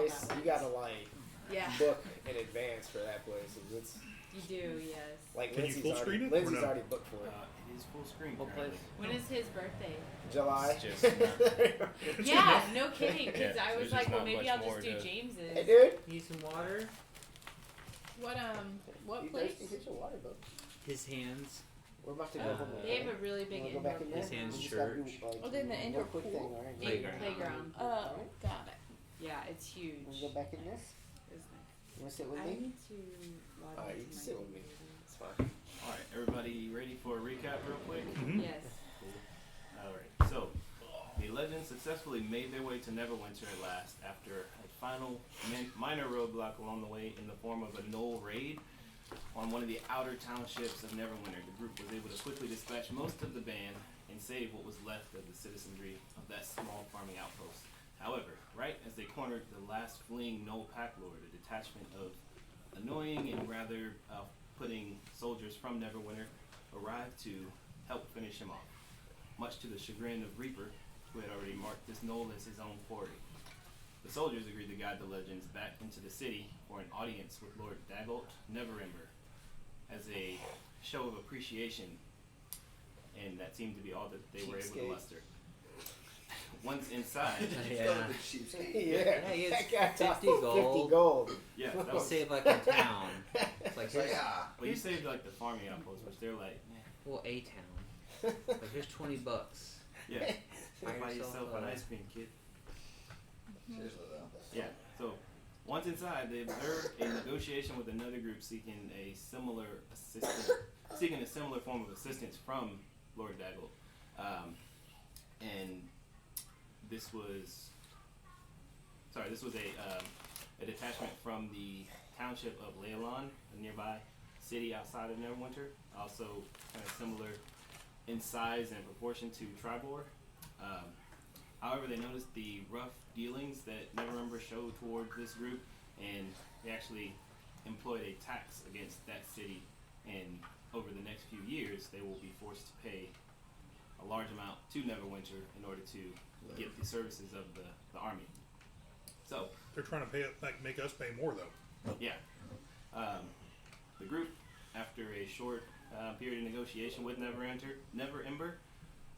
place, that you gotta like Yeah. book in advance for that place. It's You do, yes. like Can you full screen it or Lindsay's no? already booked for it. It is full screen. What currently. place? When is his birthday? July. It's just Yeah, no kidding. Because Yeah, I was there's like, just well, not maybe much I'll more just do to- James's. Hey, dude. Need some water? What You place? thirsty? Get your water, bro. His hands. We're about to go home. They have a really big Wanna go indoor back in there? His hands We just gotta do, church. like, Oh, they're in the one indoor quick pool? thing, alright? playground. Oh, got it. Yeah, it's huge. Wanna go back in this? It's nice. You wanna sit with I me? need to log Alright, you into can my sit with me. computer. It's fine. Alright, everybody ready for a recap real quick? Mhm. Yes. Alright, so the Legends successfully made their way to Neverwinter at last after a final minor roadblock along the way in the form of a Knoll raid on one of the outer townships of Neverwinter. The group was able to quickly dispatch most of the band and save what was left of the citizenry of that small farming outpost. However, right as they cornered the last fleeing Knoll pack lord, a detachment of annoying and rather putting soldiers from Neverwinter arrived to help finish him off, much to the chagrin of Reaper, who had already marked this Knoll as his own quarry. The soldiers agreed to guide the Legends back into the city for an audience with Lord Dagult Neverember as a show of appreciation, and that seemed to be all that they were able to Cheapskate. muster. Once inside, Yeah. Yeah, Hey, that it's guy 50 tossed 50 gold. gold. yeah, that He was, saved like a town. It's like, here's, well, you saved like the farming outpost, which they're like, well, a town. Like, here's $20. yeah, Buy buy yourself yourself an ice cream, kid. Seriously though. Yeah, so once inside, they observed a negotiation with another group seeking a similar form of assistance from Lord Daggle. And this was a detachment from the township of Leolon, a nearby city outside of Neverwinter, also kind of similar in size and proportion to Tribor. However, they noticed the rough dealings that Neverember showed toward this group, and they actually employed a tax against that city, and over the next few years, they will be forced to pay a large amount to Neverwinter in order to get the services of the army. So, They're trying to make us pay more though. yeah. The group, after a short period of negotiation with Neverember,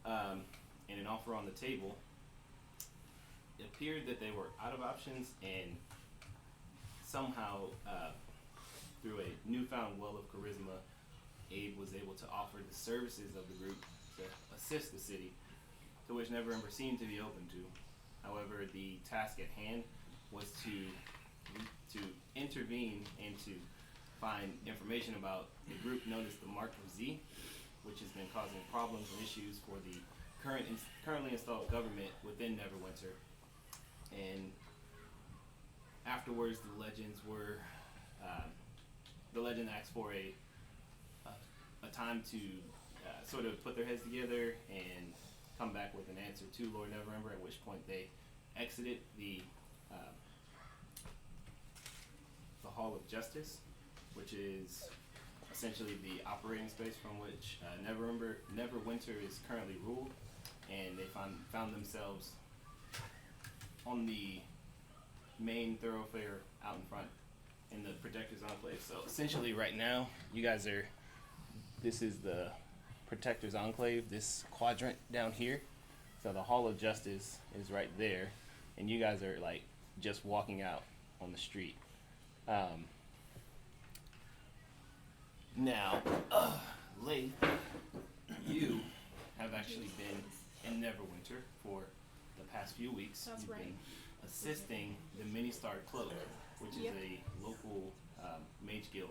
and an offer on the table, it appeared that they were out of options, and somehow, through a newfound well of charisma, Abe was able to offer the services of the group to assist the city, to which Neverember seemed to be open to. However, the task at hand was to intervene and to find information about the group known as the Mark of Z, which has been causing problems and issues for the currently installed government within Neverwinter. And afterwards, the legends asked for a time to sort of put their heads together and come back with an answer to Lord Neverember, at which point they exited the Hall of Justice, which is essentially the operating space from which Neverwinter is currently ruled, and they found themselves on the main thoroughfare out in front in the Protector's Enclave. So essentially right now, this is the Protector's Enclave, this quadrant down here. So the Hall of Justice is right there, and you guys are like just walking out on the street. Now, Lee, you have actually been in Neverwinter for the past few weeks. That's You've right. been assisting the Mini-Star Cloak, which is a local mage guild.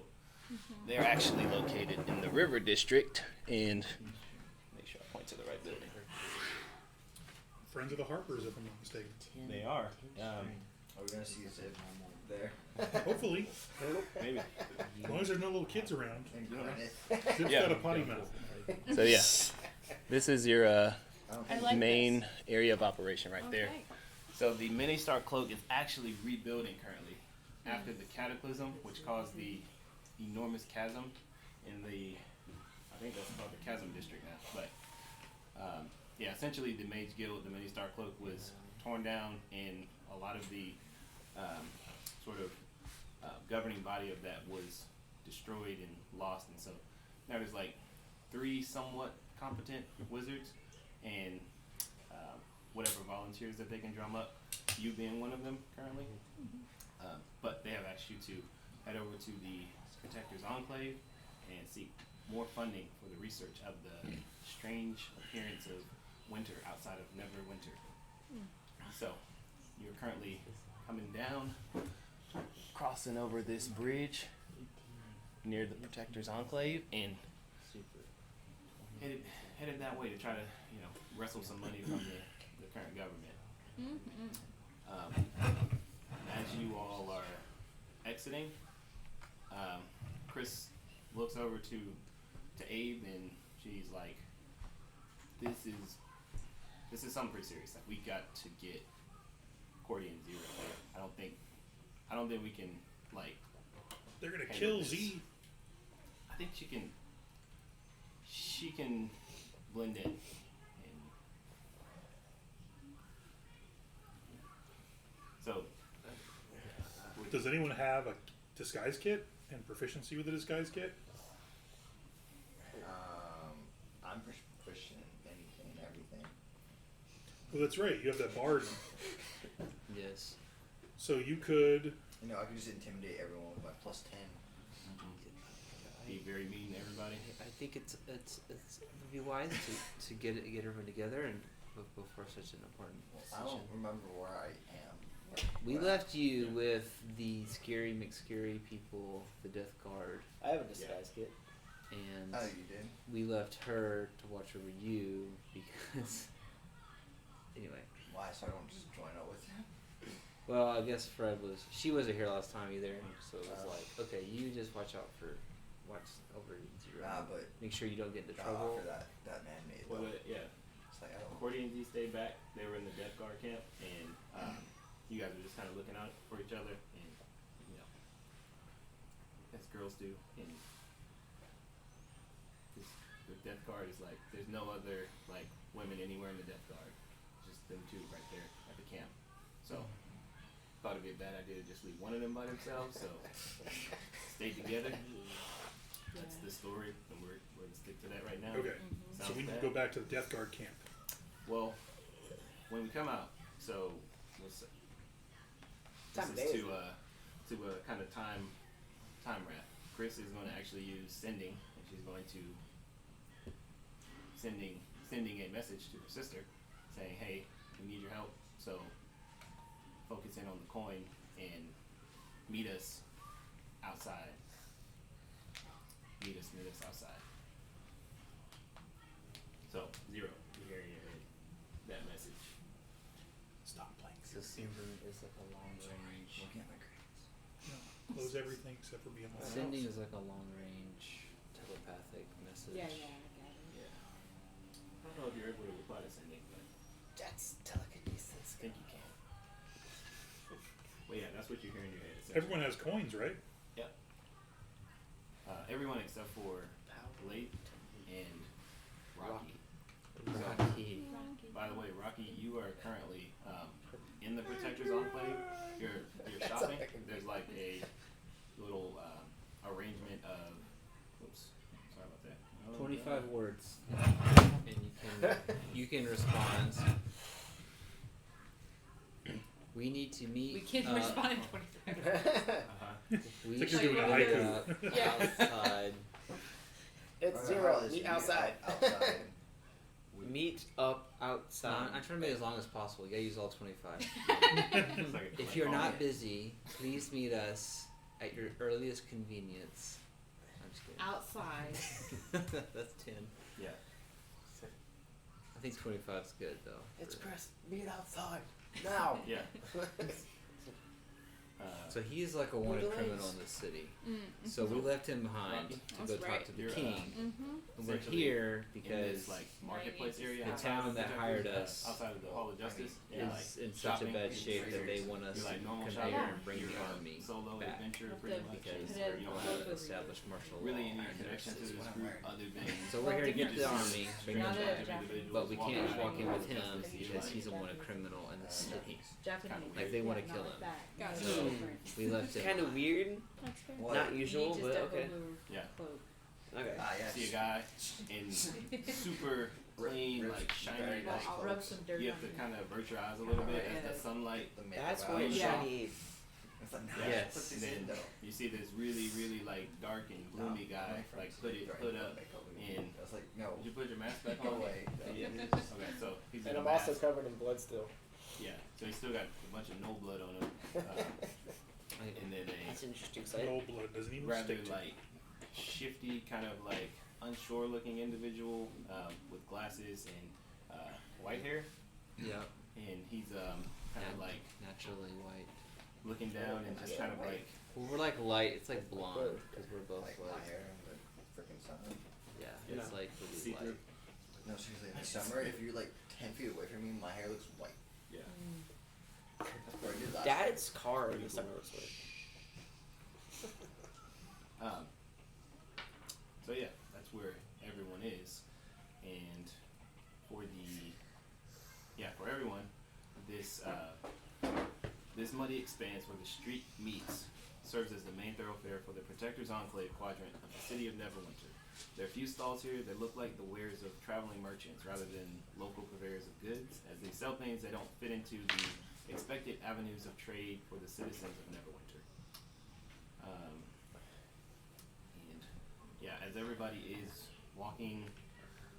They're actually located in the River District, and make sure I point to the right building. Friends of the Harpers, if I'm not mistaken. They are. Are we gonna see Zip there? Hopefully, Maybe. as long as there's no little kids around. And Granite. Zip's Yeah. got a potty mouth. So yeah, this is your I don't I think like main area of operation right there. Okay. So the Mini-Star Cloak is actually rebuilding currently after the cataclysm, which caused the enormous chasm in I think that's called the Chasm District now. But yeah, essentially the Mage Guild, the Mini-Star Cloak, was torn down, and a lot of the governing body of that was destroyed and lost, and so now there's like 3 somewhat competent wizards and whatever volunteers that they can drum up, you being one of them currently. But they have asked you to head over to the Protector's Enclave and seek more funding for the research of the strange appearance of winter outside of Neverwinter. So you're currently coming down, crossing over this bridge near the Protector's Enclave, and headed that way to try to, wrestle some money from the current government. As you all are exiting, Chris looks over to Abe, and she's like, this is something pretty serious. Like, we got to get Cordy and Zero here. I don't think we can, like, They're gonna handle kill this. Z. I think she can blend in. And so, Does anyone have a disguise kit and proficiency with a disguise kit? I'm proficient in anything and everything. Well, that's right. You have that bard. Yes. So you could. I could just intimidate everyone with my +10. be very mean to everybody. I think it would be wise to get everyone together and before such an important I decision. don't remember where I am. We Where- left you with the scary McScary people, the Death Guard, I have a disguise kit. and Oh, you did? we left her to watch over you because. Anyway, Why? So I don't just join up with you? well, I guess she wasn't here last time either, so it was Oh. like, okay, you just watch over Zero. But Make sure you don't get into got trouble. offer that man made. Well, Though. yeah. It's like, I don't. Cordy and Z stayed back. They were in the Death Guard camp, and you guys were just kind of looking out for each other, and as girls do. And the Death Guard is like, there's no other like women anywhere in the Death Guard, just them 2 right there at the camp. So thought it'd be a bad idea to just leave one of them by themselves. So stayed together. That's the story, and we're going to stick to that right now. Okay. So Sounds we need bad. to go back to the Death Guard camp. Well, when we come out, so this Time is of day, to a kind of time wrap. Chris is going to actually use sending, and she's going to sending a message to her sister, saying, "Hey, we need your help. So focus in on the coin and meet us outside. Meet us outside." So Zero, you're hearing it, that message. Stop playing. So sending is like a long range. Looking at my grades. No, close everything except for being on the Sending house. is like a long range telepathic message. Yeah, I got it. Yeah. I don't know if you're able to reply to sending, but That's telekinesis. I think you can. Well, yeah, that's what you hear in your head. essentially. Everyone has coins, right? Yep. Everyone except for Blade and Rocky. Rocky. By the way, Rocky, you are currently in the Protector's Enclave. You're shopping. There's like a little arrangement of. Oops, sorry about that. Oh, 25 God. words, and you can respond. We need to meet. We can respond in 25 Uh-huh. We It's like should you're doing a meet haiku. up Yeah. outside. It's Or Zero. how is Meet it outside. Outside. Meet up outside. I'm trying to make it as long as possible. You gotta use all 25. It's like a- If like you're all not that. busy, please meet us at your earliest convenience. I'm just kidding. outside. That's 10. Yeah. I think 25 is good though. It's for- Chris. Meet outside now. Yeah. So he's like a wanted Delays. criminal in the city. Mm-hmm. So we left him behind to That's go talk right. to the You're, king. Mm-hmm. And we're essentially here in because this like marketplace area, the outside town of that Protector's, hired us outside of the Hall of Justice, is you're, like, in such a shopping. bad shape that they want us You're like to normal come shopping. here and bring You're the a army solo back adventure, Have pretty to much, because put where it you don't close have over established martial really law. any connection to This is this what I'm group wearing. other than. So we're here to get the Different- army, bring Not them a back. Japanese. But we can't walk in with him Japanese. because he's a wanted criminal in the city. Japanese. Like they want to kill him. Got So it. We left It's him. kind of weird. That's fair. What? Not usual, just but a okay. Yeah. Cloak. Okay. Ah, yes. See a guy in super clean, Rip- like shiny. very Well, nice I'll rub clothes. some dirt You on have to him. kind of avert your eyes a little bit as the Yeah. sunlight. The makeup That's out. why Yeah. shiny. It's like, nah, Yes. put this And then in though. you see this really, really like dark and gloomy No, guy, my like friends put throwing up makeup in. I was like, no. Did you put your mask back No on? way. Yeah. Okay, so he's in And a I'm also mask. covered in blood still. Yeah, so he's still got a bunch of no blood on him, and then That's a interesting sight. No blood doesn't even rather stick to like shifty, kind of like unsure looking individual with glasses and white hair, Yeah. and he's kind of like Naturally white. looking down and just kind of like Well, we're like light. It's like blonde because we're both Like like. my hair in the freaking sun. Yeah. Yeah. It's like really See light. through. No, seriously, in the summer, if you're like 10 feet away from me, my hair looks white. yeah. That's what I did last Dad's car in the summer was weird. So yeah, that's where everyone is, and for everyone, this this muddy expanse where the street meets serves as the main thoroughfare for the Protectors Enclave quadrant of the city of Neverwinter. There are few stalls here that look like the wares of traveling merchants rather than local purveyors of goods, as they sell things that don't fit into the expected avenues of trade for the citizens of Neverwinter. And yeah, as everybody is walking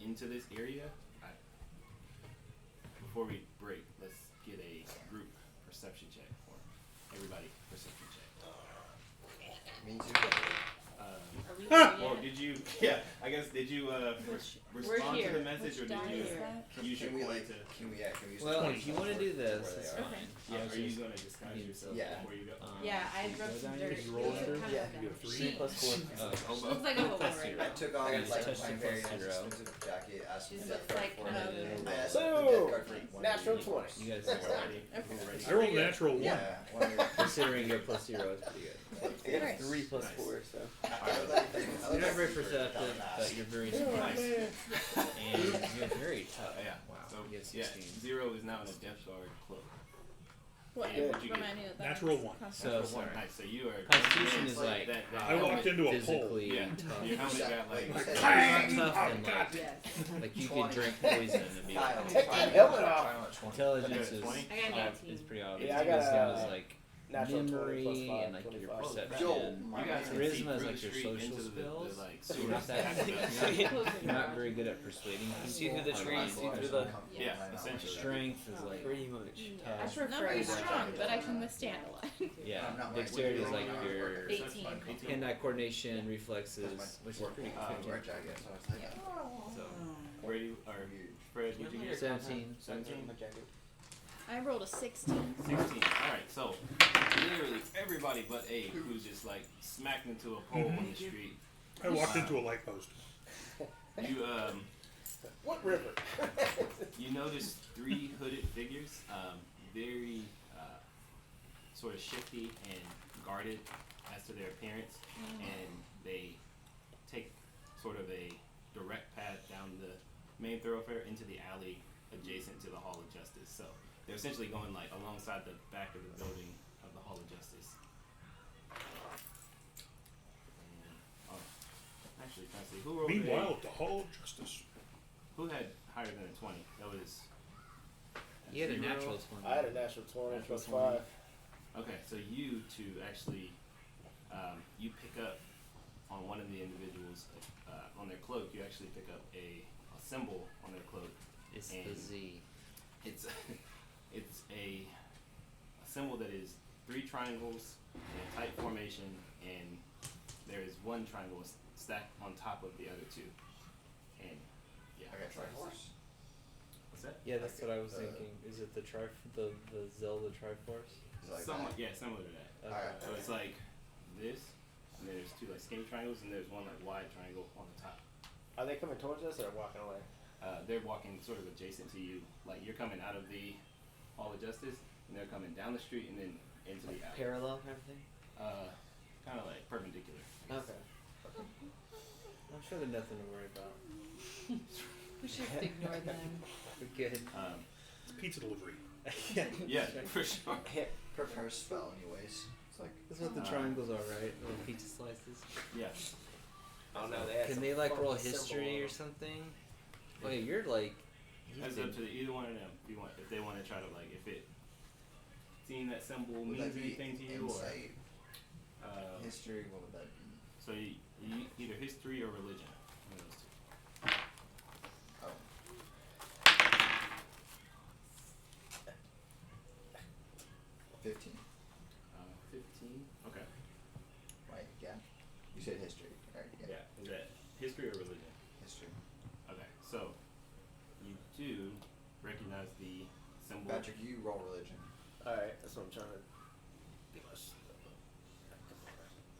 into this area, before we break, let's get a group perception check for everybody. Perception check. Me too. Are we Or here yet? did you? Yeah, I guess did you Which- respond to here. the message, or Which did die you is that? use your Can we point like, to? can we use Well, the if you want to do this, where they it's are? Okay. fine. Are you gonna disguise yourself Yeah. before you go? Yeah, I rubbed some dirt. Did you roll It under? kind of Yeah. like You a get a 3. sheet. +4. Looks like a hobo Plus right zero. I now. took off I like touched my the very plus nice zero. expensive jacket. Asked She's for looks that like for kind me. of- I asked So, for the death card for one natural week. 20. You guys We're are ready. We're ready. I rolled a natural 1. Yeah, one week. considering your plus zero is pretty good. I got a Nice. 3 plus Nice. 4, so. You're not very perceptive, but you're very smart. Nice. And you're very tough. Yeah. Wow. So You get yeah, 16. 0 is now in a depth guard cloak. What? And what'd you get? Remind me of that. Natural 1. So Natural sorry. one. Nice. So you are. Constitution it's is like that. I walked into a pole. physically Yeah. tough. Your helmet got like. Like, Clang! Tough Oh, and God. Yes. like you could drink poison and be Kyle, like, Take that helmet off. intelligence is 20? I got 19. is pretty obvious. Yeah, I Because got, that is like Natural 20 memory plus 5, and like your 25. perception. Joel, You guys can see Charisma is through like the your street social into skills. The, like, So sewer. you're not that you're not very good at persuading people. See through the Or, trees, like, see through the. Yeah, essentially. Strength is like Pretty much. I tough. prefer Not very that. strong, but I can withstand a lot. Yeah, I'm not dexterity is wearing like it. your 18. hand-eye coordination, reflexes, which is pretty good. Work jacket, so it's like, So, Brady or Fred, what'd you get? 17. 17. My jacket. I rolled a 16. 16. Alright, so literally everybody but Abe, who's just like smacked into a pole on the street. I walked into a light post. You What river? you notice 3 hooded figures, very sort of shifty and guarded as to their appearance, and they take sort of a direct path down the main thoroughfare into the alley adjacent to the Hall of Justice. So they're essentially going like alongside the back of the building of the Hall of Justice. And, actually, can I see who rolled Meanwhile, at the Hall of Justice. who had higher than a 20? That was. You had a 0. natural 20. I had a natural 20 Natural plus 20. 5. Okay, so you two actually, you pick up on one of the individuals on their cloak. You actually pick up a symbol on their cloak. It's And the Z. It's it's a symbol that is 3 triangles in a tight formation, and there is 1 triangle stacked on top of the other 2. And yeah, I got Triforce. what's that? Yeah, that's what I was thinking. Is it the Zelda Triforce? Is it like Somewhat, that? yeah, similar to that. Alright. So it's like this, and then there's 2 like skinny triangles, and there's 1 like wide triangle on the top. Are they coming towards us or walking away? They're walking sort of adjacent to you, like you're coming out of the Hall of Justice, and they're coming down the street and then into the alley. Parallel kind of thing? Kind of like perpendicular. I guess. Okay. I'm sure there's nothing to worry about. We should just ignore them. We're good. It's pizza delivery. Yeah, for sure. Prepare a spell anyways. It's like, That's what the triangles are, right? Little pizza slices. Yeah. Oh no, they had Can some they like roll funky symbol history on or them. something? Wait, you're like. That's up to either one of them. If they want to try to like, if it seeing that symbol Would means that be anything to you, insight, or history? What would that be? so you either history or religion. One of those two. Oh. 15. 15. Okay. Right. Yeah. You said history. Right. Yeah. Yeah. Is that history or religion? History. Okay. So you do recognize the symbol. Patrick, you roll religion. Alright, that's what I'm trying to get my stuff up.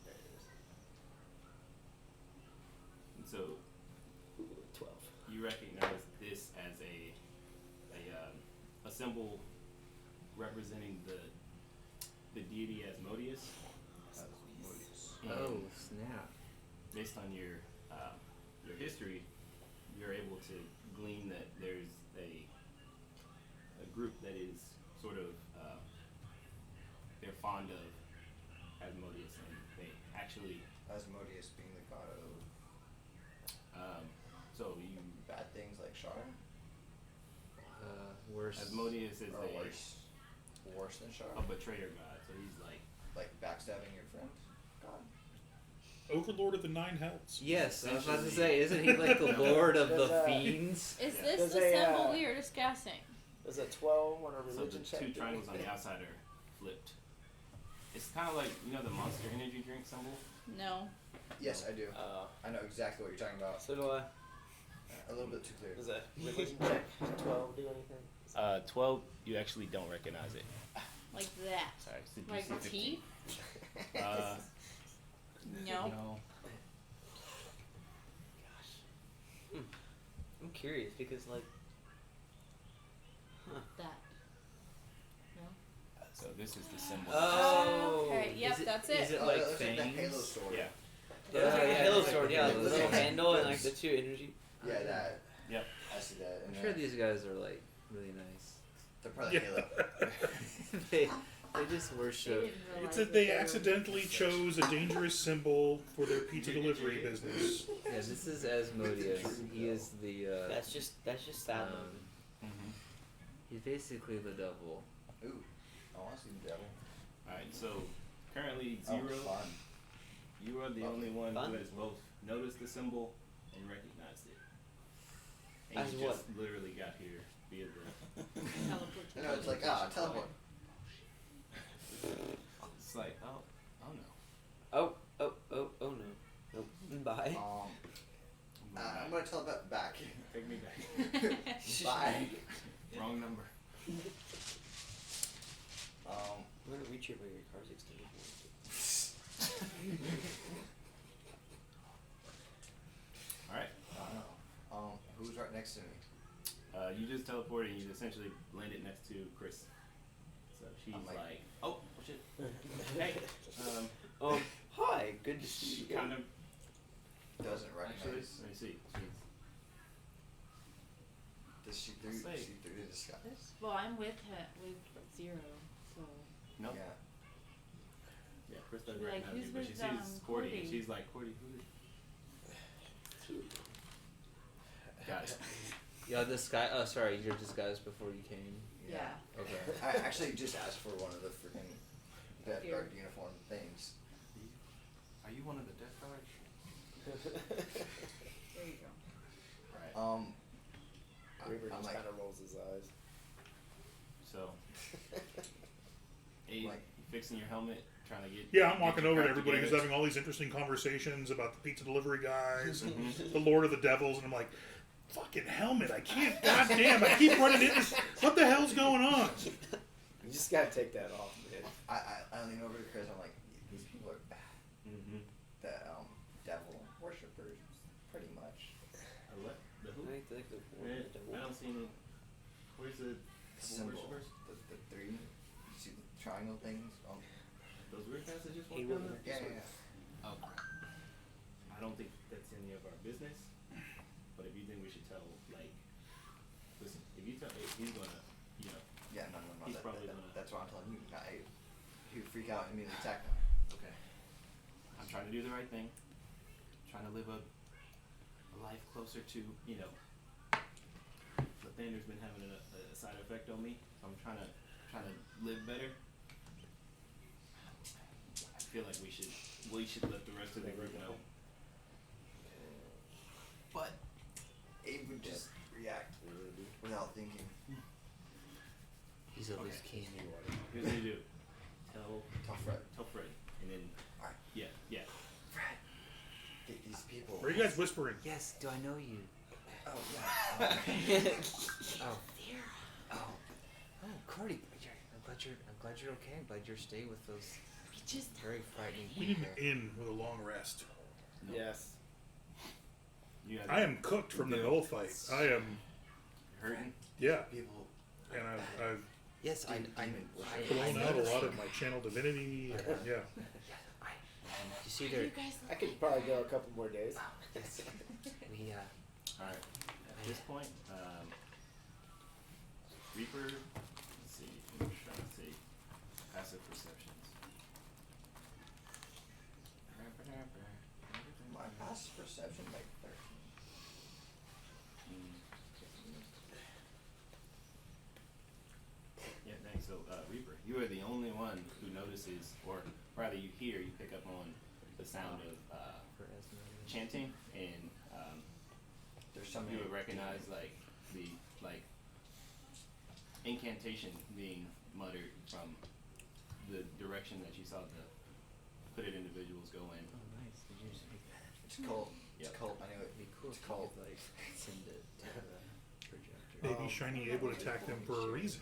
There it is. And so Ooh, 12. you recognize this as a symbol representing the deity Asmodeus. And Oh snap! based on your history, you're able to glean that there's a group that is sort of they're fond of Asmodeus, and they actually Asmodeus being the god of so you bad things like Shar. Worse. Asmodeus is Or worse. Worse than Shar. a betrayer god, so he's like Like backstabbing your friend. God. Overlord of the Nine Hells. Yes, I was about to say, isn't he like the lord of Does, the fiends? Is Yeah. this Does the a, symbol uh, we were discussing? There's a 12 on a so religion the check. two triangles on the outside are flipped. It's kind of like the Monster Energy drink symbol. No. Yes, I do. I know exactly what you're talking about. So do I. A little bit too clear. Does a religion check 12 do anything? 12, you actually don't recognize it. Like that. Sorry, it's the Like DC 15. teeth? No. No. I'm curious because like That. No. So this is the symbol. Oh. Okay, yep, is it, that's Is it. it like it's like the fangs? Halo sword. Yeah. yeah, it's like a yeah, Halo it's like sword, a yeah, like Halo the little sword. handle and like the two energy. Yeah, that. Yep. I see that. I'm And sure then these guys are like really nice. they're probably Yeah. Halo. they just They worship. didn't It's realize That that they were- accidentally chose a dangerous symbol for their pizza delivery business. Yeah, this is Asmodeus. He is the. That's just that movie. Mm-hmm. He's basically the devil. Ooh. I want to see the devil. Alright, so currently Oh, Zero, fun. you are the Oh, only one fun. who has both noticed the symbol and recognized it. And As you what? just literally got here via the. I know, it's like, teleport. It's like, oh no. Oh no. Nope. Bye. I'm gonna tell about back. Take me back. Bye. Wrong number. I'm gonna reach it where your car's extended. Alright. Who's right next to me? You just teleported and you essentially landed next to Chris. So she's I'm like, like- oh shit. Hey. Hi. Good to see She you. kind of Doesn't actually. recognize. Let me see. Does she I'll through? say- She through the disguise? Well, I'm with Zero, so. No. Yeah. Yeah, Chris doesn't Like, recognize you, who's but she with, sees Cordy, and Cordy? she's like, Cordy, who is? Got it. Yeah, this guy. Oh, sorry, you're disguised before you came. Yeah. Okay. I actually just asked for one of the freaking Death Here. Guard uniform things. Are you one of the Death Guard? There you go. Right. Reaper I'm just like, kind of rolls his eyes. So, hey, Like- you fixing your helmet, trying to get. Yeah, I'm get walking your over to crap everybody who's together. having all these interesting conversations about the pizza delivery guys and Mhm. the Lord of the Devils, and I'm like, fucking helmet, I can't, goddamn, I keep running into this. What the hell's going on? You just gotta take that off, man. I lean over to Chris. I'm like, these people are bad. Mhm. The devil worshippers, pretty much. What? The who? I think the I don't see any. Where's the Symbol. worshippers? The three. You see the triangle things? Those weird guys that just He walked wouldn't- down Yeah. Oh crap. I don't think that's any of our business. But if you think we should tell, like, listen, if you tell, if he's gonna, Yeah, no. He's probably gonna- That's what I'm telling you. He would freak out and immediately attack them. trying to do the right thing, trying to live a life closer to, you know, Lathander's been having a side effect on me. So I'm trying to live better. I feel like we should let the rest of the group know. But Abe would just react without thinking. He's always keen. Here's what you do. Tell Fred. and then Alright. yeah. Fred. Get these people. Where are you guys whispering? Yes. Do I know you? Oh yeah. Oh. Oh. Oh, Cordy. I'm glad you're okay. I'm glad you're staying with those We just very frightening We need people. an inn with a long rest. No. Yes. You guys I am cooked from the Knoll fight. I am, hurting. yeah, People. and I've Yes, I blown out a noticed. lot of my channel divinity. And, yeah, You see, you there. guys I could probably go a couple more days. Yes. We Alright. At this point, Reaper, let's see, I'm trying to see passive perceptions. My passive perception like 13. Yeah, thanks. So, Reaper, you are the only one who notices, or rather you pick up on the sound of chanting, and There's so you many. would recognize like the incantation being muttered from the direction that you saw the hooded individuals go in. Oh, nice. Did you just make that? It's cult. Yep. It's cult. I knew it. It'd be cool It's if you cult. could like send it to the projector. maybe Shiny Abe would attack them for a reason.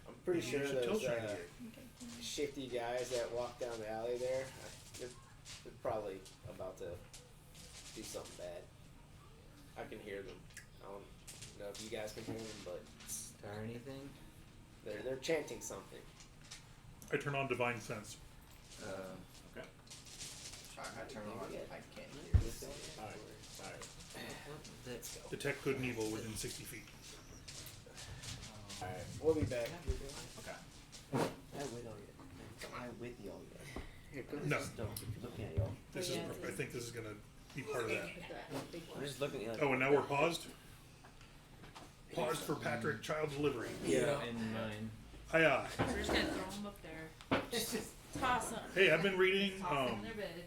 I'm pretty Maybe sure you should tell those Shiny Abe. shifty guys that walk down the alley there, they're probably about to do something bad. I can hear them. I don't know if you guys can hear them, but Or anything? they're chanting something. I turn on divine sense. Okay. I turn on. I can't hear. Alright. That's Detect good and evil within 60 feet. Alright, we'll be back. Okay. I with all you. I with y'all. Here, go No, Looking at y'all. this is. Yeah, I think this is gonna be part of that. I'm just looking at y'all. Oh, and now we're paused. Paused for Patrick child delivery. Yeah. in mine. Aye aye. we're just gonna throw them up there. Just toss them. Hey, I've been reading Toss them in their bed.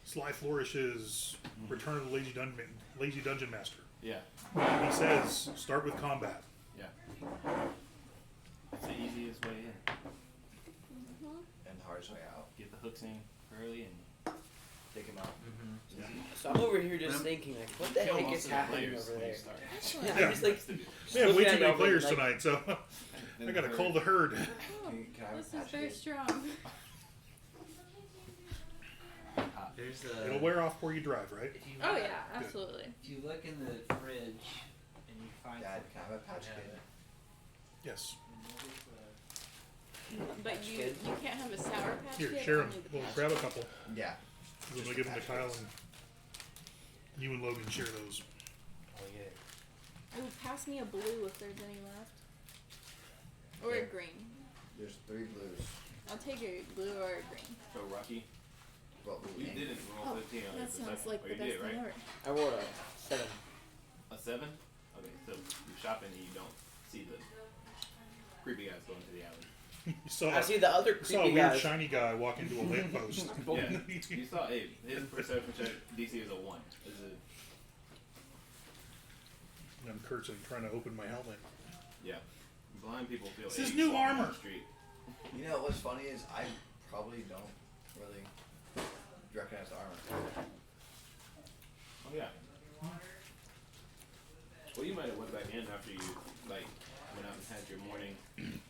Sly Flourish's Return of the Lazy Dungeon Master. Yeah. He says start with combat. Yeah. It's the easiest way in. And the hardest way out. Get the hooks in early and take them out. Mm-hmm. So I'm over here just thinking, like, what the Kill heck most is of the happening players over when you there? start. Yeah, I'm just like, We have way looking too at many y'all, players like- tonight, so Then I gotta the cull herd- the herd. Oh, Can I have this a is patch very of strong. There's It'll wear off before you drive, right? If you Oh look- yeah, absolutely. If you look in the fridge and you find Dad, something can I have a patch that kid? Yes. But you Good. you can't have a sour patch Here, Kid, share them. only the We'll patch grab a Kid. couple. Yeah. I'm gonna give them to Kyle, and you and Logan share those. Oh yeah. Ooh, pass me a blue if there's any left. Or a Yeah. green. There's 3 blues. I'll take a blue or a green. So Rocky, What blue? you didn't roll Oh, 15 on your that sounds perception. like Oh, the you best did, thing right? ever. I rolled a 7. A 7? Okay, so you're shopping and you don't see the creepy guys going to the alley. You saw, I see the other you saw a creepy weird guys. shiny guy walk into a lamppost. Yeah, you saw Abe. His perception check DC is a 1. Is it? And I'm cursing, trying to open my helmet. Yeah. Blind people feel This is Abe new walking down armor. the street. You know what's funny is I probably don't really recognize the armor. Oh yeah. Well, you might have went back in after you like went out and had your morning.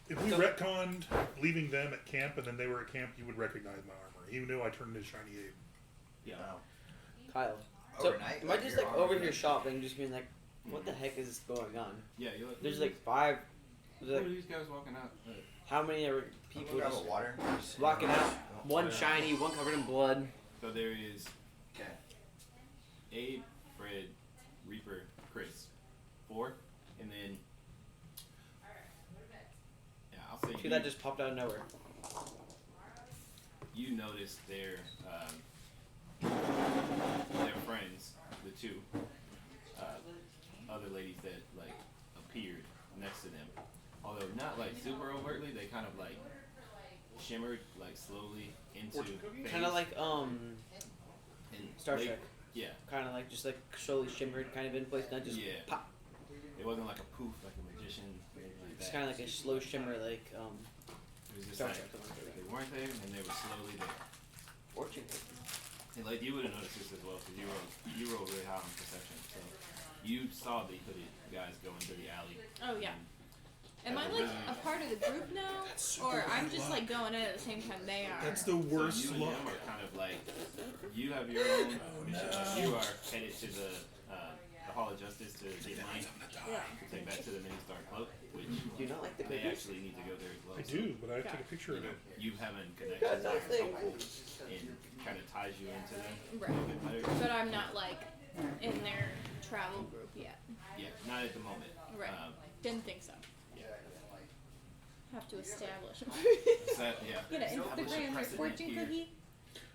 If we retconned leaving them at camp and then they were at camp, you would recognize my armor, even though I turned into Shiny Abe. Yeah. Kyle. So, Overnight, am I just your like armor over here would- shopping, just being like, what the heck is going on? Yeah. You're like, There's like 5. who There's are like, these guys walking out? how many are Can people we grab just a water? walking out? One Yeah. shiny, one covered in blood. So there is Okay. Abe, Fred, Reaper, Chris, 4, and then yeah, I'll say 2 that just popped out of nowhere. you noticed their friends, the two other ladies that like appeared next to them. Although not like super overtly, they kind of like shimmered like slowly into Kind of like and Star they- Trek. Yeah, Kind of like just like slowly shimmered, kind of in place, not just yeah. pop. It wasn't like a poof, like a magician, or anything like It's that. kind of like a slow shimmer, like It was just Star like Trek. Something like they that. weren't there, and they were slowly there. Fortune. And like you would have noticed this as well, because you roll really high on perception, so you saw the hooded guys go into the alley. Oh yeah. Am As I a like wizard. a part of the group now, super or I'm good just luck. like going in at the same time they are? That's the So worst you and luck. them are kind of like you have your own mission. no. You are headed to the Hall of Justice to get money Yeah. to take back to the Mini Star Club, which Do you not like the they cookies? actually need to go there as well. I So, do, but I have to take a picture of it. you having connections That's that are nothing. helpful and kind of ties you into them a Right. little bit better. But I'm not like in their travel group yet. Yeah, not at the moment. Right. Didn't think so. Yeah. Have to establish. Yeah. Get an Establish a Instagram your precedent fortune here. cookie.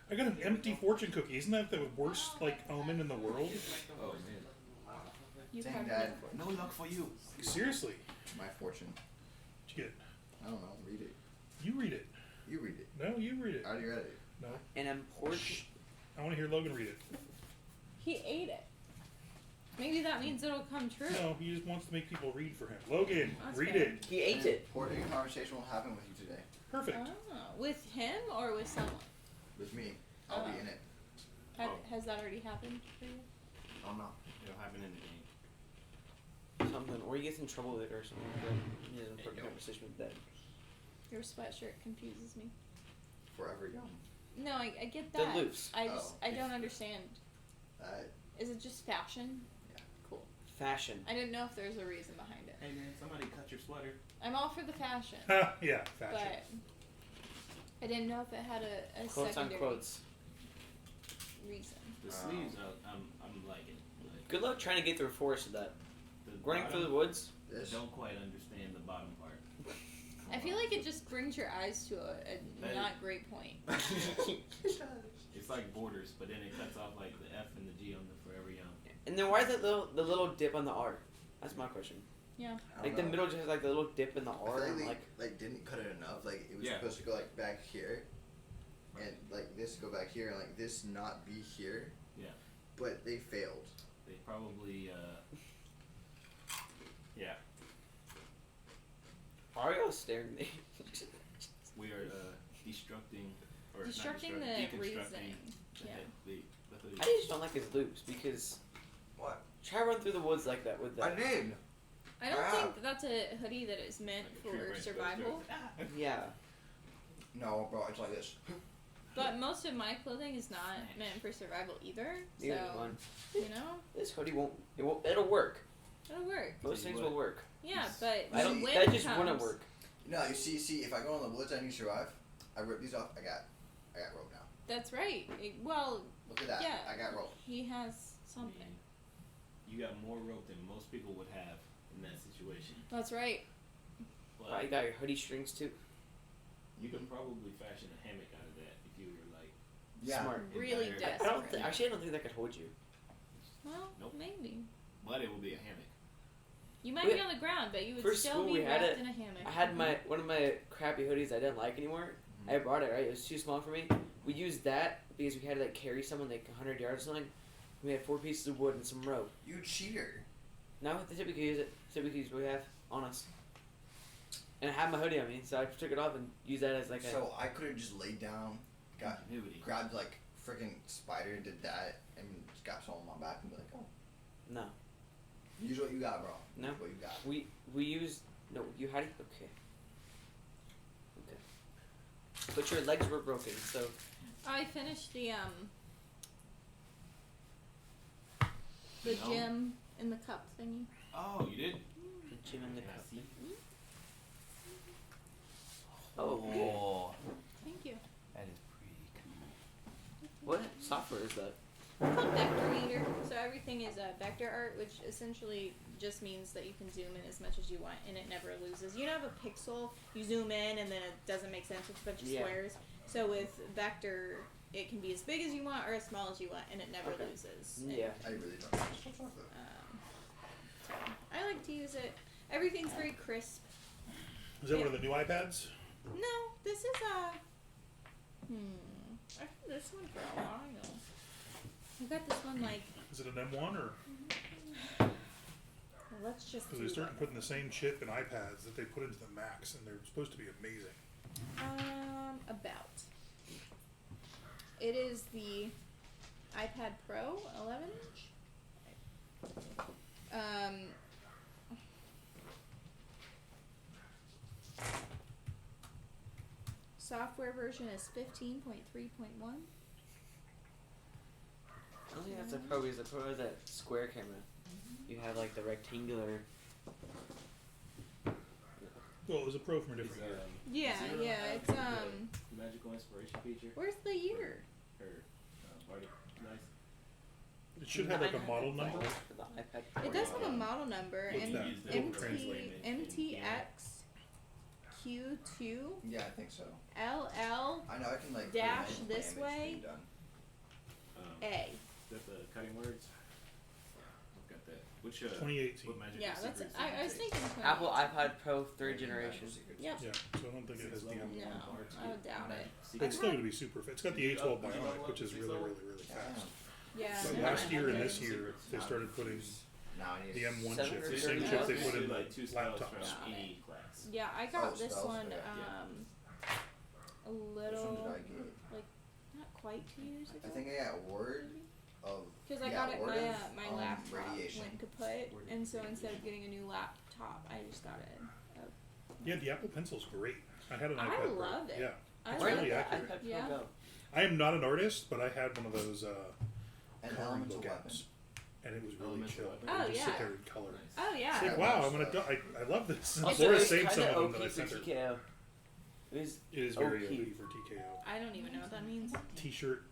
I got an empty fortune cookie. Isn't that the worst like omen in the world? Oh man. You Dang, have Dad. No luck for you. Seriously, My fortune. what'd you get? I don't know. Read it. You read it. You read it. No, you read it. I already read it. No, And I'm Porsche. I want to hear Logan read it. He ate it. Maybe that means it'll come true. No, he just wants to make people read for him. Logan, That's read fair. it. He ate it. Important conversation will happen with you today. Perfect. Oh, with him or with someone? With me. I'll Oh. be in it. Has that already happened for you? I don't know. It'll happen in the game. Something, or he gets in trouble with it or something. But he has an important conversation with that. Your sweatshirt confuses me. Forever young. No, I get They're that. loose. I just Oh. I don't understand. That Is it just fashion? Yeah. Cool. Fashion. I didn't know if there's a reason behind it. Hey man, somebody cut your sweater. I'm all for the fashion, Yeah, fashion. but I didn't know if it had a Quotes on secondary quotes. reason. The sleeves, I'm liking. Like, Good luck trying to get through a forest with that. the Running bottom, through the woods. I this. don't quite understand the bottom part. I feel like it just brings your eyes to a Hey. not great point. It's like borders, but then it cuts off like the F and the G on the Forever Young. And then why is that the little dip on the R? That's my question. Yeah. I Like don't the know. middle just has like the little dip in the I R. feel And like like they didn't cut it enough. Like it was Yeah. supposed to go like back here, and like this go back here, and like this not be here. Yeah. But they failed. They probably, yeah. why are y'all staring at me? We are destructing, or Destructing not the destructing, reasoning. deconstructing Yeah. the hoodie. I just don't like his loops because What? try to run through the woods like that with that. did. I don't Ah. think that's a hoodie that is meant Like a tree for branch survival. goes Yeah. No, bro. It's like this. But most of my clothing is not meant for survival either. Neither So one. you know, This hoodie won't. It'll work. it'll work. Most Tell you things what. will work. Yeah, but I don't. when That wind just comes, wouldn't work. No, you see. If I go in the woods, I need to survive. I rip these off. I got rope now. That's right. Well, Look at that. Yeah. I got rope. he has I something. mean, you got more rope than most people would have in that situation. That's right. Wow, you But got your hoodie strings too. you can probably fashion a hammock out of that if you were like Yeah. Smart. Really entire- I desperate. don't. Actually, I don't think that could hold you. Well, Nope. maybe. But it will be a hammock. You might Wait, be on the ground, but you would for still school be we had wrapped it- in a hammock. I had my one of my crappy hoodies I didn't like anymore. I brought it, right? It was too small for me. We used that because we had to like carry someone like 100 yards or something. We had 4 pieces of wood and some rope. You cheater. Now the typically use it. Typically use what we have on us. And I had my hoodie on me, so I took it off and used that as like a. So I could have just laid down, got Ingenuity. grabbed like freaking spider, did that, and just got someone on my back and be like, oh, No, use what you got, bro. No. Use what you got. we used no. You had it. Okay. Okay. But your legs were broken, so I finished the No. gym in the cup thingy. Oh, you did? the gym and the Yeah, cup. see? Oh, okay. Thank you. That is pretty cool. What software is that? It's called Vector Meter. So everything is vector art, which essentially just means that you can zoom in as much as you want and it never loses. You don't have a pixel, you zoom in and then it doesn't make sense with a bunch of Yeah. squares. So with Vector, it can be as big as you want or as small as you want, and it never loses. Yeah. I really don't. So I like to use it. Everything's very crisp. Is that one of the new iPads? No, this is I've had this one for a while. I got this one like. Is it an M1 or? Well, let's just. Because they started putting the same chip in iPads that they put into the Macs, and they're supposed to be amazing. About. It is the iPad Pro 11-inch. Software version is 15.3.1. I don't think that's a Pro because the Pro is that square camera. You have like the rectangular. Well, it was a Pro from a different year. Yeah, it's the magical inspiration feature. Where's the year? Or already nice. It should have like a model number. For the iPad Pro. It does have a model number. What's that? MTX Q2 Yeah, I think so. LL I know I can like Dash put an this image way. being done. A. Is that the cutting words? I've got that. Which 2018. what magical Yeah, that's. secrets I was did you take? thinking. 20. Apple iPad Pro third generation. Yep. Yeah, so I don't think it has the M1. No, I would doubt it. It's still going to be super fast. It's got the A12 Bionic, which is really, really, really fast. Yeah. But no, last I year and haven't. this year, they started putting Now I need the M1 chip, the 730 same chip they bucks? put in the like two spells from laptops. any class. Yeah, I got Oh, this spells, one yeah. a Which one little did I get? like not quite 2 years ago. I think I got word of. Because I yeah, got it, word of, my laptop radiation. went kaput, and so instead of getting a new laptop, I just got it. Yeah, the Apple Pencil's great. I had an I iPad Pro. love it. Yeah. I It's Where love really did it. the accurate. iPad Pro Yeah. go? I am not an artist, but I had one of those An coloring elemental book weapon. apps, and it was really Elemental chill. weapon. I would Oh, just sit yeah. there and color. Oh yeah. It's like, Yeah, wow, that's I'm gonna. stuff. I love this. Also, Laura it was saved some kinda of them that I OP for sent her. TKO. It was It is very OP. OP for TKO. I don't even know what that means. T-shirt,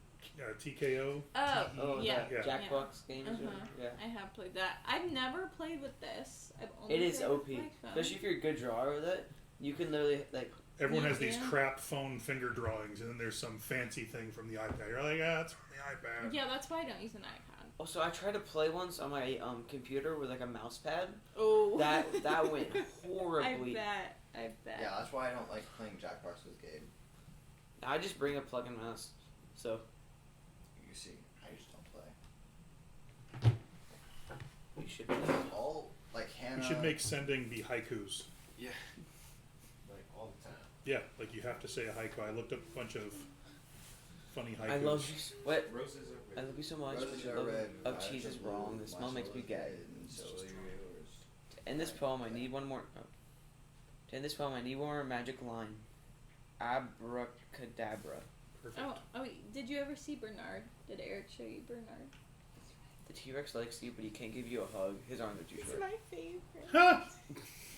TKO. Oh, oh yeah. Yeah. Jackbox game. is it? Uh-huh. Yeah. I have played that. I've never played with this. I've only It is played OP, with my phone. especially if you're a good drawer with it. You can literally like. Everyone has these Yeah. crap phone finger drawings, and then there's some fancy thing from the iPad. You're like, ah, it's from the iPad. Yeah, that's why I don't use an iPad. Also, I tried to play once on my computer with like a mouse pad. Oh. That went horribly. I bet. Yeah, that's why I don't like playing Jackbox with Gabe. I just bring a plug-in mouse. So You see, I just don't play. you should. All like Hannah. You should make sending be haikus. Yeah. Like all the time. Yeah, like you have to say a haiku. I looked up a bunch of funny haikus. I love you. What? Roses I are love you so much. Roses But your are love red, of violets cheese are is blue, wrong. The my smell makes soul me is gag. red, and so is yours. In this poem, I need one more. Oh. In this poem, I need one more magic line. Abracadabra. Perfect. Oh, did you ever see Bernard? Did Eric show you Bernard? The T-Rex likes you, but he can't give you a hug. His arms are too He's short. my favorite. Huh?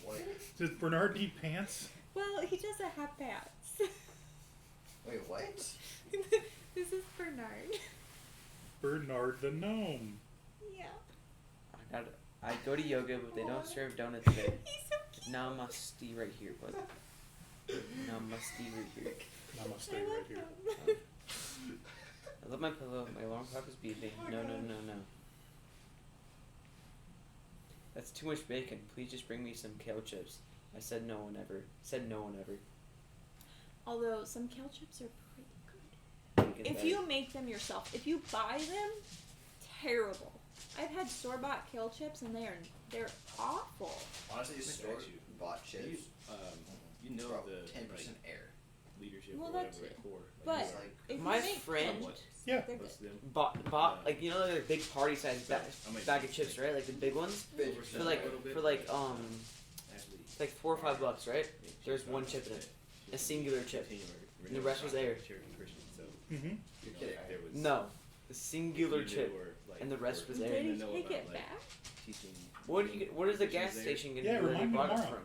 What? Does Bernard need pants? Well, he doesn't have pants. Wait, what? This is Bernard. Bernard the gnome. Yeah. I go to yoga, but they don't serve donuts there. He's so cute. Namaste right here, bud. Namaste right here. Namaste I right love here. him. I love my pillow. My alarm clock is beeping. No. That's too much bacon. Please just bring me some kale chips. I said no one ever. Said no one ever. Although some kale chips are pretty good. Bacon If bag. you make them yourself, if you buy them, terrible. I've had store bought kale chips and they're awful. Honestly, Look store at you. bought chips. You know Bro, the 10% like, air. leadership Well, or that's whatever it. at core. But It's like if My you make friend- kale chips, Yeah. they're good. what's them? bought like you know like big party size I bag of chips, right? Like the big ones for like Actually, it's like $4 or $5, right? There's one chip in it, a singular chip. And the rest was air. Mm-hmm. You're kidding. There was No, the singular you chip. or, like, and the rest was Did there. he know take about, it like, back? teaching. What is the gas there. station gonna Yeah, do where they remind me bought it tomorrow.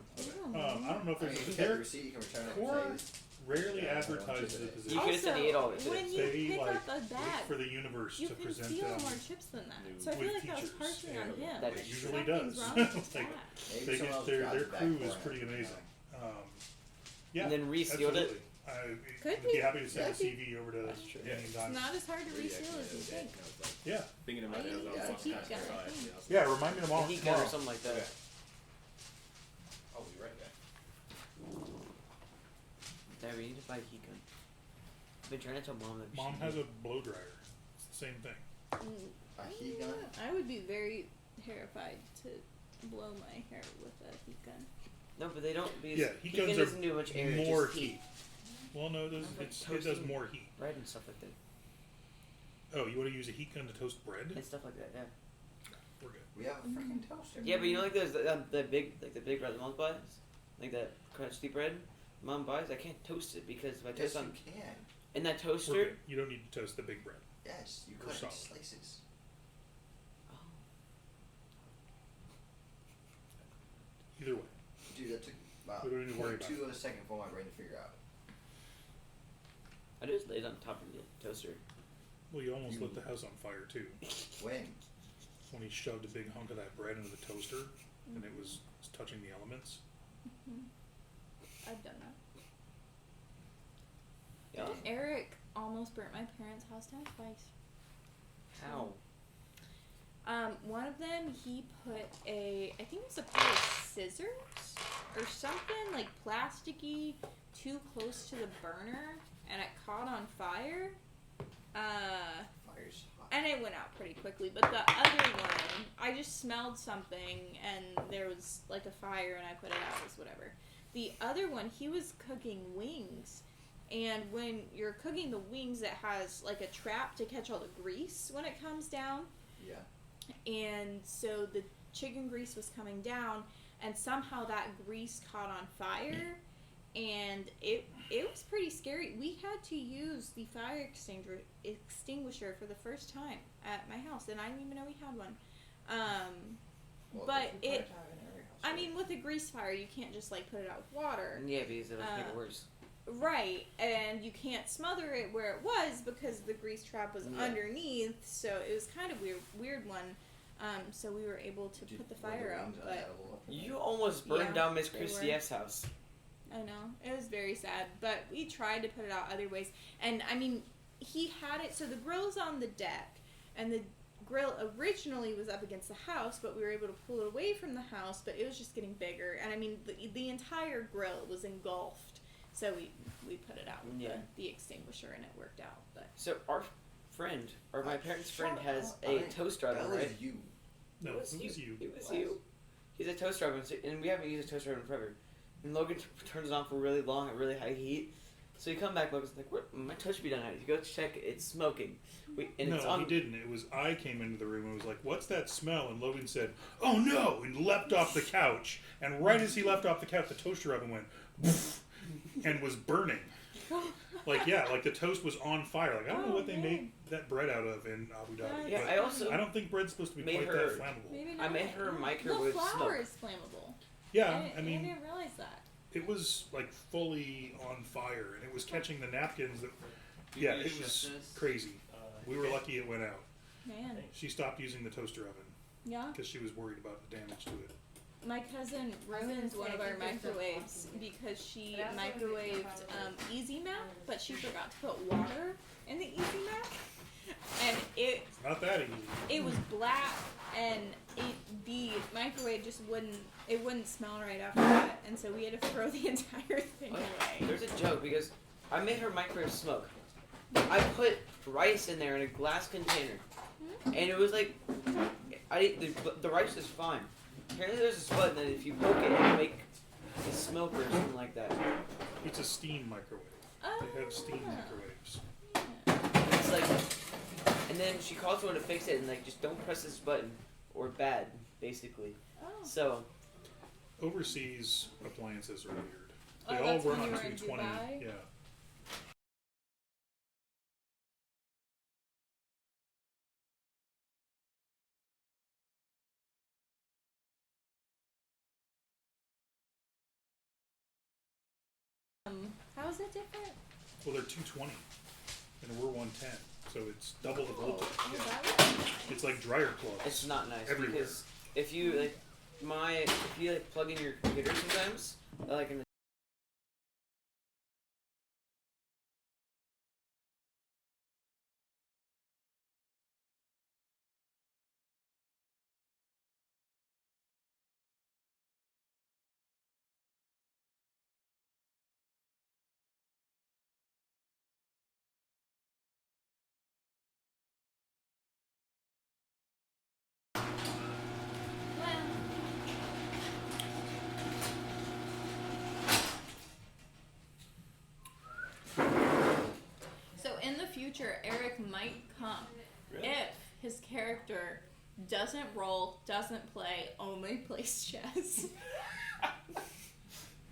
from? I don't know if I mean, there's you a can get the there. receipt, you can return it. Core and say, rarely Yeah, advertises the You position. could have said $8. When you They pick like up a wait bag, for the universe you to can present steal them. more chips than that. New- So I feel with like that was teachers. partially on Yeah. him. That Like, it usually something's does. wrong with his Like, bag. maybe They someone get else their got the crew back is door pretty and- amazing. And then resealed it. Absolutely. I'd be. be happy to send a Could be. CV over to That's true. any It's time. not as hard to Really reseal as you think. Yeah. Thinking about it as I was It's a walking heat past gun, the I side. think. Yeah, remind me A tomorrow. heat gun or something like that. Okay. I'll be right back. Dad, we need to buy a heat gun. I've been trying to tell Mom that Mom she has a blow dryer. It's the same thing. A heat gun? I would be very terrified to blow my hair with a heat gun. No, but they don't. Because Yeah, heat guns gun are doesn't do much air. more just heat. Well, no, Like it does toasting more heat. bread and stuff like that. Oh, you want to use a heat gun to toast bread? And stuff like that. Yeah. We're good. We have a freaking toaster. Yeah, but you know, like those the big bread that Mom buys, like that crunchy bread. Mom buys. I can't toast it because if I Yes, toast on you can. in that We're toaster. good. You don't need to toast the big bread. Yes, you We're cut it in solid. slices. Oh. Either way. Dude, that took about We don't need to worry about 2 of a second for my brain to figure out. I just laid it on top of the toaster. Well, you almost You- lit the house on fire too. When? When he shoved a big hunk of that bread into the toaster, and it was touching the elements. I've done that. Yeah. Eric almost burnt my parents' house down twice. How? One of them, he put I think it was a pair of scissors or something like plasticky too close to the burner, and it caught on fire. Fire's hot. And it went out pretty quickly. But the other one, I just smelled something, and there was like a fire, and I put it out. It was whatever. The other one, he was cooking wings. And when you're cooking the wings, it has like a trap to catch all the grease when it comes down. Yeah. And so the chicken grease was coming down, and somehow that grease caught on fire, and it was pretty scary. We had to use the fire extinguisher for the first time at my house, and I didn't even know we had one. Well, But we it, probably have in every house, I right? mean, with a grease fire, you can't just like put it out with water. Yeah, because it would make it worse. Right, and you can't smother it where it was because the grease trap was Yeah. underneath, so it was kind of weird one. So we were able to Did- put the were fire out, wings but unedible after You that? almost burned Yeah, down Miss they Christie were. S house. I know it was very sad. But we tried to put it out other ways, and I mean, he had it so the grill's on the deck, and the grill originally was up against the house, but we were able to pull it away from the house, but it was just getting bigger, and I mean, the entire grill was engulfed. So we put it out with Yeah. the extinguisher, and it worked out. But So our friend, or my parents' friend, Shut has up. a I- toaster oven, That was right? you. No, it was you. It was What? you. He's a toaster oven, and we haven't used a toaster oven forever. And Logan turns it on for really long at really high heat. So you come back, Logan's like, "What? My toast should be done." You go check, it's smoking. And it's No, on. he didn't. It was I came into the room and was like, "What's that smell?" And Logan said, "Oh no!" and leapt off the couch. And right as he left off the couch, the toaster oven went, "Poof," and was burning. Like the toast was on fire. Like I don't know what they man. made that bread out of in Abu Dhabi. Yeah, but I also I don't think bread's supposed to be made quite her- that flammable. maybe I not. made her Yeah. microwave The flour smoke. is flammable. Yeah, I I mean, didn't realize that. it was like fully on fire, and it was catching the napkins. That You yeah, need it to was shut this. crazy. We were lucky it went out. Man, She stopped using the toaster oven yeah. because she was worried about the damage to it. My cousin ruined one of our microwaves because she microwaved Easy Mac, but she forgot to put water in the Easy Mac, and it It's not that easy. was black, and the microwave just wouldn't smell right after that, and so we had to throw the entire thing away. There's a joke because I made her microwave smoke. I put rice in there in a glass container, and it was like, the rice is fine. Apparently there's a button that if you poke it, it'll make a smoke or something like that. It's a steam microwave. They have steam microwaves. It's like, and then she calls someone to fix it and like, just don't press this button or bad, basically. Oh. So, Overseas appliances are weird. Oh, They all that's run when on you were in 220. Dubai? Yeah. How is it different? Well, they're 220, and we're 110, so it's double the voltage. Oh, Yeah. that would be nice. It's like dryer cloths. it's not nice Everywhere. because if you like plug in your computer sometimes, like in the future, Eric might come Really? if his character doesn't roll, doesn't play, only plays chess.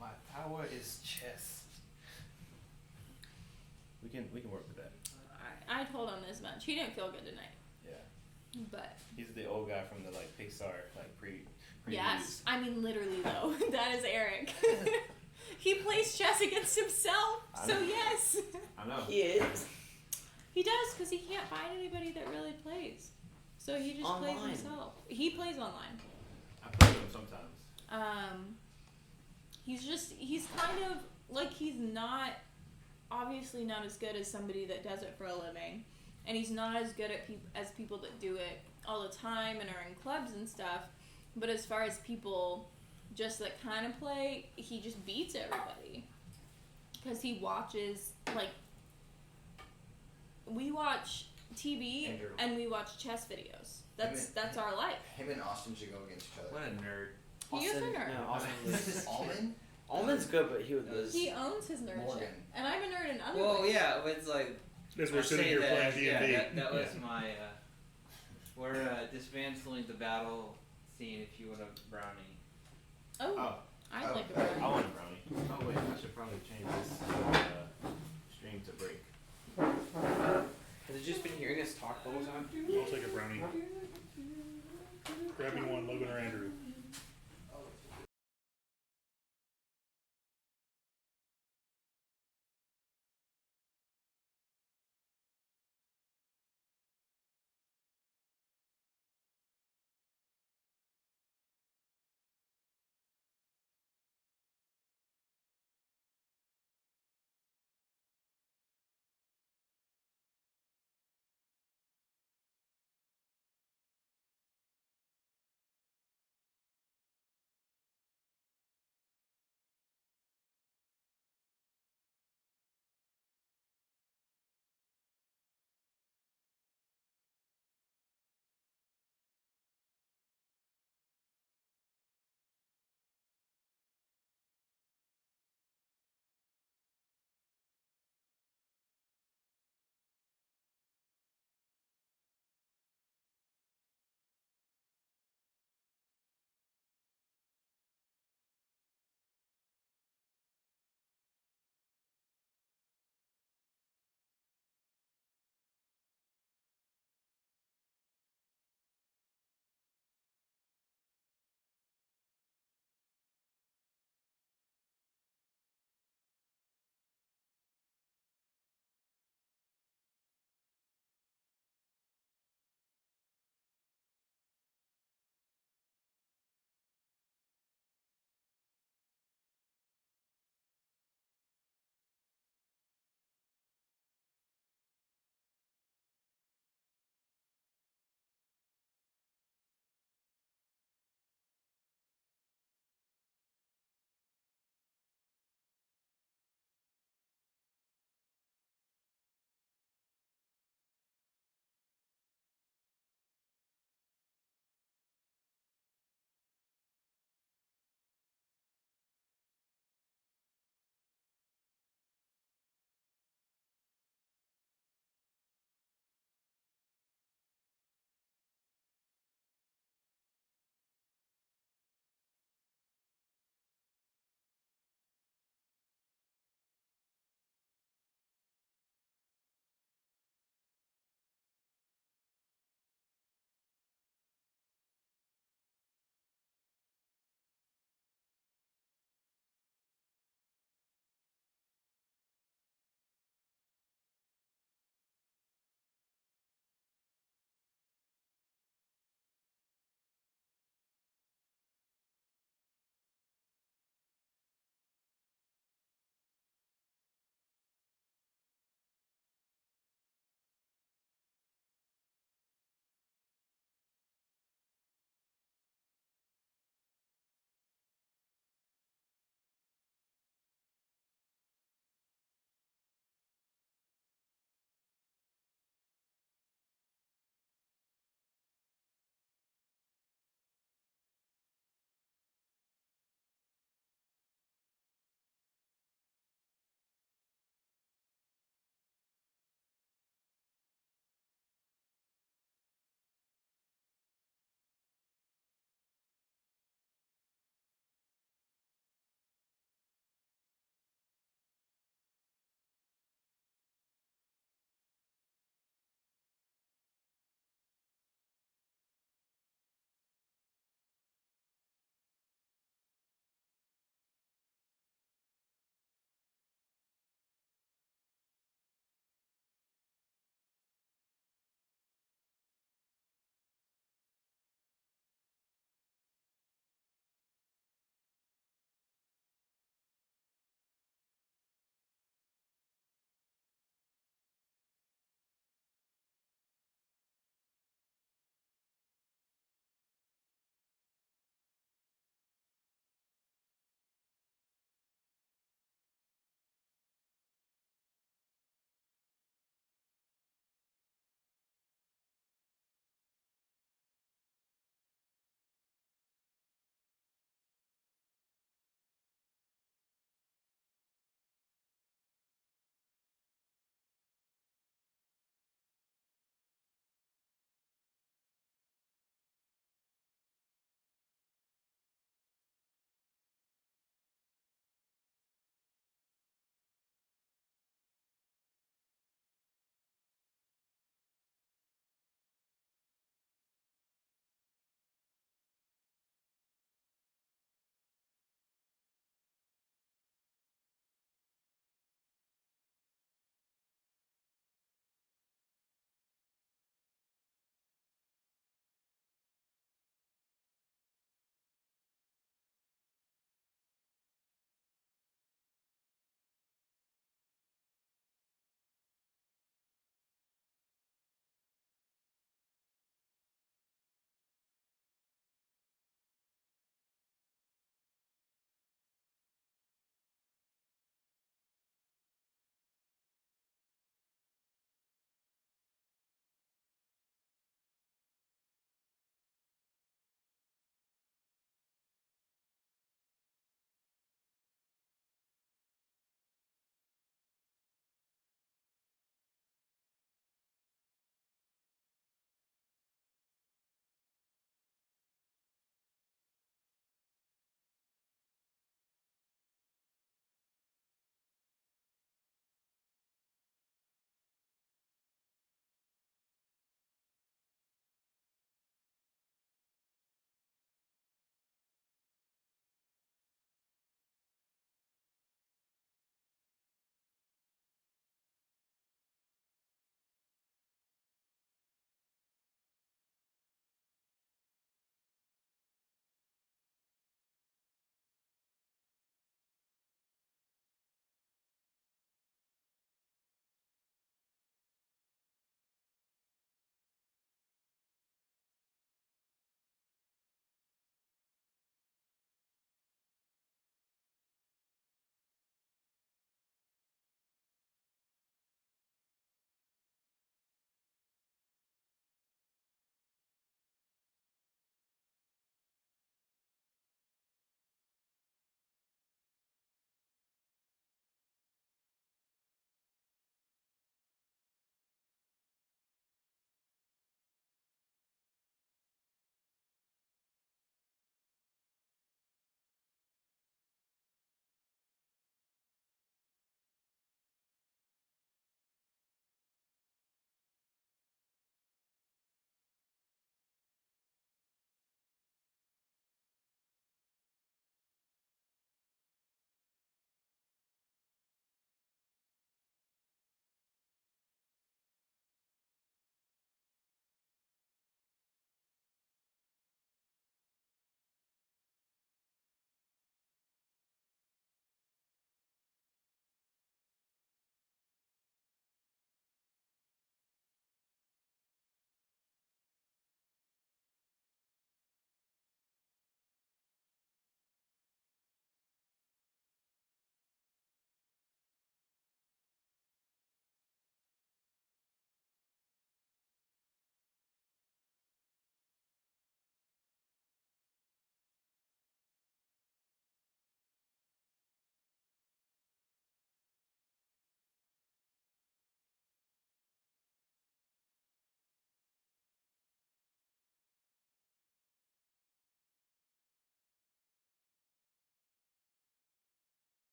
My power is chess. We can work with that. I told him as much. He didn't feel good tonight, Yeah. but He's the old guy from the like Pixar like pre. yes, I mean literally though, that is Eric. He plays chess against himself, I so know. yes, I know. He is. he does because he can't find anybody that really plays. So he just plays Online. himself. He plays online. I play with him sometimes. He's kind of like he's not obviously not as good as somebody that does it for a living, and he's not as good at as people that do it all the time and are in clubs and stuff. But as far as people just that kind of play, he just beats everybody because he watches like we watch TV Andrew. and we watch chess videos. That's our life. Him and Austin should go against each What other. a nerd. He is a Austin- nerd. No, Austin was. Almond? Almond's good, but he was. He owns his nerdship, Morgan. and I'm a nerd in other Well, ways. yeah, it's like As we're I sitting say here that, playing yeah, D&D. that was my. We're dismantling the battle scene. If you want a brownie. Oh, Oh, I'd Oh, like a I I brownie. want a brownie. Oh wait, I should probably change this stream to break. Has it just been hearing us talk the whole time? I'll take a brownie. Grab me one, Logan or Andrew.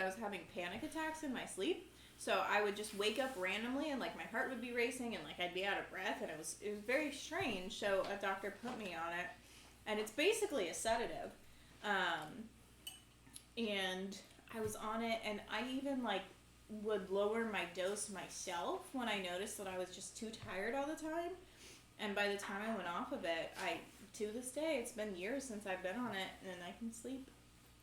I was having panic attacks in my sleep. So I would just wake up randomly and like my heart would be racing and like I'd be out of breath, and it was very strange. So a doctor put me on it, and it's basically a sedative. And I was on it, and I even like would lower my dose myself when I noticed that I was just too tired all the time. And by the time I went off of it, to this day, it's been years since I've been on it, and I can sleep.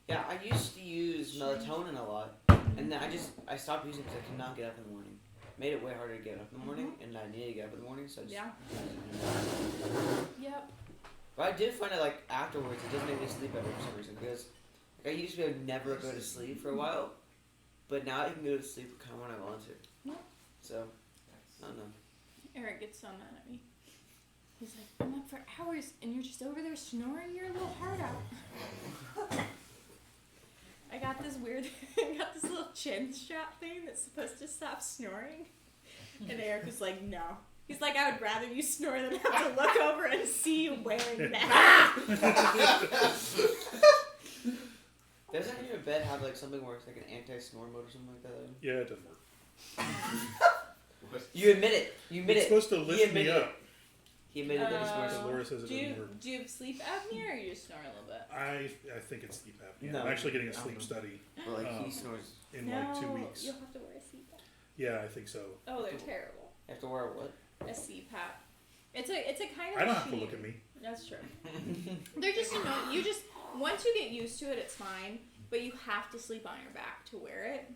Yeah, I used to use melatonin a lot, and then I stopped using it because I could not get up in the morning. Made it way harder to get up in the morning, and I needed to get up in the morning, so I just... Yeah. Yep. But I did find it, like, afterwards, it does make me sleep better for some reason, because like, I used to be able to never go to sleep for a while, but now I can go to sleep kind of when I want to. Yeah. So, I don't know. Eric gets so mad at me. He's like, I'm up for hours, and you're just over there snoring your little heart out. I got this little chin strap thing that's supposed to stop snoring. And Eric was like, no. He's like, I would rather you snore than have to look over and see you wearing that. Doesn't your bed have like something where it's like an anti-snore mode or something like that? Yeah, it doesn't work. You admit it. You admit It's it. supposed to lift me up. He admitted that he snores. Laura says it do doesn't work. do you have sleep apnea, or you just snore a little bit? I think it's sleep apnea. No. I'm actually getting a sleep study Well, like he snores. in no, like 2 weeks. You'll have to wear a CPAP. Yeah, I think so. Oh, they're terrible. You have to wear what? A CPAP. It's a kind of. I don't have to machine. look at me. That's true. They're just you just once you get used to it, it's fine. But you have to sleep on your back to wear it.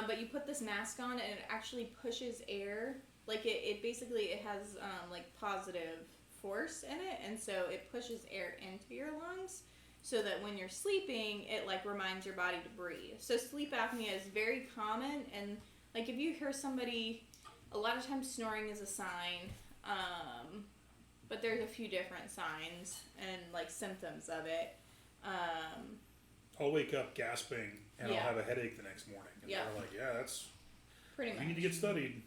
But you put this mask on, and it actually pushes air. Like it basically it has like positive force in it, and so it pushes air into your lungs, so that when you're sleeping, it like reminds your body to breathe. So sleep apnea is very common, and like if you hear somebody, a lot of times snoring is a sign. But there's a few different signs and like symptoms of it. I'll wake up gasping and Yeah. I'll have a headache the next morning. And Yeah. they're like, yeah, that's Pretty much. you need to get studied.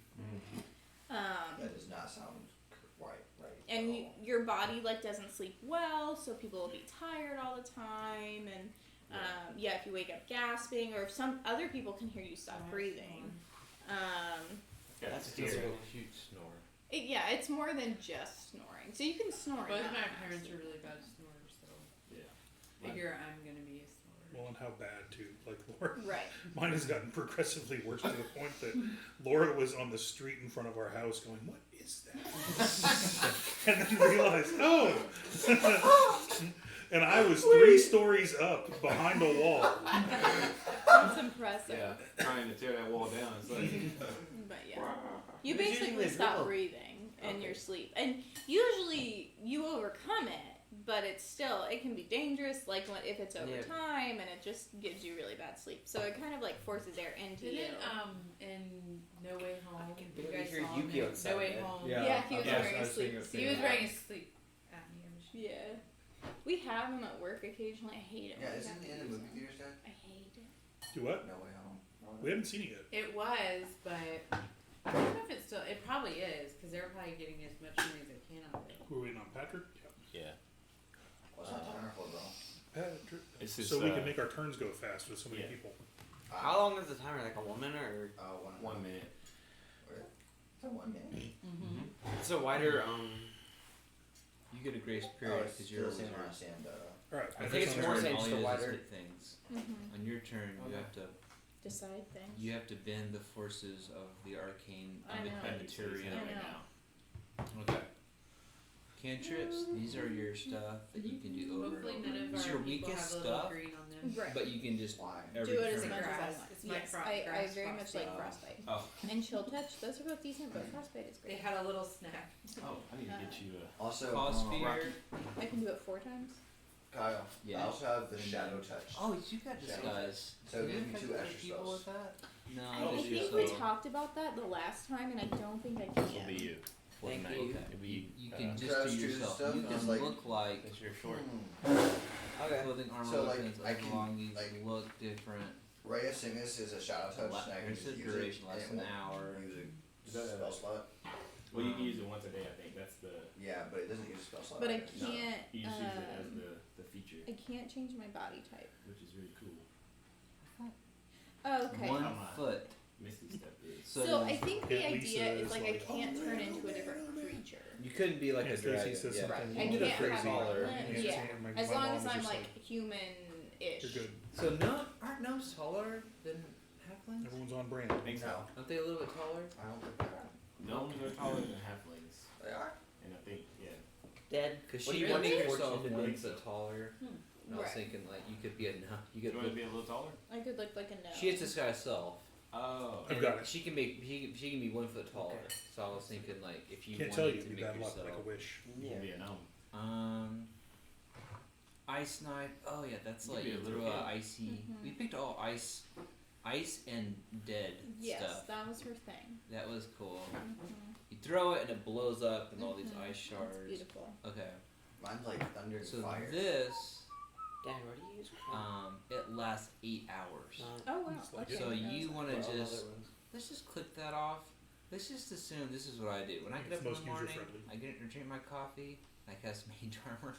That does not sound right. And at all. your body like doesn't sleep well, so people will be tired all the time. And if you wake up gasping, or if some other people can hear you stop breathing. That's scary. scary. Huge snore. It's more than just snoring. So you can snore. Both and my not parents sleep. are really bad snorers, so Yeah. figure I'm gonna be a snorer. Well, and how bad too. Like Laura, Right. mine has gotten progressively worse to the point that Laura was on the street in front of our house going, "What is that?" and then realized, oh. And I was 3 stories up behind a wall. That's impressive. Yeah, trying to tear that wall down. It's like, But yeah. You Who's using basically the stop drill? breathing in your Okay. sleep. And usually you overcome it, but it can be dangerous, like if it's over Yeah. time, and it just gives you really bad sleep. So it kind of like forces air into you. Didn't in No Way Home, can you barely guys hear saw Yuki him in outside No Way bed. Home. Yeah, he was I wearing a was sleep thinking of suit. He was that. wearing a sleep apnea machine. Yeah. We have him at work occasionally. I hate it. Yeah, when we isn't have it to in the use movie him. theaters, Dad? I hate it. Do what? No Way Home. We haven't seen it yet. It was, but I don't know if it's still. It probably is because they're probably getting as much money as they can out of it. We're waiting on Patrick. yeah. What's that timer for, bro? Patrick. It's just, So we can make our turns go fast with so many yeah. people. How long is the timer? Like a 1 minute or? 1 minute. Is that 1 minute? It's a wider You get a grace Oh, period it's because still you're the same over. amount of sand. All right. I think it's Patrick's more turn, sense all to he does is wider. hit things. Mm-hmm. On your turn, you Okay. have to Decide things. bend the forces of the arcane I know. material. I right know. now. Okay. Cantrips, these are your stuff that you can do over Hopefully and none over. of It's our your people weakest have a little stuff, green on them. Right. but you can just Why? every Do it as turn. much as I Grass. want. It's my Yes, grass I very much like frostbite. frostbite. Oh, And chill touch, those are both decent, but frostbite is They great. had a little snack. Oh, I need to get you a. Also, Cossphere. I can do it 4 times. Kyle, Yeah. I also have the Shadow Touch. Oh, you got this, Yeah. guys. So Can give you me 2 affect extra people spells. with that? No, I Oh, think yeah, we so- talked about that the last time, and I don't think I This will can. be you. For Thank tonight. you. It'll be, You can just Crouch do to yourself. stuff, You it's can like- look like because you're short. Okay. clothing, armor, So, like, weapons, I as can, long as like- you look different. Ray of Singus is a Shadow Touch, and I can There's just a use duration, it. less and than it an won't hour. Use Is a that a- spell slot. Well, you can use it once a day, I think. That's the. Yeah, but it doesn't use a spell slot. But I either. No. can't. You just use it as the feature, I can't change my body type. which is really cool. Oh, okay. 1 Come on. foot. Misty Step is. So I think the At least idea it is is like I like, can't turn into a different creature. You couldn't be like Yeah, a Stacey dragon. says Yeah. something. I You can't get have taller. limbs, Yeah, yeah. my As long mom as was I'm just like human-ish. you're good. So aren't gnomes taller than halflings? Everyone's on brand. I think so. No, Aren't they a little bit taller? I don't think they are. Gnomes are taller than halflings, They are. and I think Dead. Because What do she you wanted think? herself Really? 1 foot taller. Hmm. And I was Right. thinking like you could be a gnome. You You could. want to be a little taller? I could look like a gnome. She has disguise self. Oh. I've got it. She can be 1 foot taller. Okay. So I was thinking like if you Can't wanted tell you. to Be make bad luck, yourself. like a wish. You can be a gnome. Ice knife. Oh yeah, that's You'd like be a you little throw a kid. icy. Mhm. We picked all ice and dead Yes, stuff. that was her thing. That was cool. Mm-hmm. You throw it and it blows up and all these Mhm. ice It's shards. beautiful. Okay. Mine's like thunder and So fire. this Dad, what do you use? it lasts 8 hours. Oh wow. It's like- Okay. So that you was- want to Well, all just other ones. let's just click that off. Let's just assume this is what I do. When I It's get up in most the morning, user-friendly. I get to drink my coffee. I cast Mage Armor.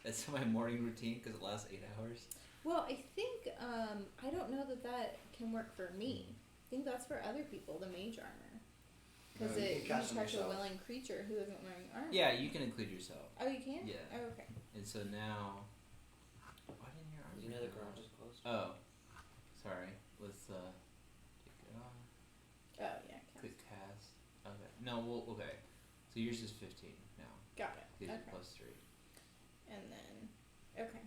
That's my morning routine because it lasts 8 hours. Well, I think I don't know that can work for me. I think that's for other people. The mage armor, because No, you it can cast them touch a yourself. willing creature who isn't wearing armor. Yeah, you can include yourself. Oh, you can. Yeah. Oh, okay. And so now, why didn't your armor? You know the go garage off? is closed. Oh, sorry. Let's take it off. Oh yeah. Click cast. Okay. No, well, okay. So yours is 15 now. Got it. Gives you Okay. +3. And then, okay.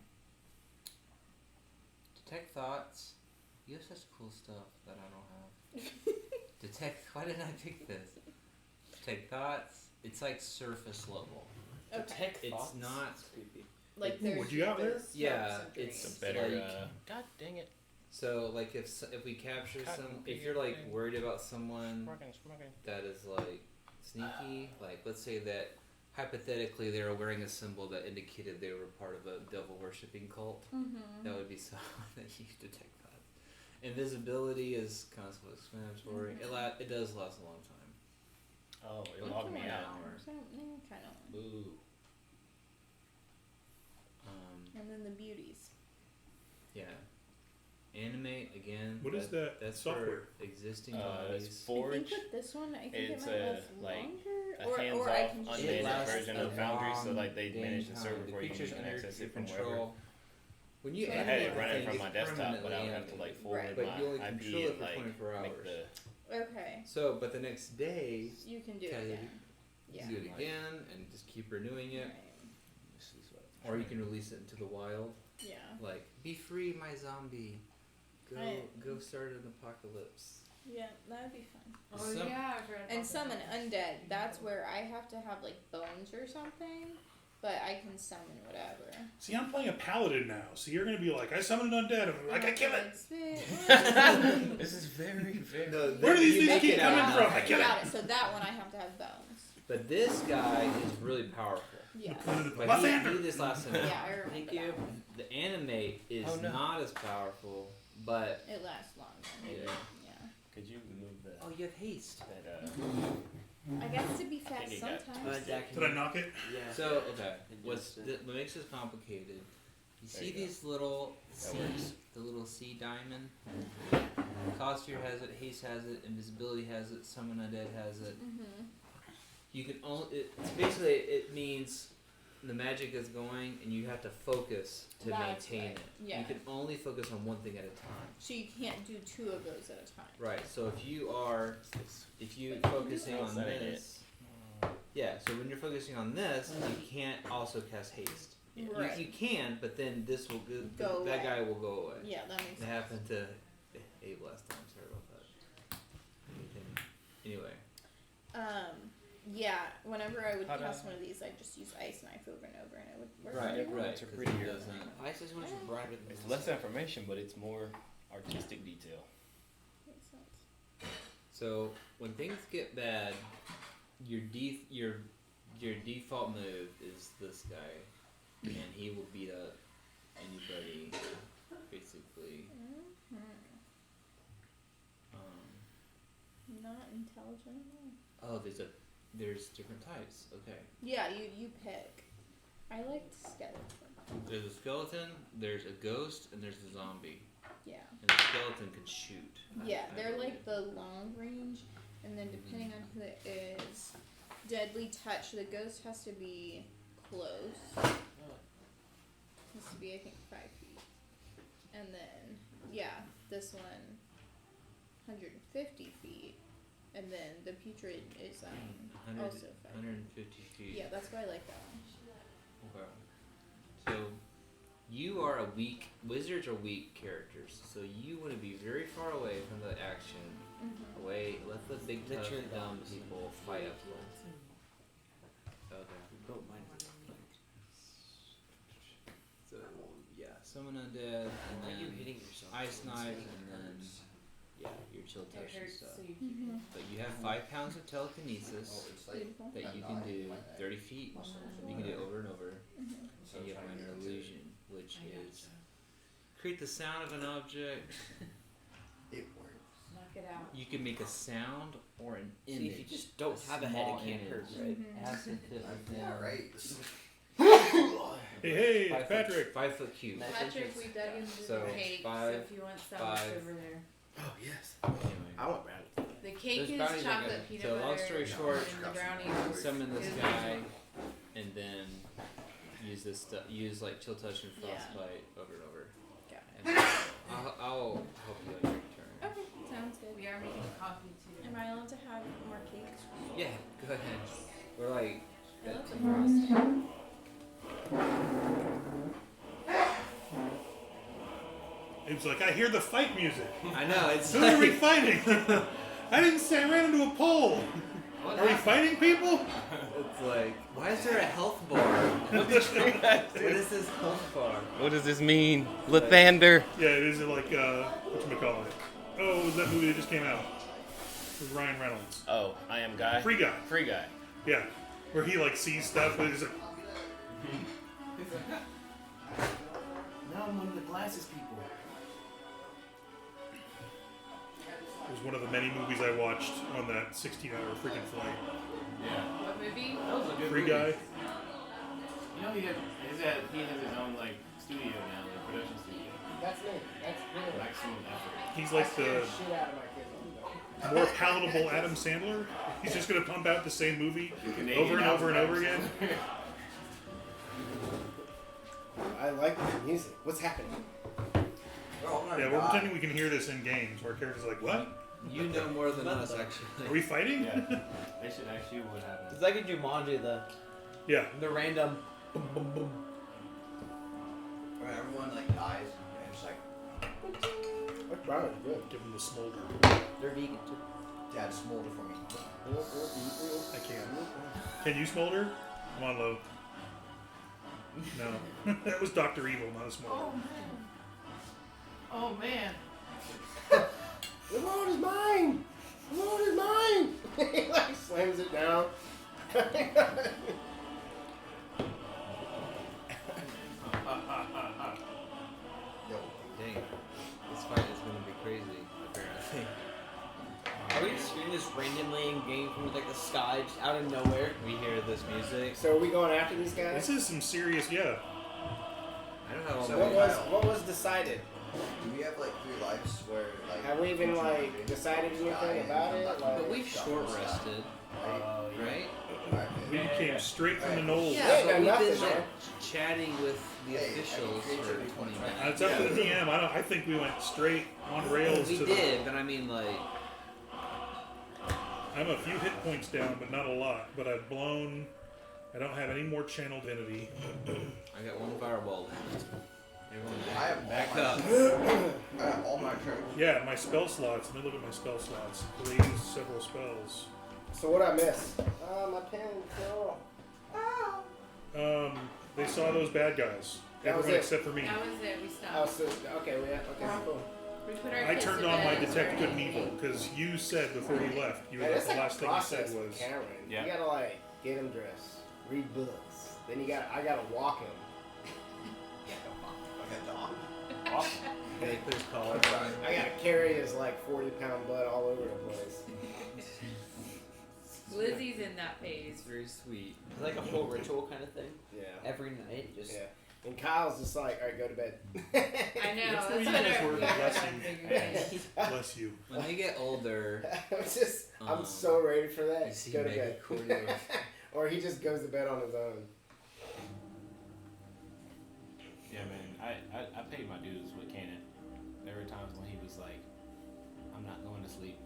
Detect thoughts. You have such cool stuff that I don't have. Detect. Why didn't I pick this? Detect thoughts. It's like surface level. Okay. Detect It's thoughts? not. That's creepy. Like It's- there's What you got there? there's Yeah, hopes and it's dreams. a better, God dang it. So like if we capture Cotton some, if picking you're like thing. worried about someone Smoking. that is like sneaky, like let's say that hypothetically they were wearing a symbol that indicated they were part of a devil worshipping cult, Mm-hmm. that would be someone that you detect that. Invisibility is kind of self-explanatory. It does last a long time. Oh, it Like logged me 1 out. hour. So, kind of. Boo. And then the beauties. Yeah. Animate again. What is that That's software? for existing It's bodies. Forge. I think with this one, I think It's it might a, last like, longer, A or I hands-off, can just unmanaged lasts version a of Foundry, so long like they game manage the time. server The for you. You creature's can under access your it from wherever. control. When you So I had animate it the running thing, from my it's desktop, but I would have to permanently like forward Right. But my you only IP control it and for like 24 make hours. the. Okay. So, but the next day, You can do it Okay. again. Yeah. do it again and just keep renewing it. Right. This is what. Or you can release it into the wild. Yeah. Like, be free, my zombie. Go Right. start an apocalypse. Yeah, that would be fun. Oh Some- yeah, I forgot And about summon that. undead. That's where I have to have like bones or something, but I can summon whatever. See, I'm playing a paladin now, so you're gonna be like, I summoned an undead. I'm like, I kill it. This is very, very. No, Where do these you things make keep it coming out. from? I kill it. Got it. So that one I have to have bones. But this guy is really powerful. Yeah. But Lysander. he this last time. Yeah, I remember Thank that you. one. The animate is Oh, no. not as powerful, but It lasts longer. yeah. Yeah. Could you move the Oh, you have haste. that I guess to be think fast it got sometimes. Did I knock it? Yeah. So okay, It what just- makes this complicated? You There see you go. these little That C, works. the little C diamond. Costier has it, haste has it, invisibility has it, summon undead has it. Mm-hmm. You can only it's basically it means the magic is going and you have to focus to That's maintain right. it. Yeah. You can only focus on one thing at a time. So you can't do 2 of those at a time. Right. So if you are But focusing that. on Is that it? this, yeah. So when you're focusing on this, you can't also cast haste. Right. You can, but then this will Go that away. guy will go away. Yeah, that makes It sense. happened to Abe last time. Sorry about that. Anyway, Yeah, whenever I would Ta-da. cast one of these, I'd just use Ice Knife over and over, and it would work. right, really well. right. It's a 'cause prettier- it doesn't. Ice is much brighter than It's less information, but it's more artistic detail. Makes sense. So when things get bad, your default move is this guy, and he will beat up anybody, basically. Mm-hmm. Not intelligent at all. Oh, there's different types. Okay. Yeah, you pick. I liked skeleton. There's a skeleton, there's a ghost, and there's a zombie. Yeah. And the skeleton can shoot. Yeah, I they're believe. like the long range, and then depending on who it is, deadly touch. The ghost has to be close. Has to be, I think, 5 feet. And then, yeah, this one, 150 feet. And then the putrid is 100 also 5 feet. 150 feet. Yeah, that's why I like that one. Okay. So, you are a weak. Wizards are weak characters, so you want to be very far away from the action. Mm-hmm. Away, let the big tough Literally dumb opposite. people fight up close. Okay. Built mine. So yeah, summon undead, and Why are you then hitting yourself? ice When knife, saying and it then hurts? yeah, your chill It touch and hurts, stuff. so you Mm-hmm. But you have 5 pounds of telekinesis Beautiful. that you can do 30 feet. You can do over and over. Mm-hmm. And you have minor illusion, which is create the sound of an object. It works. knock it out. You can make a sound or an image. See, if you just don't have a head, small it can't hurt, image. right? Mhm. It has to fit within Yeah, right. This is Hey, 5 Patrick. 5 foot cube. Nice. Patrick, we dug into So, the cake, 5, so if you want some, five. it's over there. Oh yes. Anyway. I want brownies. The cake Those is brownies are chocolate good. peanut So, butter. long story short, and the brownie is Summon this is guy, original. and then use this stuff. Use like chill touch and Yeah. frostbite over and over. Got And I'll help you on your turn. Okay, sounds good. We are making coffee too. Am I allowed to have more cakes? Yeah, go ahead. We're like I at love the frosting. It was like, I hear the fight music. I know it's Who are we like fighting? I didn't say I ran into a pole. Are we fighting people? it's like why is there a health bar? What is this health bar? What does this mean? Lathander. Yeah, it is like, whatchamacallit. Oh, it was that movie that just came out. With Ryan Reynolds. Oh, I am guy. Free Guy. Free guy. Yeah. Where he like sees stuff, but he's like, Now I'm one of the glasses people. it was one of the many movies I watched on that 16-hour freaking flight. Yeah. What movie? That was a good Free movie. Guy. You know he has his own like studio now, like production studio. That's me. That's me. Maximum effort. He's like the Shit out of my kids. more palatable Adam Sandler. He's just gonna pump out the same movie Canadian over and over and over again. I like the music. What's happening? Oh my Yeah, we're God. pretending we can hear this in games. Where our characters are like, what? You know more than What us, the- actually. Are we fighting? Yeah. They should ask you what happened. It's like a Jumanji, Yeah. the random boom boom boom. When everyone like dies, and it's like, What's brownies good? Give them the smolder. They're vegan too. Dad smolder for me. I can't. Can you smolder? Come on, Lo. No. That was Dr. Evil, not a smolder. Oh man. Oh man. The world is mine. The world is mine. He like slams it down. Yo, Dang, this fight is gonna be crazy. Apparently. Are we just hearing this randomly in game from like the sky, just out of nowhere? We hear this music. So are we going after these guys? This is some serious, yeah. I don't know So how What was decided? do we have like 3 lives where like? Have we even each like individual decided die anything and about come it? back to Like, But we've stuff short and stuff, rested, right? right? Alright, We good. came straight from the Knolls. Yeah. So done we've nothing, been man. chatting with the Hey, officials I can for create 20 your minutes. It's up to the DM. I think we went straight on rails We to did, but I mean like I'm a few hit points down, but not a lot. But I've blown. I don't have any more channel divinity. I got one fireball left. Everyone I have back all up. I have all my turns. Yeah, my spell slots. Let me look at my spell slots. They use several spells. So what I miss? My pen fell. They saw those bad guys. That was Everyone it. except for me. That was it. We Oh, stopped. so okay, cool. We put our I kids turned to on my bed. detect good and evil because you said before you left, Man, it's the like last a thing you process said with was, Cameron. Yeah. You gotta like get him dressed, read books. Then I gotta walk him. Like a dog. Awesome. Yeah, he put his collar on. I gotta carry his like 40-pound butt all over the place. Lizzie's in that phase. It's very sweet. It's like a whole ritual kind of thing. Yeah. Every night, just Yeah. And Kyle's just like, all right, go to bed. I know. That's That's the what easiest word, bless I'm you. figuring. Bless you. When they get older, I'm so ready for that. you see Go to Mega bed. Cordio. Or he just goes to bed on his own. Yeah, man. I paid my dues with Cannon. There were times when he was like, I'm not going to sleep.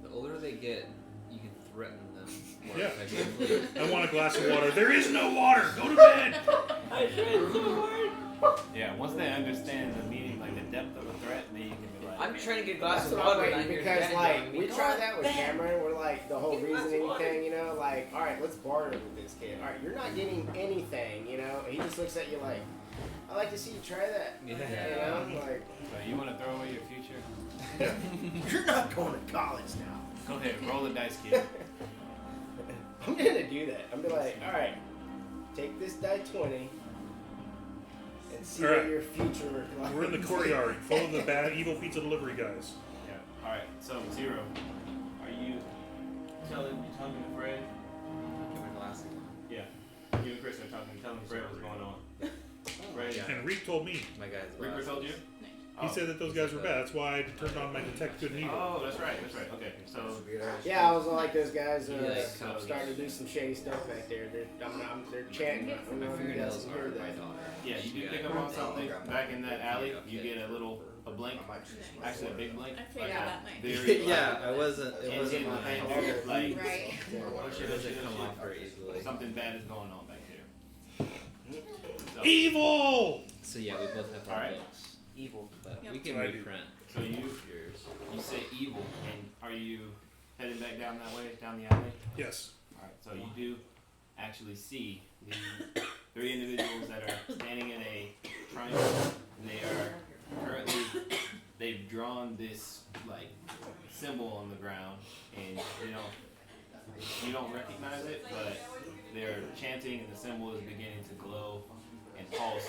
The older they get, you can threaten them more Yeah. effectively. I want a glass of water. There is no water. Go to bed. I tried so hard. Yeah, once they understand the meaning, like the depth of a threat, then you can be like, I'm trying to get a glass That's of what I'm water. waiting and I hear because Dad like yelling, we "Go tried to that with bed." Cameron. We're like the whole Get a glass of reasoning water. thing, you know, like all right, let's barter with this kid. All right, you're not getting anything, you know. And he just looks at you like, I like to see you try that. Yeah. You know, like so you want to throw away your future? you're not going to college now. Go ahead, roll the dice, kid. I'm gonna do that. I'm gonna be like, all right, take this die 20 and see All what right. your future. Like. We're in the courtyard, full of the bad, evil pizza delivery guys. Yeah. All right. So Zero, are you talking to Fred? Get my glasses on. Yeah. You and Chris are telling Fred what's going on. Fred. Yeah. And Reek told me. My guy's Reaper glasses. told you? He Oh. said that those guys were bad. That's why I turned on my detect good and evil. Oh, that's right. Okay. So Yeah, I was like, those guys Yeah, are starting to do some shady stuff back there. They're chanting. I don't know My if you guys fingernails can are hear my that. daughter. yeah, you do She pick got up on it. something back in that alley. You get a blink, I might just actually a big blink. I figured like that might. very, Yeah, I wasn't. It and wasn't in my behind fault. you, like Right. oh shit, It oh doesn't shit, come oh off shit. very easily. Something bad is going on back there. So, Evil! So yeah, we both have our Alright. books, Evil. but Yep. we can So I do. reprint so you yours. say evil, and are you heading back down that way, down the alley? Yes. Alright, so you do actually see the 3 individuals that are standing in a triangle, and they are currently, they've drawn this, like, symbol on the ground, and you don't recognize it, but they're chanting, and the symbol is beginning to glow and pulse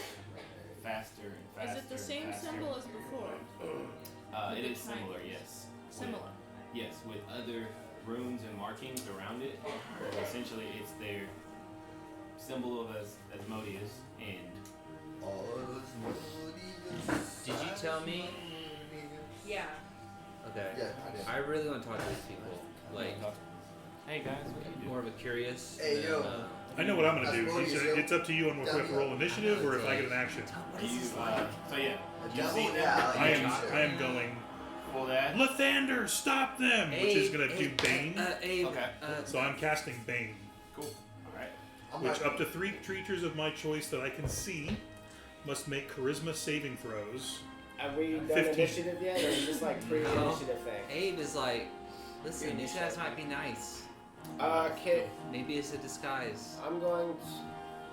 faster and faster. Is it the and same faster. symbol as before? It is similar, yes. Similar. Yes, with other runes and markings around it. Essentially, it's their symbol of Asmodeus, and Did you tell me? Yeah. Okay. Yeah, I did. I really want to talk to these people. Like hey guys, what do you do? more of a curious. Hey, than, yo. I know what I'm gonna do. That's He said what you it's up to you on if we have to roll initiative or if I get an action. Are you, so yeah, A you devil? see them Yeah, I like am going. for that. Lathander, stop them! Which is gonna do Bane. Abe, Okay. So I'm casting Bane, Cool. Alright. I'm which not- up to 3 creatures of my choice that I can see must make charisma saving throws. Have we done 15. initiative yet, or is this like pre-initiative thing? Abe is like, listen, these guys might be nice. Okay, Maybe it's a disguise. I'm going.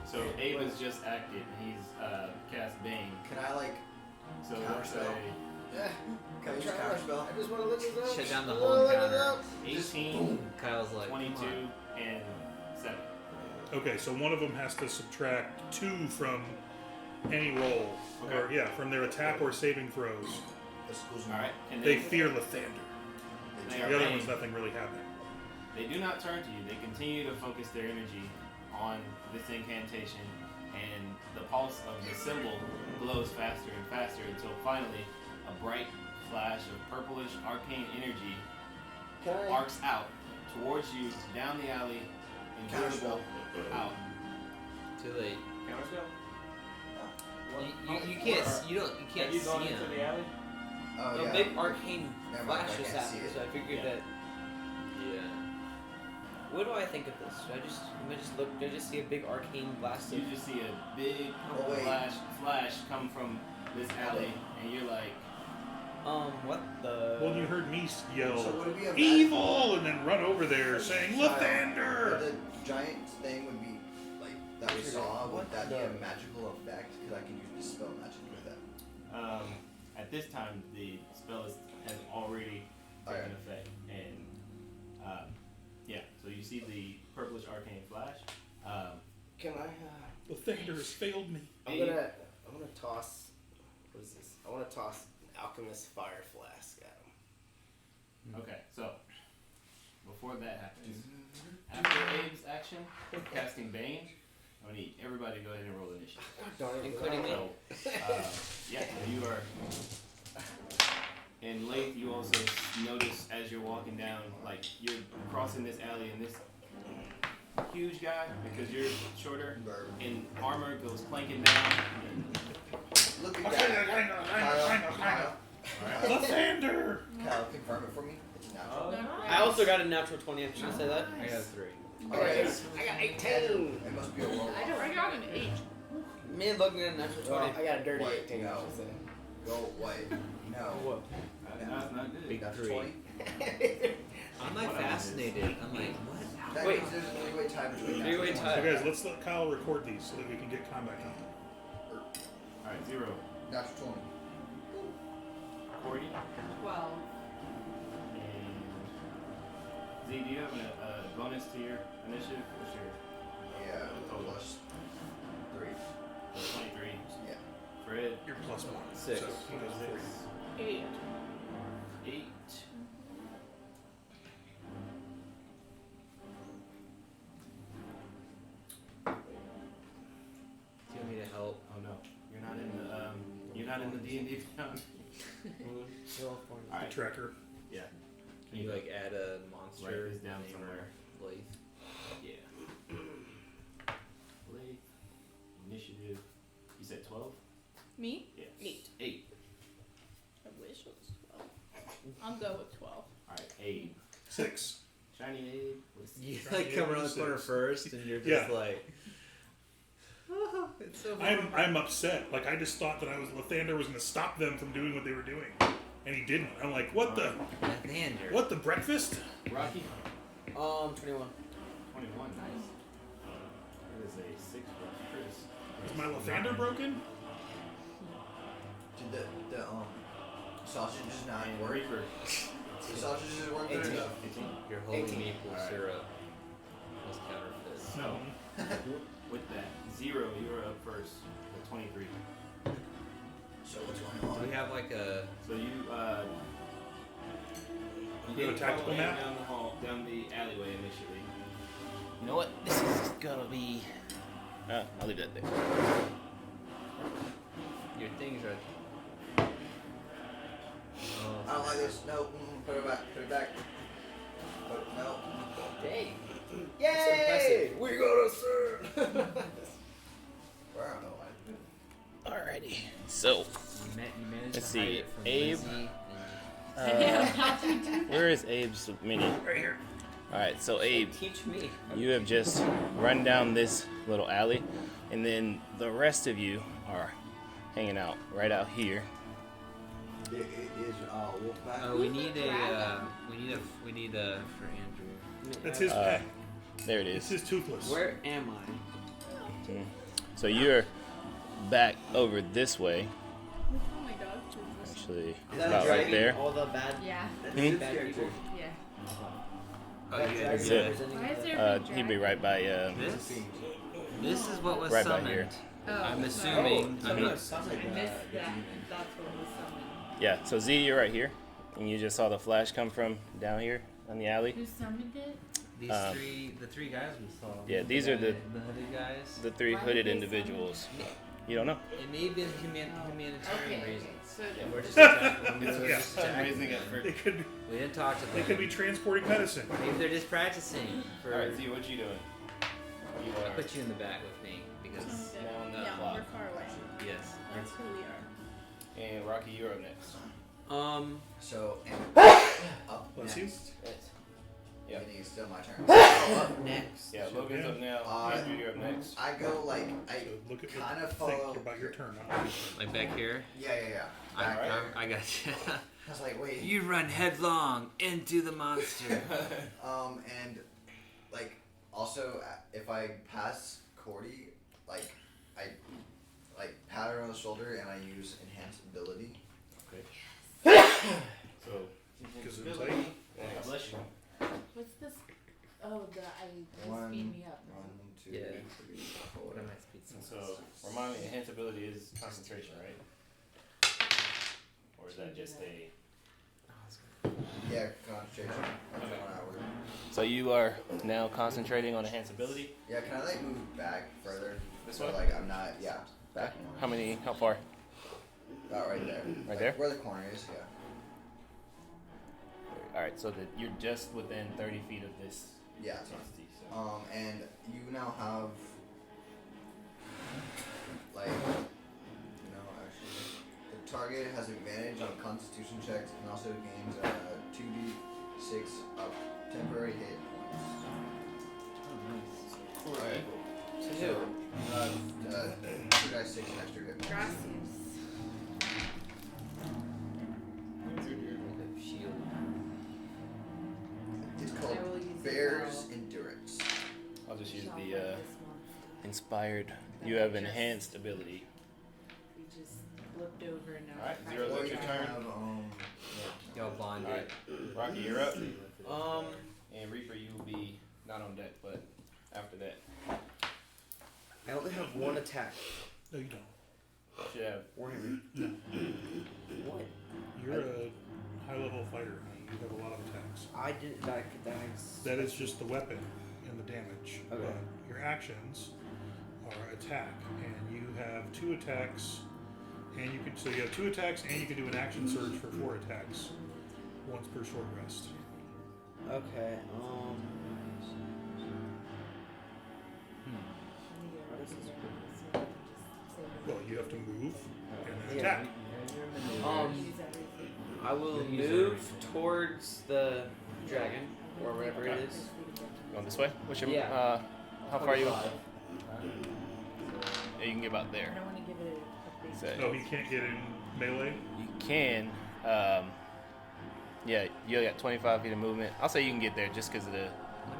So Abe has just acted, and he's cast Bane. Can I like? So let's say Yeah, Can I use counterspell? I just want to look this up. Shut down the I whole wanna look encounter. this up. 18, Kyle's like, 22, come on. and 7. Okay, so one of them has to subtract 2 from any roll, or Okay. yeah, from their attack or saving throws. Alright, and They then fear Lathander. They The are other Bane. one's nothing really happening. They do not turn to you. They continue to focus their energy on this incantation, and the pulse of the symbol glows faster and faster until finally a bright flash of purplish arcane energy Can I? arcs out towards you down the alley and Counterspell. out. Too late. Counterspell? You can't Have you see gone into him. the alley? Oh A yeah. big arcane Never mind, flash I just can't see happened, it. so I figured Yeah. that. Yeah. What do I think of this? Should I just, am I just look? Do I just see a big arcane blast of? You just see a big Oh, wait. flash come from this alley, and you're like, What the? Well, you heard me So yell, would it be a "Evil!" and then run over there saying, Would "Lathander!" the giant thing would be like that we saw. Would What that be a the- magical effect? Because I can use dispel magic with that. at this time the spell has already taken Okay. effect, and yeah, so you see the purplish arcane flash. Can I? Lathander has failed me. I'm gonna toss. What is this? I want to toss alchemist fire flask at him. Okay, so before that happens, after Abe's action, casting Bane, I need everybody to go ahead and roll initiative. Including me. So, yeah, you are. And Lath, you also notice as you're walking down, like you're crossing this alley, and this huge guy, because you're shorter, in armor goes planking down. Look at Okay, that. Kyle. Kyle, Lathander! Kyle, confirm it for me. It's natural. I also got a natural 20. Should I say that? I got 3. Alright. I got 18. It must be a roll. I got an 8. Me and Logan got a natural 20. Well, I got a dirty White, 18. no. I should say. Go white. No. That's not good. Big That's 3. 20. I'm like fascinated. I'm like, what? That Wait. means there's a three-way tie between that. Three-way tie. So guys, let's let Kyle record these so that we can get combat count. Alright, 0. Natural 20. Cordy. 12. And Z, do you have a bonus to your initiative? What's your Yeah. total? Plus 3. 23. Yeah. Fred. You're plus 1. 6. So he does 40. 8. 8. Do you want me to help? Oh no, you're not in the D&D Beyond. Alright, Tracker. yeah. Can you like add a monster Write this down name somewhere. or Lath? Yeah. Blade. Initiative. You said 12? Me? Yeah. 8. 8. I wish it was 12. I'll go with 12. Alright, Abe. 6. Shiny Abe. What's You Try like to come get around the corner 6. first, and you're just Yeah. like, oh, it's so fun. I'm upset. Like, I just thought that Lathander was going to stop them from doing what they were doing. And he didn't. I'm like, what the? Lathander. What the breakfast? Rocky? 21. 21, nice. That is a 6 plus Chris. Is my Lathander broken? Did the sausages not And work? Reaper. The sausages weren't good 18. enough. 18. Your holy 18. maple Alright. syrup was counterfeit. So, with that, 0, you're up first with 23. So what's going Do on? we have like a? So you You have a didn't tactical follow him map? down the hall, down the alleyway initially. You know what? This is gonna be. I'll leave that there. Your things are. I don't like this. No. Put it back. Put it back. No. Dang. Yay! We got a sir. Wow. Alrighty. So, You managed Let's to hide see, it from Abe. Lizzie where is Abe's mini? Right here. Alright, so Abe, Teach me. you have just run down this little alley, and then the rest of you are hanging out right out here. It is Wolfpack. Oh, we need a for Andrew. That's his pet. There it It's is. his toothless. Where am I? So you're back over this way. Look how my dog is. Actually, Is that about right driving there. all the bad, Yeah. Hmm? bad people? Yeah. Oh, That you dragon That's it. representing Why is the- there a big He'd be right by. This? This is what was Right by summoned. here. Oh, I'm sorry. assuming. Oh, I'm someone not, summoned I missed that. that. That's what was summoned. Yeah. So Z, you're right here, and you just saw the flash come from down here on the alley. Who summoned it? these the three guys we saw. Yeah, these are the hooded guys. The 3 Why did hooded they individuals. You don't know? It may be humanitarian Okay. reasons. So And we're just attacking. Yeah. We're just attacking them. They could be, We didn't talk to them. they could be transporting medicine. Maybe they're just practicing. For, Alright, Z, what you doing? You I'll are. put you in the back with me because Now on that Yeah, block. we're far away. yes. That's who we are. And Rocky, you're up next. So, up Bless next. Yeah. Meaning it's still my turn. Up next. Yeah, Logan's up now. Andrew, you're up next. I go like So look at kind of think follow. about your turn. Not your turn. Like back here. Yeah. Back Alright. there. I got you. I was like, wait. You run headlong into the monster. And like also if I pass Cordy, like I like pat her on the shoulder and I use enhanced ability. So, Because it's like, God bless you. what's this? Oh, the I One, speed me up. 1, 2, Yeah. 3, 4. What am I speed? And so, remind me, enhanced ability is concentration, right? Or is that just a. Yeah, concentration. That's 1 hour. So you are now concentrating on enhanced ability. Yeah, can I like move back further? This So way? like I'm not, yeah, back more. How far? About right there. Right Like, there? Where the corner is, yeah. Alright, so that you're just within 30 feet of this Yeah, it's fine. entity. So. And you now have like, actually, the target has advantage on Constitution checks and also gains 2d6 of temporary hit points. Alright. To who? 2d6 extra hit points. Gracias. Shield. It's I called will use it Bear's now. Endurance. I'll just use Shall the I this one? inspired. You have enhanced ability. We just flipped over and now. Alright, we're zero, trying that's to your try- turn. Y'all bonded. Alright, Rocky, you're up. Um, And Reaper, you will be not on deck, but after that. I only have one attack. No, you don't. Should have. Warhammer. No. What? You're a high-level fighter. You have a lot of attacks. I didn't. That's. That is just the weapon and the damage. Okay. But your actions are attack, and you have 2 attacks, and you can. So you have 2 attacks, and you can do an action surge for 4 attacks, once per short rest. Okay. What is this? So I can just say Well, you have to move and then Yeah. attack. use everything. I will Then use move everything. towards the dragon or whatever it is. Going this way? What's your Yeah. how far are you? 25. Yeah, you can get about I there. don't want to give it a big. So Oh, he can't get in melee? you can. Yeah, you got 25 feet of movement. I'll say you can get there just because of the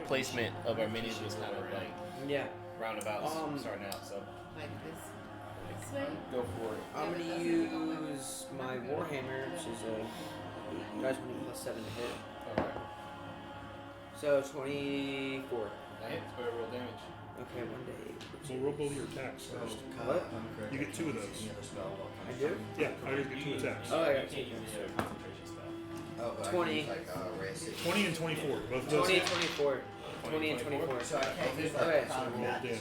placement of our minions was kind of like Yeah. roundabouts Um, starting out. So Like this way. go for it. I'm gonna use my warhammer, which is a guys 20 plus 7 to hit. Alright. So 24. That hits. Go ahead, roll damage. Okay, 1d8. Well, roll both your attacks So, first. What? You get 2 of those. I do? Yeah, I already get 2 attacks. Oh, I got You can't use the concentration spell. Oh, but 20. I can use, like, race it. 20 and 24. Both of those 20 hit. and 24. 20 and 24. So I can't use Okay. like So roll damage.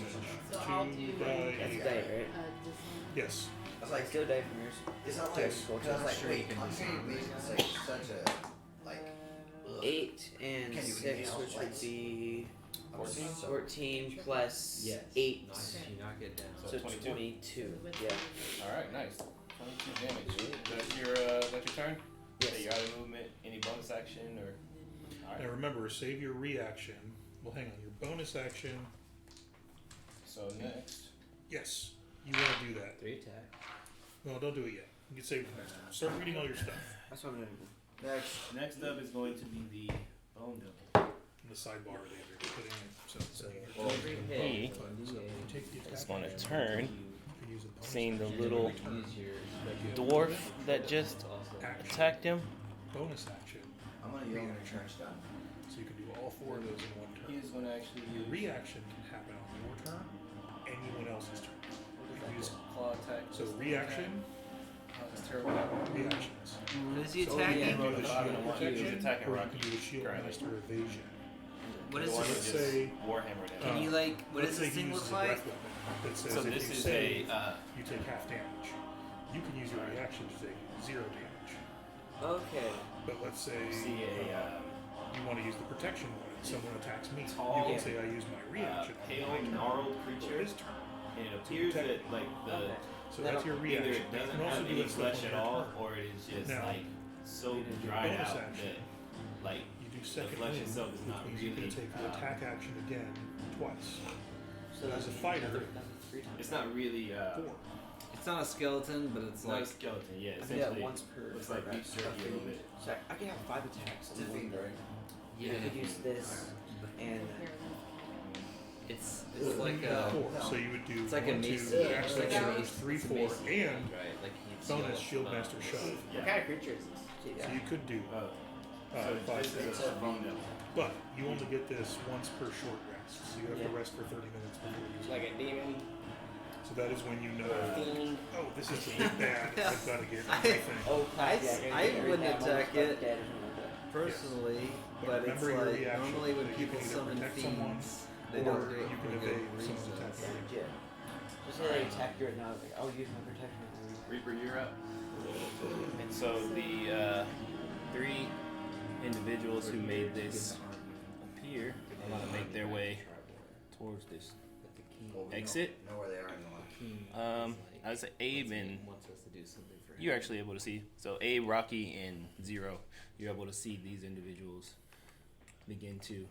So I'll 2 do- die That's a 8. day, right? This one. Yes. I was Like, like, still a day from yours. it's not like, Yes. cause I was like, Sure you wait, can concentrated disarm bleed is this. like such a, like, ugh. 8 and Can't do 6, anything else, which would like- be 14? 14 plus Yes. 8. Nice. You knock it down. So 22. 22. With Yeah. Alright, nice. 22 damage. That's your turn? Yes. So you're out of movement. Any bonus action or? Alright. Now remember, save your reaction. Well, hang on. Your bonus action. So next. Yes, you want to do that. 3 attack. Well, don't do it yet. You can save it for next time. Start reading all your stuff That's what I'm gonna do. Next up is going to be the bone devil. in the sidebar that you're putting in. So Well, Every he hit. you take the attack is going to action, turn. you can use a bonus Seeing the action little to return. Use your dwarf that just Action. attacked him. Bonus action. I'm gonna yell when turns done. So you can do all 4 of those in one He turn. is going to actually Your use reaction can happen on your turn, anyone else's turn. You use, claw attack. so reaction, Oh, that's terrible. reactions. What is he So attacking? you can do Roll the the shield bottom one. He was protection, attacking or you Rocky can do the shield currently. master evasion. What The is one it? that Let's just say, warhammered him. Can you like? What let's does say this he thing uses look a like? breath weapon that says So if this you is save, a you take half damage. You can use your reaction to take 0 damage. Okay. But let's say see a you want to use the protection one and someone attacks me. Tall, You can say I use my reaction on pale, my turn gnarled for creature, his turn. and it appears that like the Okay. So that's your either reaction. it You doesn't can also have do any that stuff flesh on at your all, turn. or it is just Now, like so your dried bonus out action. that like You do second flesh wind, itself is which not means you really, can take the attack action again twice. So As a fighter, that's 3 times. it's not really 4. It's not a skeleton, but it's it's not a like skeleton. Yeah, I can do essentially that once per. looks like beef jerky a little bit. So I can have 5 attacks. It's a fiend, right? I could use this and it's like a 4. So you would do it's like a 1, 2, mace. action Like a surge, mace. 3, it's a 4, mace, and right? Like he's bonus yellow. shield master shove. Yeah. What kind of creature is this? So you could do Oh, 5 so this hits. is a bone devil. But you only get this once per short rest. So you have to Yeah. rest for 30 minutes before you use Like it. a demon. So that is when you know, Fiend. oh, this is big bad. I've got to get everything. Oh, I yeah, wouldn't everything. attack Like it. dead or something like that. personally, But but it's remember your like reaction. normally when You people can either summon protect someone, fiends, they or don't do it you for can good evade someone's reasons. attack. Yeah. Just say they attack you right now. Like, oh, use my protection. Reaper, you're up. And so the 3 individuals who made this appear are going to make their way towards this But the king, Well, we exit. Know where they are anymore. king I would say Abe and wants us to do something for him. you're actually able to see. So Abe, Rocky, and Zero, you're able to see these individuals begin to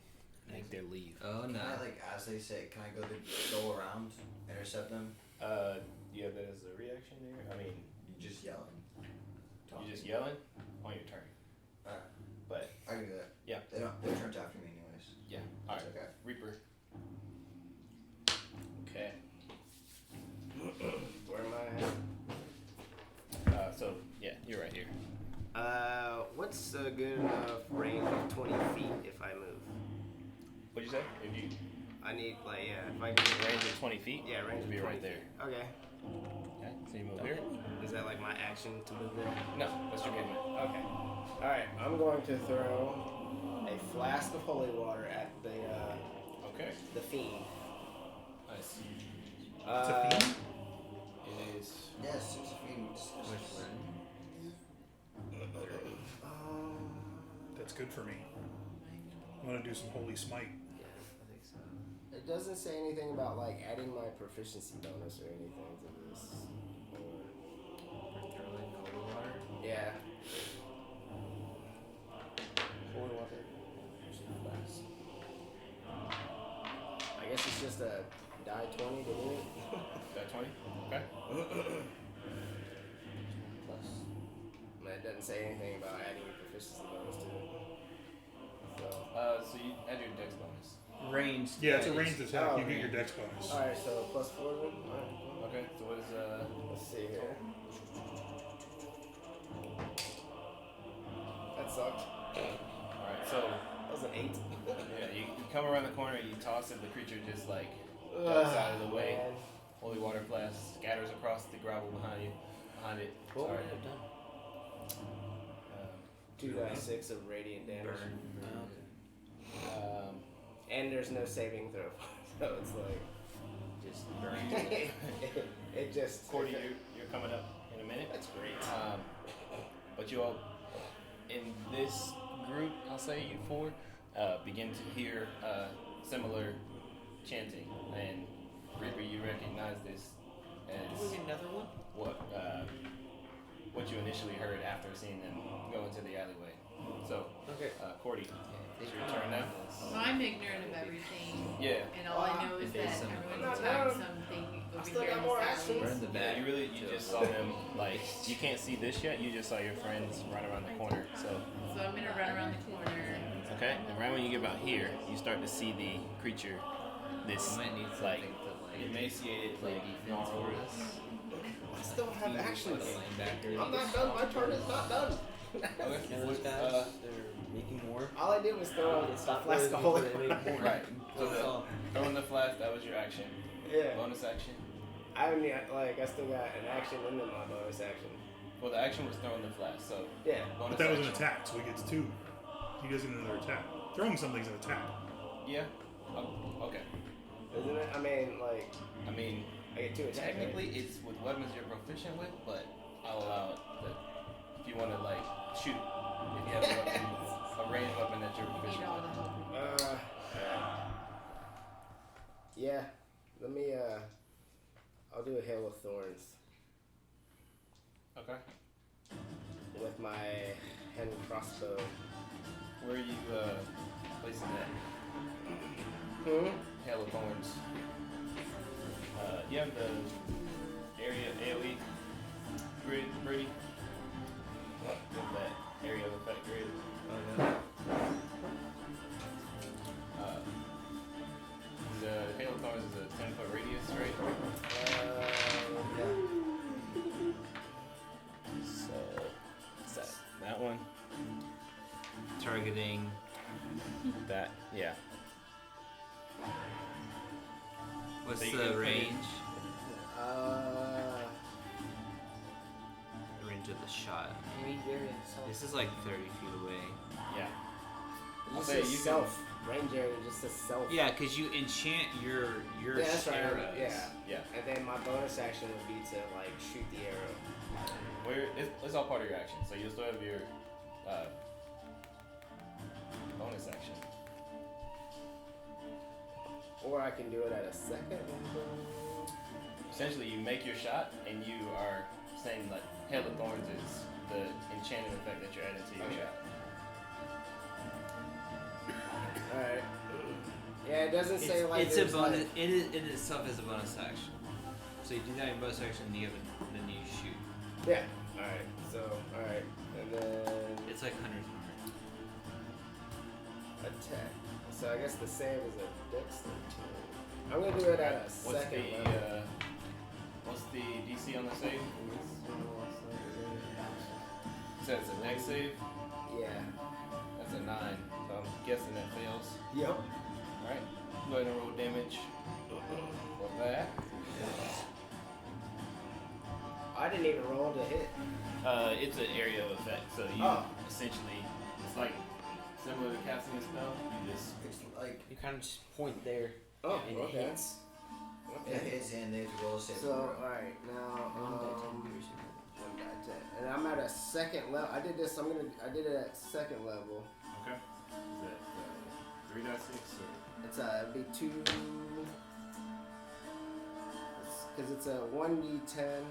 make their leave. Oh Can no. I, like, as they say, can I go around, intercept them? You have that as a reaction there? I mean, You just yelling. you're just yelling on your turn. Alright. But, I can do that. yeah. They turned after me anyways. Yeah. Alright. It's okay. Reaper. Okay. Where am I So, yeah, you're right here. at? What's a good enough range of 20 feet if I move? What'd you say? If you I need, like, yeah, if I can. range of 20 feet? Yeah, range You'll of be 20 right there. feet. Okay. Okay, so you move here? Is that like my action to move there? No, that's your movement. Okay. Alright, I'm going to throw a flask of holy water at Okay. the fiend. Nice. It's a fiend? It is. Yes, it's a fiend. That's good for me. I'm gonna do some holy smite. Yeah, I think so. It doesn't say anything about like adding my proficiency bonus or anything to this. For throwing holy water. Yeah. Holy water. Flask. I guess it's just a die 20 to do it. That 20? Okay. Plus. But it doesn't say anything about adding your proficiency bonus to it. So you add your dex bonus. Range. Yeah, it's a ranged attack. Oh, You get man. your dex bonus. Alright, so plus 4 then? Alright. Okay, so what is Let's see here. That sucked. Alright, so That was an 8. yeah, you come around the corner, you toss it, the creature just like ducks out of the way. Man. Holy water flask scatters across the gravel behind it. What would Sorry. I have done? 2d6 of radiant damage. Oh, And there's no saving throw. So it's like. just it just. Cordy, you're coming up in a minute. That's great. But you all, in this group, I'll say you 4, begin to hear similar chanting. And Reaper, you recognize this as we get another one? what you initially heard after seeing them go into the alleyway. So, Okay. Cordy, it's your turn now. Well, I'm ignorant of everything, Yeah. and all I know is They that summon- everyone's attacking something over still here got in more this actions. alley. Burn the Yeah, back. you just saw them, like, you can't see this yet, you just saw your friends run around the corner, so. So I'm gonna run around the corner. Okay, and right when you get about here, you start to see the creature, this, We might need like, something to like emaciated, play like, defense for gnarled. us. I still have Like actions. a linebacker. I'm not done. My turn is not done. And those guys, they're making more. All I did was throw a Stop flask of those holy before they water. make more. Right, so That's all. throwing the flash, that was your action. Yeah. Bonus action? I haven't like I still got an action and then my bonus action. Well, the action was throwing the flash, so Yeah. bonus But that was an action. attack, so he gets 2. He does another attack. Throwing something's an attack. Yeah? Oh, okay. Isn't it? I mean, like I mean, I get 2 attacks. right? technically it's with weapons you're proficient with, but I'll allow it that if you want to, like, shoot, if you have a weapon, a ranged weapon that you're Need proficient all with. the help. Yeah. Let me. I'll do a hail of thorns Okay. with my hand crossbow. Where are you placing that? Hail of Thorns. You have the area AoE grid, Brady? With that area of effect grid. Oh no. The Hail of Thorns is a 10-foot radius, right? Yeah. So, what's that? That one? Targeting. That, yeah. What's So you the can put it- range? Uh, The range range of the shot? Maybe there is. This is like 30 feet away. Yeah. You I'll just say says you self. Range area just says self. Yeah, because you enchant your Yeah, that's right. arrows. Yeah. Yeah. And then my bonus action would be to like shoot the arrow. It's all part of your action. So you'll still have your bonus action. Or I can do it at a second level. Essentially, you make your shot, and you are saying like Hail of Thorns is the enchanted effect that you're adding to your shot. Alright. Yeah, it doesn't say like it's a there's, bonus. like- It is in itself is a bonus action. So you do that in bonus action, and then you shoot. Yeah. Alright. So alright. And then It's like 100. attack. So I guess the save is a dex 13. I'm gonna do it at a second level. What's the DC on the save? Says it's a dex save. Yeah. That's a 9. So I'm guessing that fails. Yep. Alright. Go ahead and roll damage for that. I didn't even roll to hit. It's an area of effect, so you essentially, it's like similar to casting a spell. You just It's like You kind of just point there. Oh, and it okay. hits. it hits and they have to roll a save. So alright, now One die 10 1 piercing. die 10. And I'm at a second level. I did it at second level. okay. Is that 3 die 6 or? It's it'd be 2 because it's a 1d10.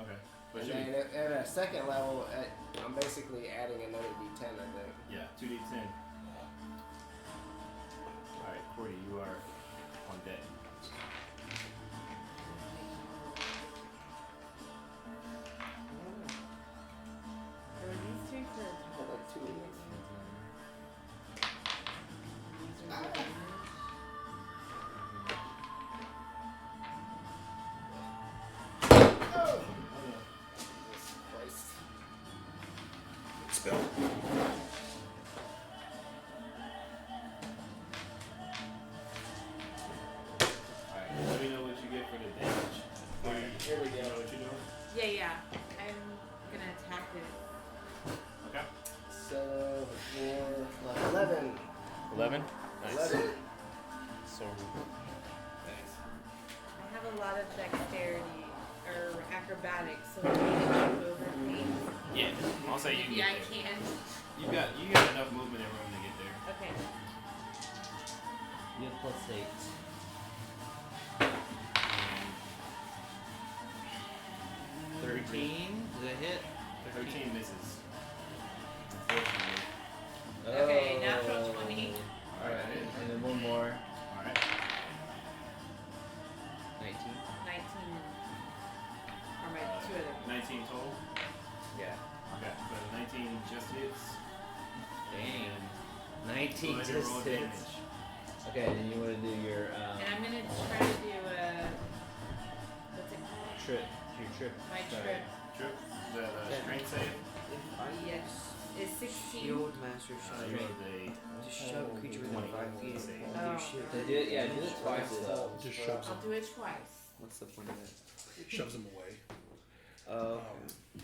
Okay. But And should then be, at a second level, I'm basically adding another d10, I think. yeah, 2d10. Alright, Cordy, you are on deck. Or these two for Hold on, 2 Oh! Jesus Christ. Spell. Alright, let me know what you get for the damage. Alright, here we You know go. what you're doing? Yeah. I'm gonna attack it. Okay. So, for 11. 11? 11. So, Thanks. I have a lot of dexterity or acrobatics, so maybe jump over things. yeah, I'll say you can Maybe I get there. can. You got enough movement and room to get there. Okay. You have +8. And 13. Does it hit? 13 misses. Unfortunately. Okay, natural 20. Alright, and then one more. Alright. 19. 19. Or my two other. 19 total? Yeah. Okay, so 19 just hits. Dang. Go 19 ahead and roll just hits. damage. Okay, then you want to do your And I'm gonna try to do a. What's it called? trip. Your trip. My Sorry. trip. Trip. Is that a Okay. strength save? Yes. Is 16. Shield master You strength. rolled a To shove a creature within 5 feet of save. it. Oh. Your shield. So do it, yeah, do it twice though. Just shoves I'll them, do it twice. What's the point of it? shoves them away. Oh.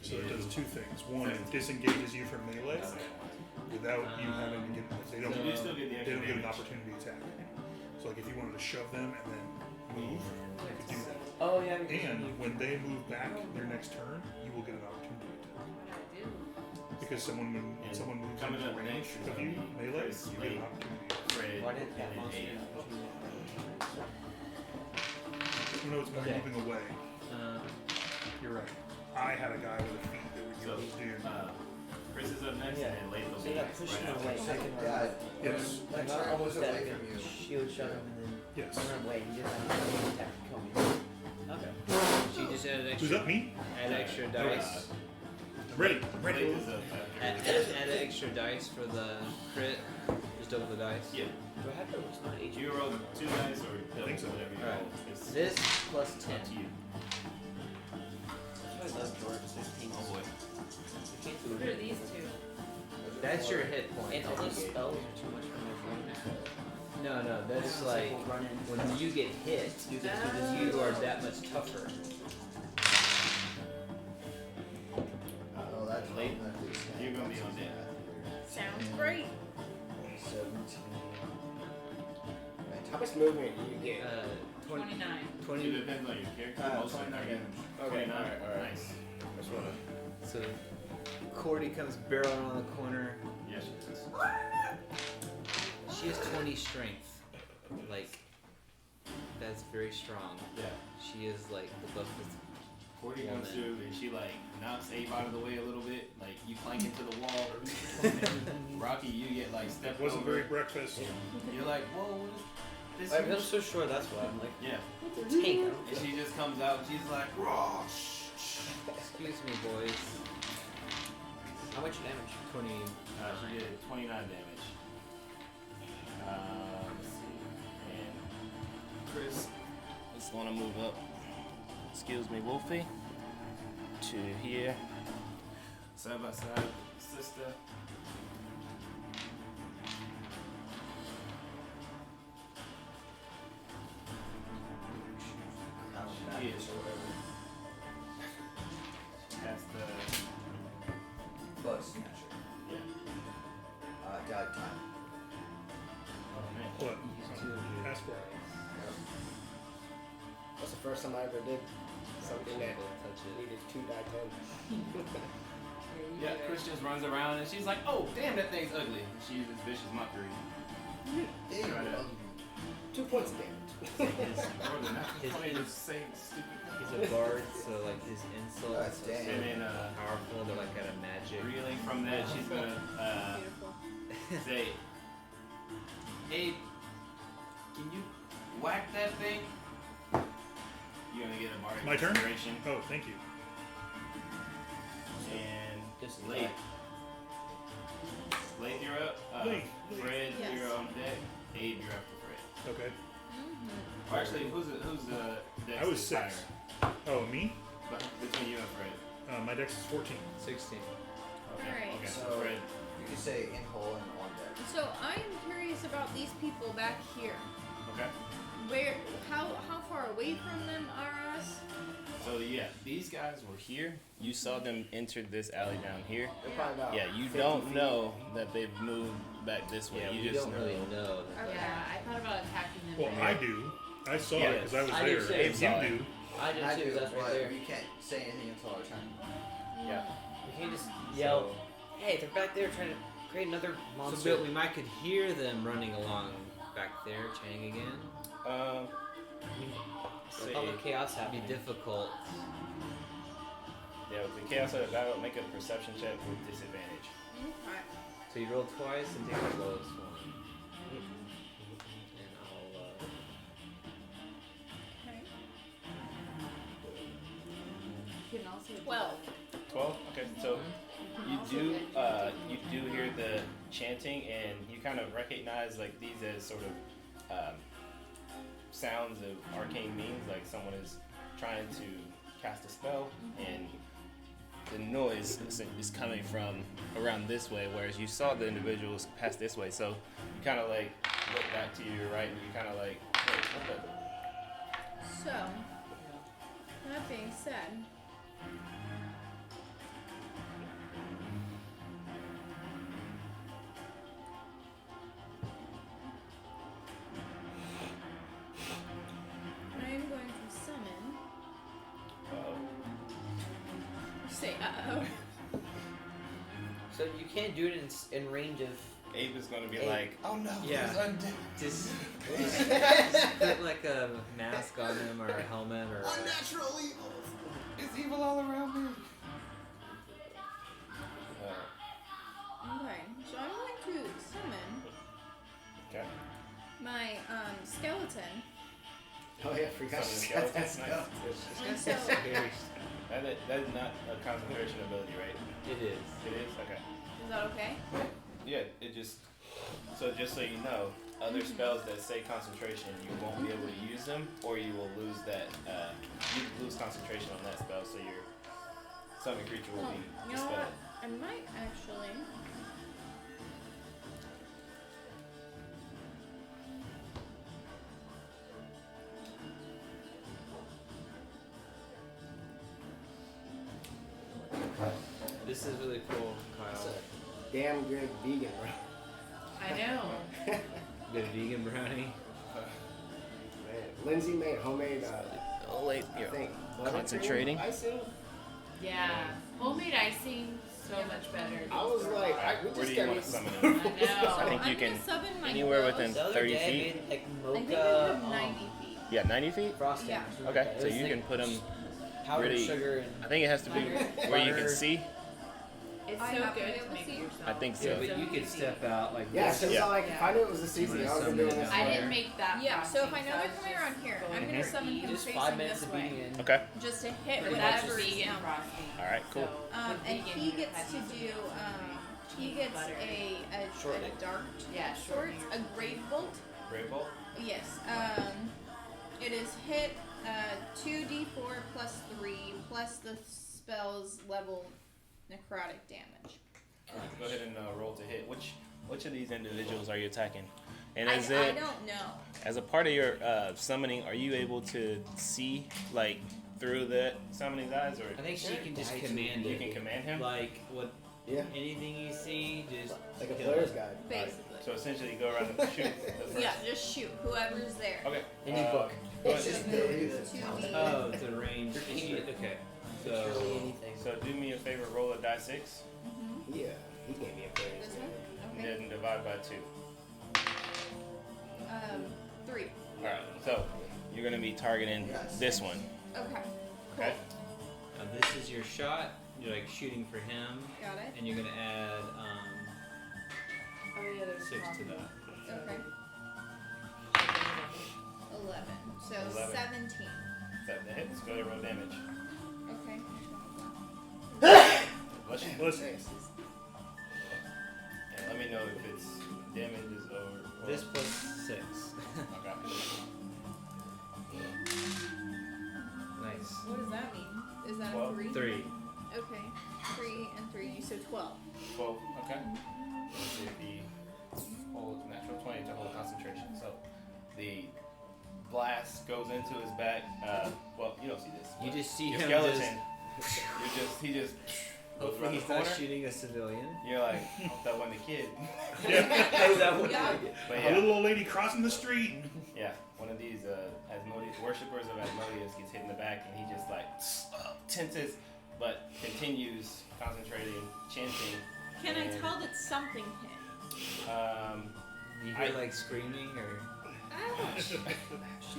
So it does 2 things. One, it disengages you from melee without you having to get. They don't. You do still get the They extra don't get an damage. opportunity attack. So like if you wanted to shove them and then move, you could do that. Oh yeah. because And you- when they move back their next turn, you will get an opportunity attack. What do I do? Because someone when And someone moves coming into up range next is of gonna you, be melee, Chris you get an Lane. opportunity. Fred, Why did that and monster then have to do You know, it's more Okay. moving away. You're right. I had a guy with a feet that would So, go doing. Chris is up next, Yeah. and then Layth will So be you got next. pushed Right him after. away. Second Yeah. round. Yes. That Not turn almost was that away good. from you. Shield shove him and then Yes. run away. You just have to attack coming. Okay. So you just add Who's extra, up? Me? add extra dice. I'm ready. I'm Layth ready. is up Add, after. add extra dice for the crit. Just double the dice. Yeah. Do I have to? It's not HP. You roll 2 dice or double, think so. whatever you Alright. roll. It's This plus up 10. to you. I love George's 16. Oh boy. You can't do What are it. these two? That's your hit And point. all those spells are too much for my brain. No, that's like run in. when you get hit, you are that much tougher. be on deck. Sounds great. 17. How much movement do you get? 29. 20. It depends on your character. Most of them 29 are damage. Okay, 29. alright. Nice. Just wanna. So Cordy comes barreling on the corner. Yes, she does. She has 20 strength. Like, that's very strong. Yeah. She is like the buffest. Cordy comes Woman. through and she like knocks Abe out of the way a little bit. Like you plank into the wall. Rocky, you get like stepped Wasn't over. very breakfast. You're like, whoa, what is this? Like, I'm so short. That's why I'm like, Yeah. tank. And she just comes out. And she's like, raw. Excuse me, boys. How much damage? 20. She did 29 damage. Let's see. And Chris, just want to move up. Excuse me, Wolfie. To here. Side by side, sister. Yes, or whatever. That's the. Bug snatcher. Yeah. Died time. Oh man. What? Use 2 of your Ask for it. That's the first time I ever did something that touch it. needed 2 die 10. Yeah, Chris just runs around and she's like, oh, damn, that thing's ugly. And she uses vicious mockery. Damn, Try that. 2 points of damage. More than that. His- Funny to say stupid. He's a bard, so like his insults are Dang. so And then powerful. They're like out of magic. reeling from that, she's gonna Beautiful. say, hey, can you whack that thing? You're gonna get a bardic My turn? inspiration. Oh, thank you. And Just Late. Late, you're up. Late. Fred, Yes. you're on deck. Abe, you're after Fred. Okay. Mm-hmm. Or actually, who's the dex I was is 6. higher? Oh, me? But between you and Fred. My dex is 14. 16. Okay. Alright. Okay. So So- Fred. You can say in hole and on deck. So I am curious about these people back here. Okay. Where? How far away from them are us? So yeah, these guys were here. You saw them enter this alley down here. They're probably about Yeah, you 50 don't feet. know that they've moved back this way. Yeah, you we just don't know. really know. Okay. Yeah, I thought about attacking them. Well, there. I do. I saw Yeah, it because I was I do there. too. If Saw you it. do. I I did do, too. That's but right there. we can't say anything until our turn. Yeah. We can't just yell, "Hey, they're back there trying to create another So monster." Bill, we might could hear them running along back there, chatting again. Say, All the chaos That'd happening. be difficult. yeah, with the chaos of the battle, make a perception check with disadvantage. Okay. So you roll twice and take the lowest one. And I'll. Okay. You can also 12. 12. Okay, so you also do get- you do hear the chanting, and you kind of recognize like these as sort of sounds of arcane means, like someone is trying to cast a spell, and the noise is coming from around this way, whereas you saw the individuals pass this way. So you kind of like look back to your right, and you kind of like, wait, what the? So, that being said, I am going to summon. Say uh-oh. So you can't do it in range of. Abe is gonna be Abe. like, oh no, Yeah. there's undead. Just put like a mask on him or a helmet or. Unnatural evil! It's evil all around me. Okay, so I'm going to summon Okay. my skeleton. Oh yeah, forgot Summon to that skeletons, spell. And so, Very. That is not a concentration ability, right? It is. It is? Okay. is that okay? Yeah, it just so you know, other spells that say concentration, you won't be able to use them, or you will lose that. You lose concentration on that spell, so your summon creature will Well, be you know dispelled. what? I might actually. This is really cool, Kyle. damn good vegan, bro. I know. Good vegan brownie. Man, Lindsay made homemade. Oh wait, I you're think butter concentrating. cream icing. Yeah. Homemade icing, so much better. I was like, we Where just do you got want to to summon I him? know. I think I'm you gonna can sub in my anywhere grills. within The other 30 day I feet. made like I think I mocha have 90 feet. Yeah, 90 feet. frosting. Yeah. or something Okay, like that. so It was you like can put them. powdered really- sugar and I think it has to be where you can see. It's I so have to good be to able to make see. it yourself. I think Yeah, so. but you could easy. step out like Yeah, this. so it's Yeah. not like if I knew it was the season, wanna I would have been summon doing it this. down I for- didn't make that. Yeah, so if I frosting, know they're was coming just around here, going I'm in gonna there. summon him just facing 5 minutes this of way, beating in. Okay. just to hit Pretty much whatever just is vegan down. frosting. All right, cool. So, And with vegan, he you gets had to use do, he cheese, gets butter. Shortly. a dart Yeah, sort, shortly. a grave bolt. Great bolt. Yes. It is hit 2d4 plus 3 plus the spell's level necrotic damage. Go ahead and roll to hit. Which of these individuals are you attacking? And I is don't it know. as a part of your summoning? Are you able to see like through the summoning's eyes, or I think she can just Die to- command you it. can command him? Like what? Yeah, Anything you see, just like a kill player's it. guide. Basically. So essentially, you go around and shoot the first. Yeah, just shoot whoever's there. Okay. Any book. Go It's ahead. just really the 2d. Oh, it's a range. Okay. Literally So anything. So do me a favor, roll a die 6, Yeah, he gave me a player's This guide. one? and Okay. then divide by 2. 3. All right. So you're gonna be targeting Yes. this one. Okay. Okay. this is your shot. You're like shooting for him, Got it. and you're gonna add Oh yeah, there's 6 to coffee. that. Okay. 11. So 11. 17. That the hits. Go ahead and roll damage. Okay. Bless you. Bless you. And let me know if it's damage is over. This plus 6. Okay. Nice. What does that mean? Is that a 12. 3? 3. Okay. 3 and 3. So 12. 12. Okay. Let's see if he holds natural 20 to hold concentration. So the blast goes into his back. Well, you don't see this. You but just see your him skeleton. He just goes Hopefully around he's the not corner. shooting a civilian. You're like, hope that wasn't a kid. that would Yeah. But A yeah, little old lady crossing the street. yeah. One of these Asmodeus worshippers of Asmodeus gets hit in the back, and he just like tenses, but continues concentrating, chanting. Can I and, tell that something hit? You hear I- like screaming or Ouch.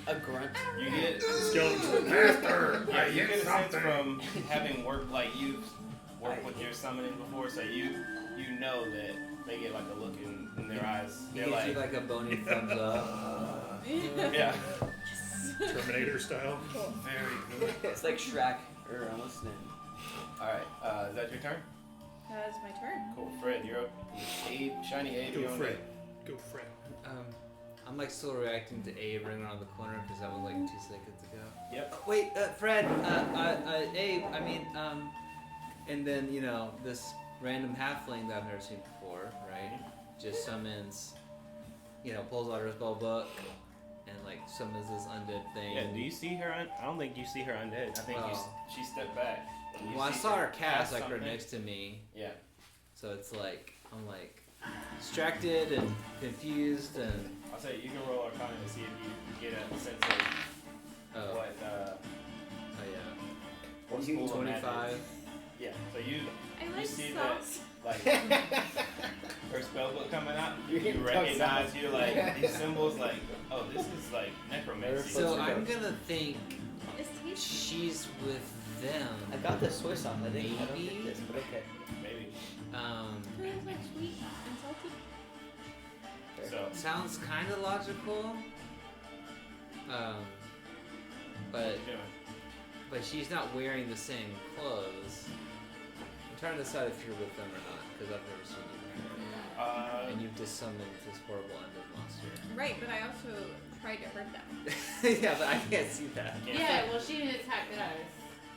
A grunt. You get Skeleton. Master, yeah, I you hit get a sense something. from having worked like you've worked with your summoning before, so you know that they get like a look in their eyes. he They're gives you like, like a bony thumbs up? yeah, Terminator style. very good. It's like Shrek or almost. All right, is that your turn? That is my turn. Cool, Fred, you're up. Abe, shiny Abe, Go you're on Fred. deck. Go Fred. I'm like still reacting to Abe running around the corner because that was like 2 seconds ago. Yep. Wait, Fred, Abe, I mean, and then, you know, this random halfling that I've never seen before, right? Just summons, you know, pulls out her spell book and like summons this undead thing. Yeah. Do you see her? I don't think you see her undead. I think Oh. she stepped back. You Well, I see saw her cast like something. right next to me, Yeah. so it's like, I'm like distracted and confused and, I'll say you can roll Arcana to see if you get a sense of oh, what yeah. what school of magic. 25. Yeah. So you I like see that sauce. like her spell book coming out, You you can recognize tell you're like these symbols like, oh, this is like necromancy. So I'm gonna think It's tasty. she's with them. I got the Swiss on. I don't Maybe. think this, but okay. Maybe. It's like sweet and salty. So Sounds kind of logical. what But you doing? but she's not wearing the same clothes. I'm trying to decide if you're with them or not because I've never seen you before. And you've just summoned this horrible undead monster. Right, but I also tried to hurt them. Yeah, but I can't see that. Can't Yeah, see. well, she didn't attack us.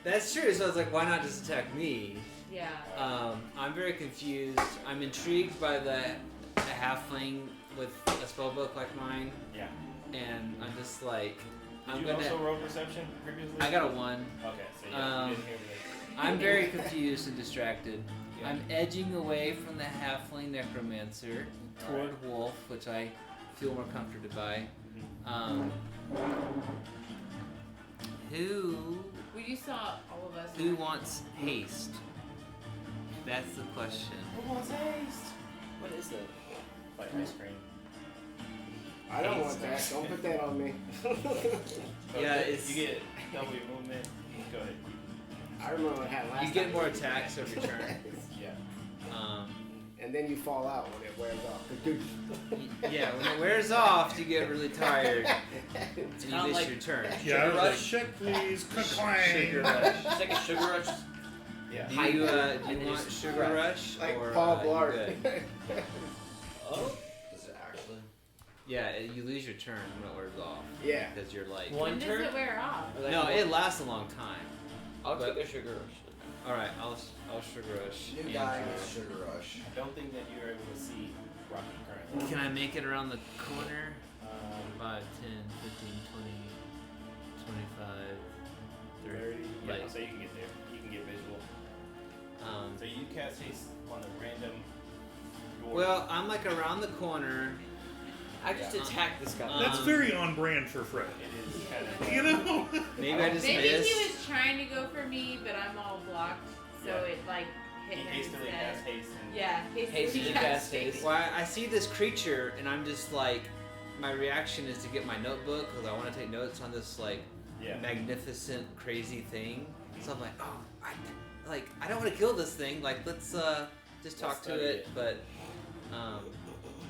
That's true. So I was like, why not just attack me? Yeah. I'm very confused. I'm intrigued by the halfling with a spellbook like mine, Yeah. and I'm just like, Did I'm you gonna. also roll perception previously? I got a 1. Okay, so you Um, didn't hear me. I'm very confused and distracted. Yeah. I'm edging away from the halfling necromancer toward wolf, which I feel more comforted by. Who We just saw all of us. who wants haste? That's the question. Who wants haste? What is that? Like ice cream. I don't want that. Don't put that on me. So Yeah, you it's- get double your movement. Go ahead. I remember what I had last You get time. more attacks every turn. Yeah. And then you fall out when it wears off. Yeah, when it wears off, you get really tired. And you not miss like- your turn. Yeah, I was like, rush. check please, Sugar clang. rush. It's like a sugar rush. Yeah. Do you want sugar rush Like or Paul you Blart. good? Oh. Does it actually? Yeah, you lose your turn when it wears off. Yeah. Because you're like. One When does turn? it wear off? Or like No, one- it lasts a long time. I'll but- take a sugar rush. All right, I'll sugar rush. New and guy sugar gets Sugar Rush. I don't think that you're able to see Rocky currently. Can I make it around the corner? Um, 5, 10, 15, 20, 25, 30. Yeah, Like- so you can get there. You can get visual. So you cast haste on a random door. Well, I'm like around the corner. I just attacked this guy. That's very on brand for Fred. it is kind of. You know? Maybe I just Maybe missed. he was trying to go for me, but I'm all blocked, so Yeah. it like He hit him hastily instead. cast haste and. Yeah, Hastily hastily cast cast haste. haste. Well, I see this creature, and I'm just like, my reaction is to get my notebook because I want to take notes on this like Yeah. magnificent, crazy thing. So I'm like, oh, I don't want to kill this thing. Like, let's just talk Let's to study it. it. But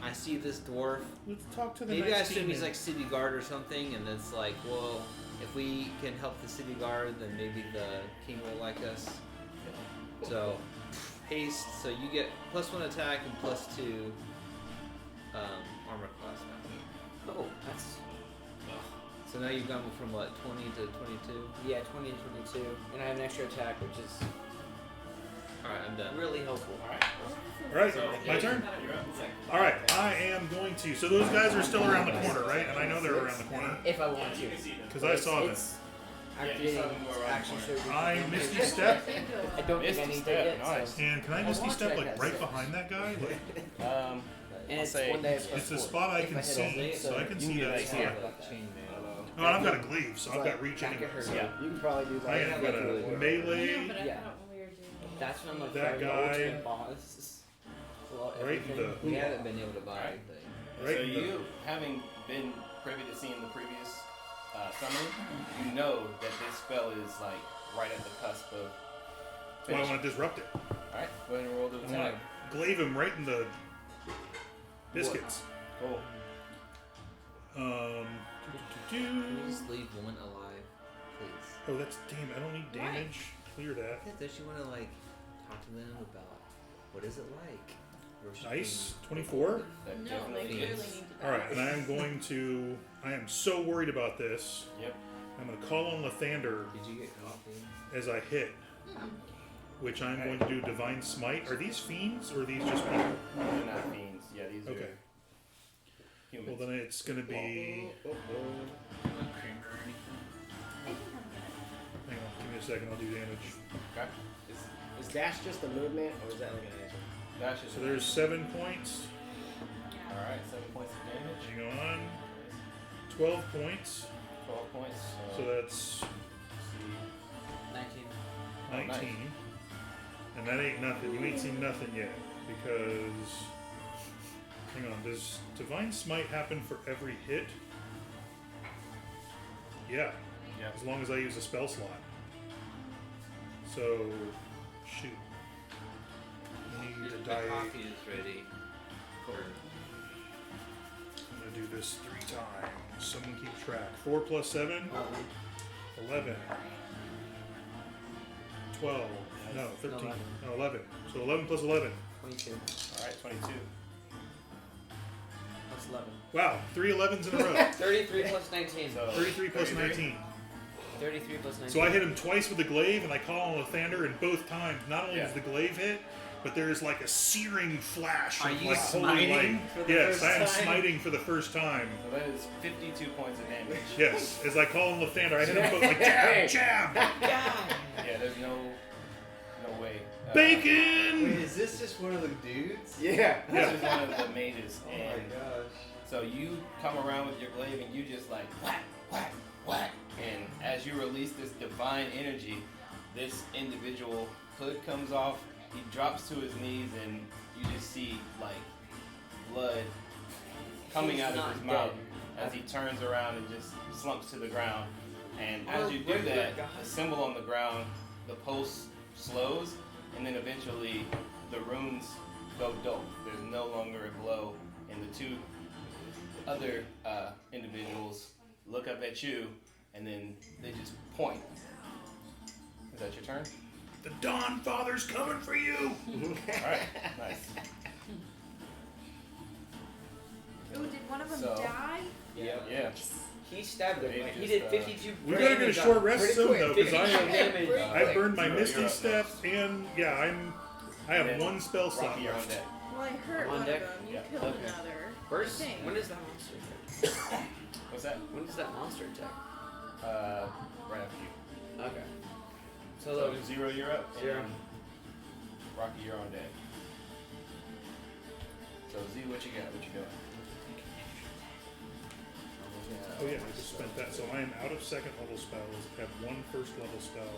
I see this dwarf. Let's talk to the Maybe I next assume he's demon. like city guard or something, and it's like, well, if we can help the city guard, then maybe the king will like us. So, haste. So you get +1 attack and +2 armor class now. Oh, that's So now you've gone from what, 20 to 22? yeah, 20 and 22, and I have an extra attack, which is All right, I'm done. really helpful. Alright. Alright, So, my turn? You're up. Alright, I am going to. So those guys are still around the corner, right? And I know they're around the corner. If I want Yeah, to. you can see them. Because I saw them. It's Yeah, you activating saw them go around action the surgery. I Misty Step. I don't think I Misty need Step, to yet, nice. so. And can I I Misty want Step to like cast right it. behind that guy? Like, And And it's say one day of it's a +4. spot I If can hit see, it, so I can you see can that get spot. like Oh, and I've got a glaive, so I've got reach back at anyway. her. So Yeah. You can probably do I that. am Yeah, gonna really good. melee but I Yeah. thought we were doing. That's when I'm like That fighting the guy- ultimate boss. Well, right in everything. the We haven't been able to buy Alright. anything. Right so in the- you, having been privy to seeing the previous summoning, you know that this spell is like right at the cusp of. Well, I want to disrupt it. Alright, go ahead and roll the I want attack. to glaive him right in the biscuits. Cool. Can you just leave one alive, please? Oh, that's damn. I don't need damage. Clear that. Yeah, don't you want to like talk to them about what is it like? Worshiping- Nice. 24. That No, they definitely clearly is. need to. All right, and I am going to. I am so worried about this. Yep. I'm going to call on Lathander Did you get coffee? as I hit, which I'm going to do Divine Smite. Are these fiends or are these just people? They're not fiends. Yeah, these Okay. are Well, humans. then it's going to be. Hang on, give me a second. I'll do damage. Okay. Is dash just a movement, or is that like an action? Dash is So there's 7 points. Alright, 7 points of damage. Hang on. 12 points. 12 points. So that's let's 19. Oh, nice. 19. And that ain't nothing. You ain't seen nothing yet. Because. Hang on. Does Divine Smite happen for every hit? Yeah. Yeah. As long as I use a spell slot. So. Shoot. Need to The die. coffee is ready. I'm gonna do this 3 times. Someone keep track. 4 plus 7? 11. 12. No, 13. No, 11. So 11 plus 11. 22 Alright, 22. plus 11. Wow, 3 11s in a row. 33 plus 19. So 33 plus 33. 19. 33 plus 19. So I hit him twice with the glaive, and I call on Lathander, and both times, not only Yeah. does the glaive hit, but there's like a searing flash Are of you like holy smiting light. for the Yes, first I am time? smiting for the first time. So that is 52 points of damage. Yes, as I call on Lathander, I hit him both like jab, jab. Yeah, there's no Bacon! Wait, is this just one of the dudes? Yeah. This is one of the mages, Oh and my gosh. so you come around with your glaive and you just like whack, whack, whack, and as you release this divine energy, this individual hood comes off. He drops to his knees, and you just see like blood coming He's out of not his mouth dead. as he turns around and just slumps to the ground. And Oh, as you do regular that, guy. the symbol on the ground, the pulse slows, and then eventually the runes go dull. There's no longer a glow, and the two other individuals look up at you, and then they just point. Is that your turn? The Dawn Father's coming for you! Alright, nice. Oh, did one of them So- die? Yeah. He stabbed him. They Right? He just, did 52 We gotta get a short rest Pretty soon quick. though, because 52 damage. I burned my Zero, Misty you're up Step, next. and yeah, I have And one spell slot Rocky, you're on left. deck. Well, I hurt I'm on one deck. of them. You Yeah. killed Okay. another. First, I think. when does that monster attack? What's that? When does that monster attack? Right after you. Okay. So Zero, you're up. and Zero. Rocky, you're on deck. So Z, what you got? What you doing? Oh yeah, I just spent that. So I am out of second level spells. I have one first level spell.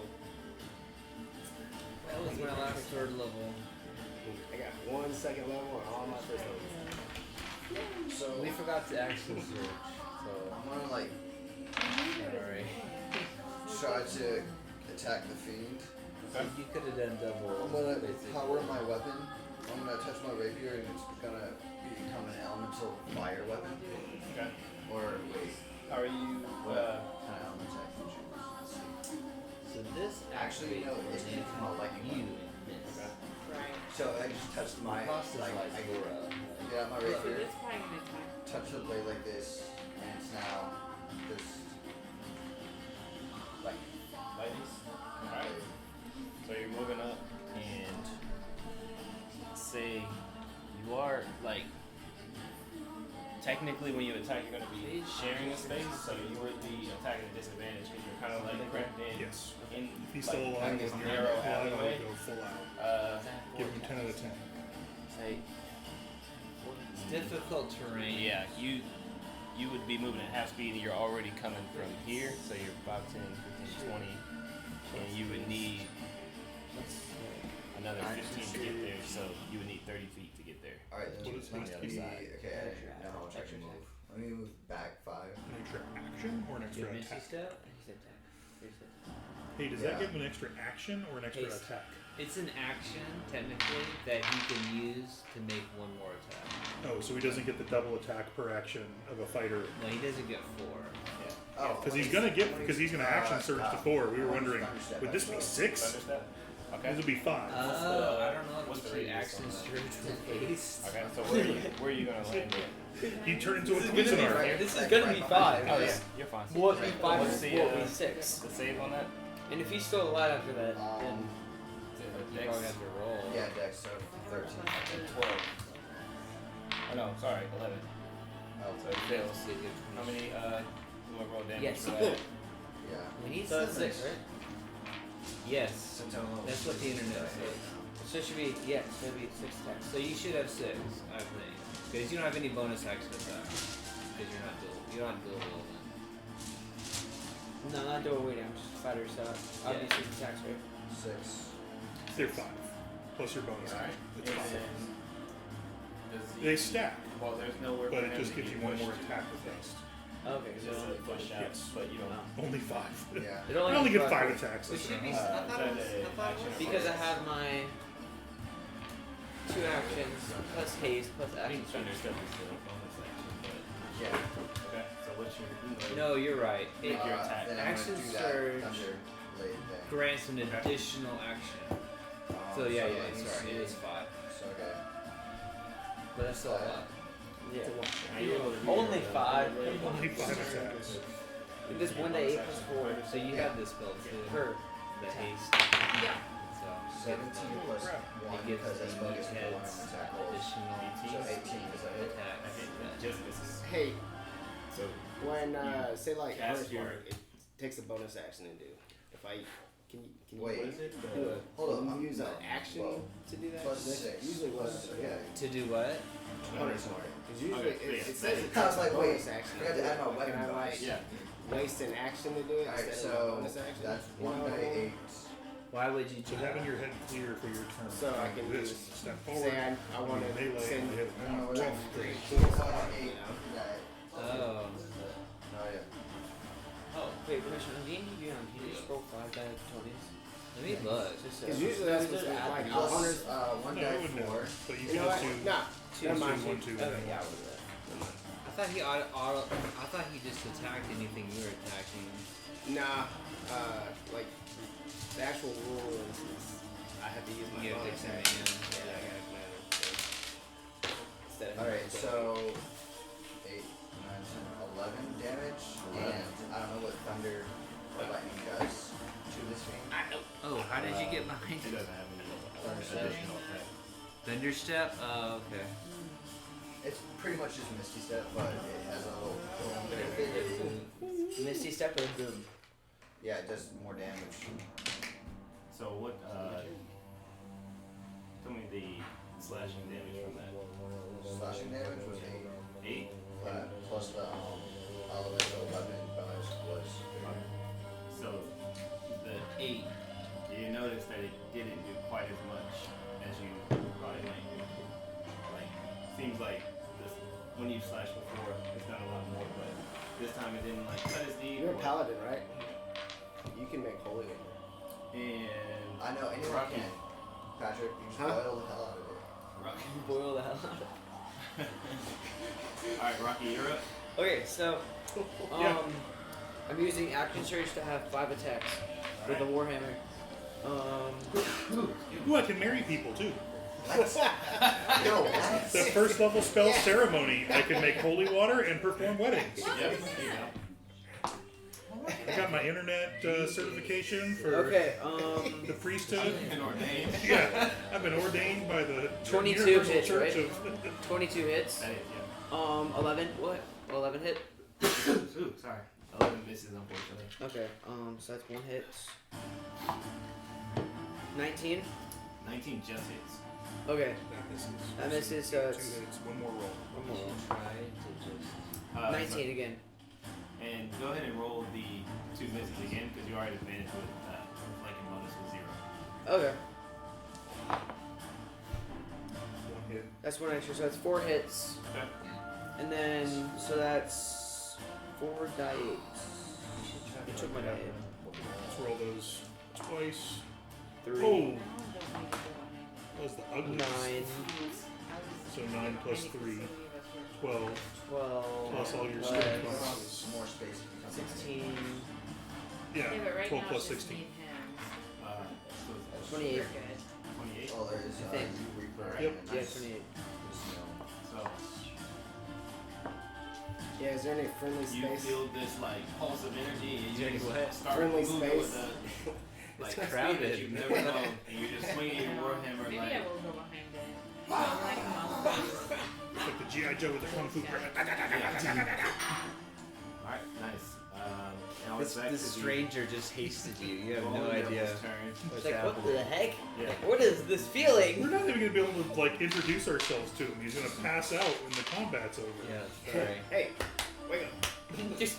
That was my last third level. I got 1 second level and all my first levels. So We forgot to action search, so I'm gonna like sorry. try to attack the fiend. So you could have done double. I'm gonna basically. power my weapon. I'm gonna touch my rapier and it's gonna become an elemental fire weapon. Okay. Or wait, How are you? what kind of elements I can choose? So this Actually, no, it's gonna come out like you you. miss. Okay. Right. So I just touched my Cost is like like I Zora. get out my So rapier, it's probably gonna attack. touch the blade like this, and it's now this like Ladies. Alright. So you're moving up, and say you are like. Technically, when you attack, you're going to be sharing a space, so you would be attacking at disadvantage because you're kind of like cramped in. Yes. In If he's like, still alive kind of this when you're narrow alive, I alleyway. would go full out. Give him 10 out of 10. Say, It's difficult terrain. Yeah, you would be moving at half speed, and you're already coming from here, so you're 5, 10, 15, 20, and you would need another 15 to get there, so you would need 30 feet to get there. alright, What is let me haste? okay, I don't know how much I can move. Let me move back 5. An extra action or an Do you extra have Misty attack? Step? Hey, does Yeah. that give him an extra action or an extra Haste. attack? It's an action, technically, that he can use to make one more attack. Oh, so he doesn't get the double attack per action of a fighter. No, he doesn't get 4. Oh, Because he's gonna action surge to 4. We were wondering, would this be 6? Thunderstep? Okay. This would be 5. Oh, the- I don't know what's if the you radius action on that? surge with haste. Okay, so where are you going to land it? He turned into a This is gonna be Cuisinart. right. This is Like, gonna right be behind 5. Oh, yeah, you're fine. what would be Right. 5 What's and the, 4 would be uh, 6. The save on that? And if he's still alive after that, then You Dex? probably have to roll. yeah, Dex, so 13. 12. Oh no, sorry, 11. Oh, So it fails. So you get How 20. many, you want to roll damage Yes. for that? yeah. We need so it's something. 6, right? Yes. So total That's what the internet says. So it should be, yeah, it's gonna be 6 attacks. So you should have 6, I think. Because you don't have any bonus action attacks. Because you're not dual wielding. No, not dual weighting, I'm just fighter, so I'll Yeah. be 6 attacks, right? 6. They're 5. Plus your bonus. Alright. It's And 5. then does the- They stack, Well, there's nowhere but for it him just to gives get you one more pushed. attack with haste. Okay, It's so just a push out, Yes. but you don't know. Only 5. Yeah. it I only only has get 5 five. attacks. It should be. listen. I thought it was. is that I thought it action was. or Because I have my 2 actions plus haste plus I action think surge. Thunderstep is still a bonus action, Yeah. but okay. So what's your No, you're right. It Make your attack. Then I'm gonna Action do that surge. Thunder blade thing. grants an additional action. So yeah, let yeah. me Sorry, see. it is 5. So okay. But that's still a lot. Yeah. Are you able to do Only your- 5. Only 5 attacks. This 1 to 8 plus 4. So you have this spell too. Her. The haste. Yeah. So 17 plus 1 it gives because that's the bonus for 1 heads on attack rolls. additional So 18 is a hit. attack. Okay, just this. Hey, So when say like Cast Earth your- Mark, it takes a bonus action to do. If I Can you Wait. What is it? do a, Hold can on, you use an no. action Whoa. to do that? Plus That's 6. usually what Plus, yeah. To do what? Bonus one. Because usually Okay, it yeah. says it I was takes a like, bonus wait, action. I forgot to add my Can weapon I like bonus. Yeah. waste an action to do it Alright, instead of a so bonus action? that's You 1 know by what I mean? 8. Why would you do So having your head clear for your turn. So I can this, use- step forward. Say I want to melee, send and hit I don't know what Wolf I'm three doing. tools 1 out, by 8. you know? Yeah. Oh. Oh, yeah. Oh, wait, Commissioner, can you just roll 5 die 20s? Let me look. Because usually that's what's like Plus, hunters. 1 No, I die wouldn't 4. know. But you You can know what? just do Nah. Never two, mind. 1, 2, and Okay, then yeah, one. I'll do that. Never mind. I thought he I thought he just attacked anything you were attacking. Nah, like the actual rule is I have to use my You have to bonus command. action. Yeah, I got command. Instead of Alright, having to- so 8, 9, 10, 11 damage. And I don't know what thunder or lightning does to this thing. Oh, how did you get behind It it? doesn't have any Thunderstep. additional effect. Thunderstep? Oh, okay. It's pretty much just Misty Step, but it has a little. Misty Step or Boom? Yeah, it does more damage. So what? Tell me the slashing damage from that. Slashing damage was 8. 8. Plus the all the way to 11 bonus was. So the 8. You notice that it didn't do quite as much as you thought it might do. Like seems like this when you slashed before, it's done a lot more, but this time it didn't like cut as deep. You're a or- paladin, right? You can make holy water. And I know anyone Rocky. can. Patrick, you just Huh? boil the hell out of it. Rocky. Boil the hell out of it. Alright, Rocky, you're up. Okay, so Yeah. I'm using action surge to have 5 attacks with the warhammer. Ooh, I can marry people too. No, what? The first level spell ceremony, I can make holy water and perform weddings. Yep. There you go. I got my internet certification for Okay, the priesthood. And ordained. Yeah, I've been ordained by the 22 Universal hits, Church right? of 22 hits. That is, yeah. 11. What? 11 hit. Ooh, sorry. 11 misses, unfortunately. Okay, so that's 1 hit. 19. 19 just hits. Okay, That that misses, so Two it's hits, one more roll. one You more. should try to just. 19 again. And go ahead and roll the 2 misses again because you already advantage with flanking bonus with 0. Okay, One hit. that's 1 extra, so that's 4 hits. Okay. And then, so that's 4 die 8. You took my die 8. Let's roll those twice. 3. Oh, that was the ugliest. 9. So 9 plus 3, 12, 12. plus all your plus strength bonuses. More space if you come 16. Yeah, Yeah, but right 12 now plus it's just 16. me and him. So it's 28. We're good. 28. Oh, there is I think. Reaper. Yep. and Yeah, nice. 28. So Yeah, is there any friendly you space? feel this like pulse of energy and you Is just there any what? start Friendly moving space. with a like speed crowded. that you've never known and you're just swinging your warhammer Maybe like I will go behind it. So like muscles. Like the G.I. Joe with the Kung Fu grip. Alright, nice. Now This, it's back this to the stranger just hasted you. You have Golden no Devil's idea. turn. What's It's like, what happening. the heck? Yeah. What is this feeling? We're not even gonna be able to like introduce ourselves to him. He's gonna pass out when the combat's over. Yeah, sorry. Hey, wake up. Just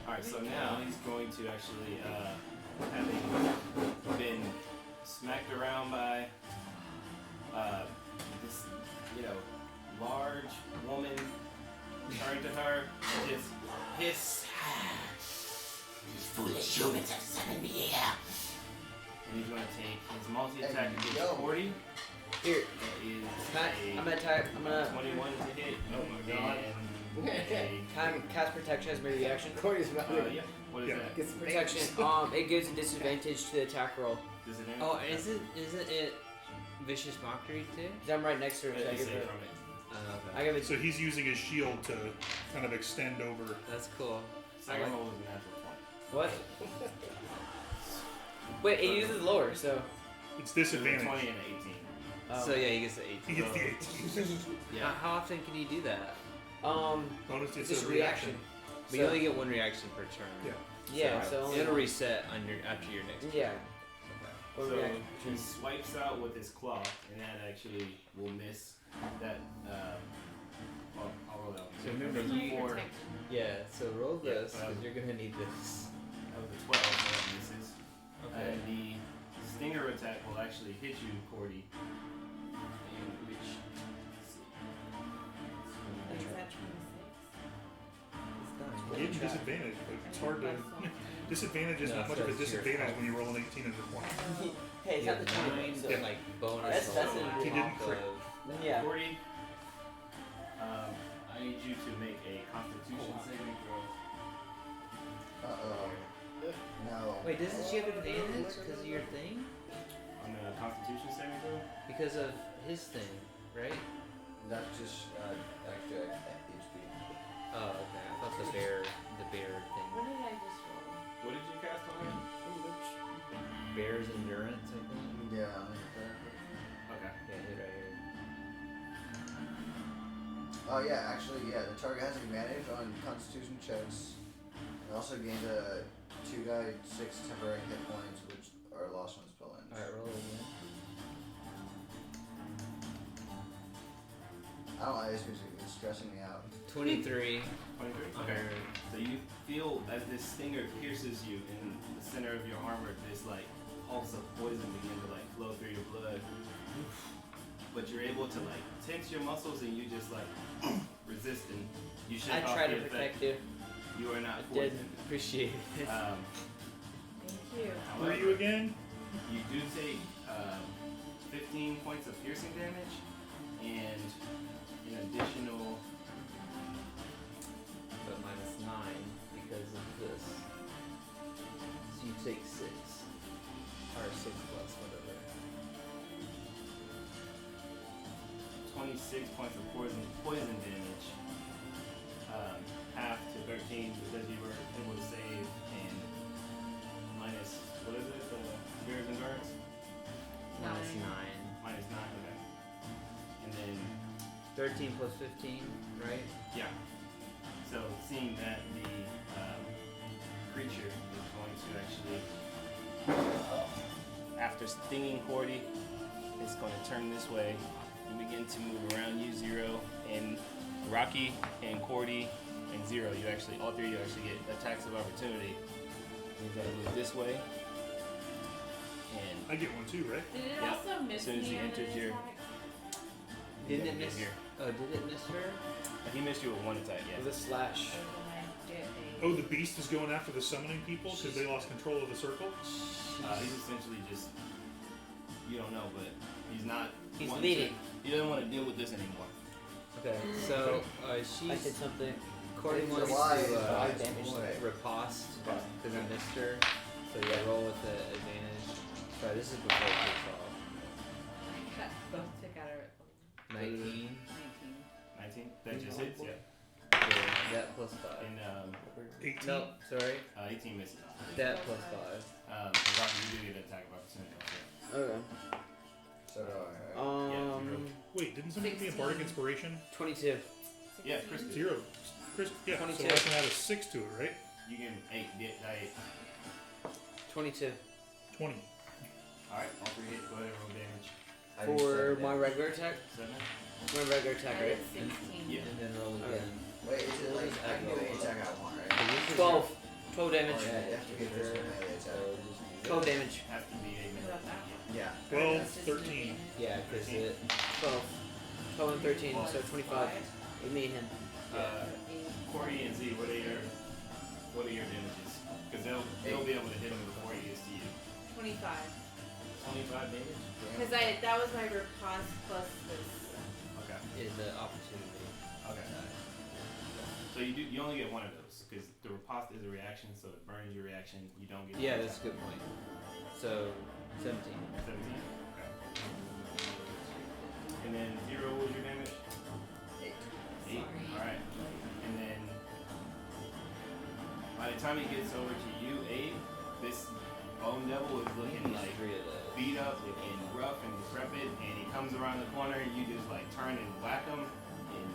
Alright, so now he's going to actually, having been smacked around by this, large woman, turn to her, and just hiss. These foolish humans have summoned me here. And he's going to take his multi-attack Hey, against yo. 40. here. That is I'm gonna type. I'm gonna 21 to hit. Oh my god. time cast protection as my reaction. Corey's about to Yeah. What is Yeah. that? get some Protection. It gives a disadvantage to the attack roll. Disadvantage? Oh, isn't it vicious mockery too? 'Cause I'm right next to her. So I You give say her. from it. I give it. So he's using his shield to kind of extend over. That's cool. Second roll is a natural 20. What? Wait, it uses lower, so. It's So it's a disadvantage. 20 and an 18. So yeah, he gets the 18. He gets the 18. Yeah. How often can you do that? Bonus It's it's just a reaction. reaction. We only get one reaction per turn. Yeah. Yeah, so only it'll one. reset on your after your next. Yeah. Or So reaction. he swipes out with his claw, and that actually will miss that. I'll roll that one. So remember, It's you- like Four. protect- Yeah. So roll Yeah, this because you're gonna need this. That was a 12, so that misses. Okay. And the stinger attack will actually hit you, Cordy. And which. Let's see. Is that 26? You have disadvantage, but it's hard to. Disadvantage is No, not much of a so it's your disadvantage fault. when you roll an 18 and a 20. Hey, it's You not the have 20 nines range and though. like bonus. That's on in- top He didn't crit. of- Yeah. Cordy, I need you to make a Constitution saving throw. No. Wait, doesn't she have advantage because of your thing? On the Constitution saving throw? Because of his thing, right? That's just extra HP. Oh, okay. I thought the bear thing. What did I just roll? What did you cast on him? Bear's endurance, I think. Yeah. Okay. Yeah, hit right here. Oh yeah, actually, yeah. The target has advantage on Constitution checks. It also gains a 2d6 temporary hit points, which are lost on spell ends. Alright, roll again. I don't know. This music is stressing me out. 23. 23. On Okay. her. So you feel as this stinger pierces you in the center of your armor, this like pulse of poison begin to like flow through your blood. But you're able to like tense your muscles and you just like resist and you shake I off tried the to effect. protect you. You are not I did. poisoned. Appreciate it. Thank you. Where are you again? You do take 15 points of piercing damage and an additional. But minus 9 because of this. So you take 6. Or 6 plus whatever. 26 points of poison damage, half to 13 because you were able to save, and minus, what is it, the Bear's Endurance? Minus 9. Minus 9, okay. And then, 13 plus 15, right? yeah. So, seeing that the creature is going to actually, after stinging Cordy, it's going to turn this way and begin to move around you, Zero, and Rocky, and Cordy, and Zero. You actually, all three of you actually get attacks of opportunity. You're going to move this way. And I get one too, right? Did it Yep. also miss As soon as me he on an enters your- attack? Didn't Yeah, it miss? here. Oh, did it miss her? He missed you with one attack, yeah. With a slash. Or did I get a- Oh, the beast is going after the summoning people because they lost control of the circle? He's essentially just, you don't know, but he's not. He's wanting leading. he doesn't want to deal with this anymore. Okay, so I said she's. something. Cordy It's wants alive, to alive damage today. riposte because I missed her. So yeah, roll with the advantage. Sorry, this is before it kicks off. That both took out of it. 19. 19? That just hits, yeah. Yeah, that plus 5. And 18? No, sorry. 18 misses. That plus 5. Rocky, you do get an attack of opportunity. Also. Okay. So do I. Wait, didn't somebody give me a bardic 16. inspiration? 22. Yeah, Chris. 0. Chris, yeah, so 22. I can add a 6 to it, right? You give him 8. Get 8. 22. 20. Alright, all three hit. Go ahead, roll damage. I do For seven my damage. regular attack? 7. My regular attack, I right? did 16. Yeah. And then roll Okay. again. Wait, is it like I can do any attack I want, right? 12. 12 damage. Oh, yeah, you have to get this with melee So attack. just 12 damage. Has to be 8 What minutes. about that? Yeah. 12, That's just 13. yeah, because it. 12. 12 and 13, so 25. With me and him. Corey and Z, what are your damages? Because they'll be able to hit him before he gets to you. 25. 25 damage? Because that was my riposte plus this. Okay. Is the opportunity. Okay. So you only get one of those because the riposte is a reaction, so it burns your reaction. You don't get. Yeah, one that's a attack. good point. So, 17. 17. Okay. And then 0 was your damage. 8. 8. All right. And then by the time he gets over to you, 8, this bone devil is looking like 3 of those. beat up and rough and decrepit, and he comes around the corner, and you just like turn and whack him. And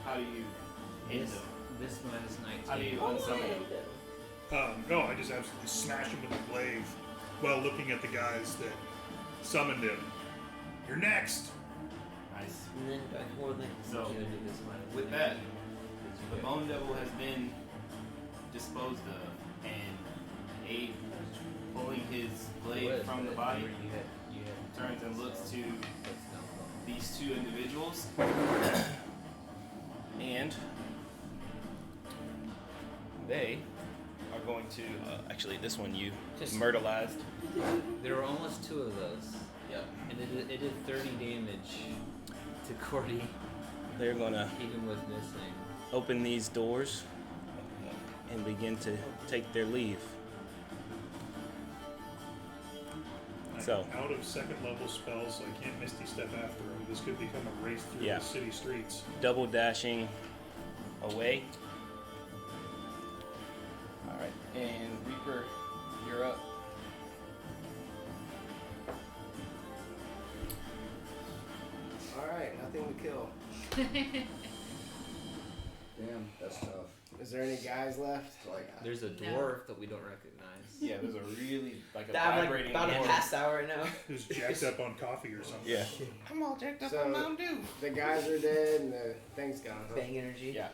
how do you end This, him? this minus 19. How do you Oh, unsummon him? No, I just absolutely smash him with the glaive while looking at the guys that summoned him. You're next. Nice. And then more than So, You gotta do this minus with one. that, the Bone Devil has been disposed of, and Abe, pulling his blade from the body, You had turns and looks to that's not wrong. these two individuals, and they are going to. Actually, this one you Just- myrtleized. There were almost 2 of those. Yep. And it did 30 damage to Cordy, They're gonna even with missing. open these doors and begin to take their leave. So- I'm out of second level spells, so I can't Misty Step after him. This could become a race through Yeah. the city streets. Double dashing away. All right, and Reaper, you're up. Alright, nothing to kill. Damn, that's tough. Is there any guys left? So like, There's a No. dwarf that we don't recognize. Yeah, there's a really like a I'm like vibrating about to horn. pass out right now. Who's jacked up on coffee or something. Yeah. I'm all jacked up So- on Mountain Dew. The guys are dead and the thing's gone. Huh? Bang energy. Yeah.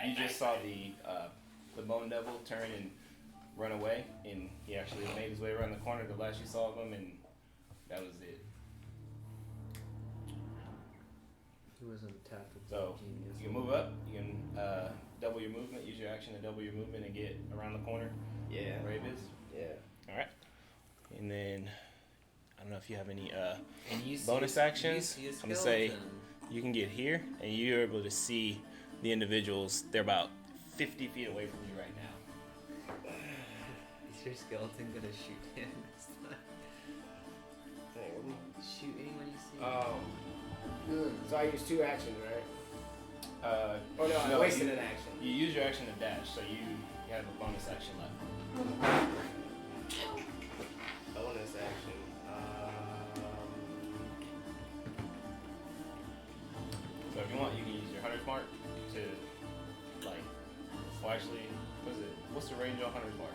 You just saw the Bone Devil turn and run away, and he actually made his way around the corner. The last you saw of him, and that was it. He wasn't tapped with So genius. you can move up. You can double your movement. Use your action to double your movement and get around the corner. Yeah. Where Abe is. Yeah. All right. And then I don't know if you have any. And you see bonus a- actions? You see a I'm gonna say- skeleton. You can get here, and you're able to see the individuals. They're about 50 feet away from you right now. Is your skeleton gonna shoot him next time? Hey, what do you- Shoot anyone you see. Oh. So I use 2 actions, right? Oh no, I No, wasted you- an action. You use your action to dash, so you have a bonus action left. Bonus action. So if you want, you can use your hunter's mark to, like, well actually, what's the range on hunter's mark?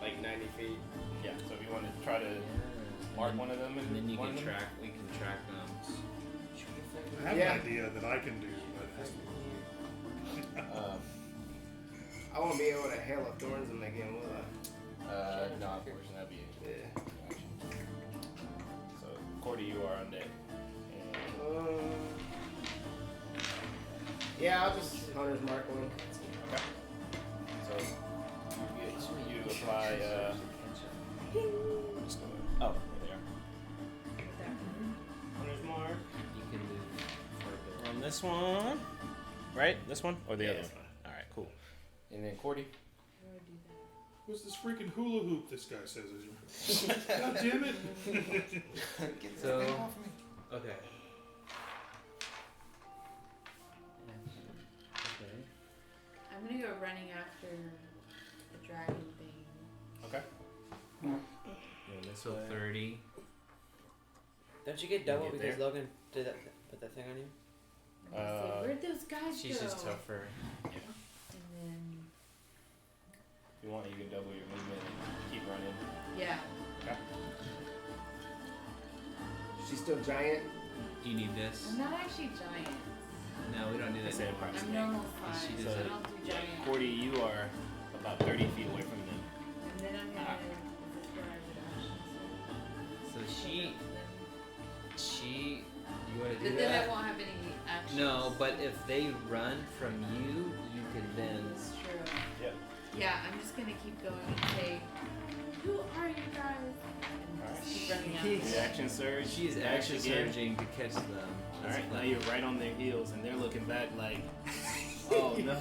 Like 90 feet. Yeah. So if you want to try to Yeah. mark one of them, And then you one can of them, track. We can track them. I have Yeah. an idea that I can do, but I won't be able to hail of thorns them again, will I? no, unfortunately, that'd be Yeah. action. So Cordy, you are on deck. And, Yeah, I'll just hunter's mark one. okay. So you apply. What's going on? Oh, there they are. Hunter's mark. You can do. On this one, right? This one or the Yeah, other this one? All right, cool. And then Cordy. How do I do that? what's this freaking hula hoop this guy says is your God damn it. So. Okay. Okay. I'm gonna go running after the dragon thing. Okay. So 30. Don't you get double Get because there. Logan did that put that thing on you? I'm gonna say, where'd those guys She's go? just tougher. And then, If you want, you can double your movement and keep running. yeah. Okay. She's still giant. You need this. I'm not actually giant. No, we don't do I that. said I'm approximate. normal size. She I does it. don't do giant. Cordy, you are about 30 feet away from them. And then I'm gonna. Ah. Is this where I would action? So she. You want to do But then I that? won't have any actions. No, but if they run from you, you can then. That's true. Yep. Yeah, I'm just gonna keep going and say, who are you guys? And just keep running after The them. action surge. She's dash action again. surging to catch them. Alright, now you're right on their heels and they're looking back like, oh no.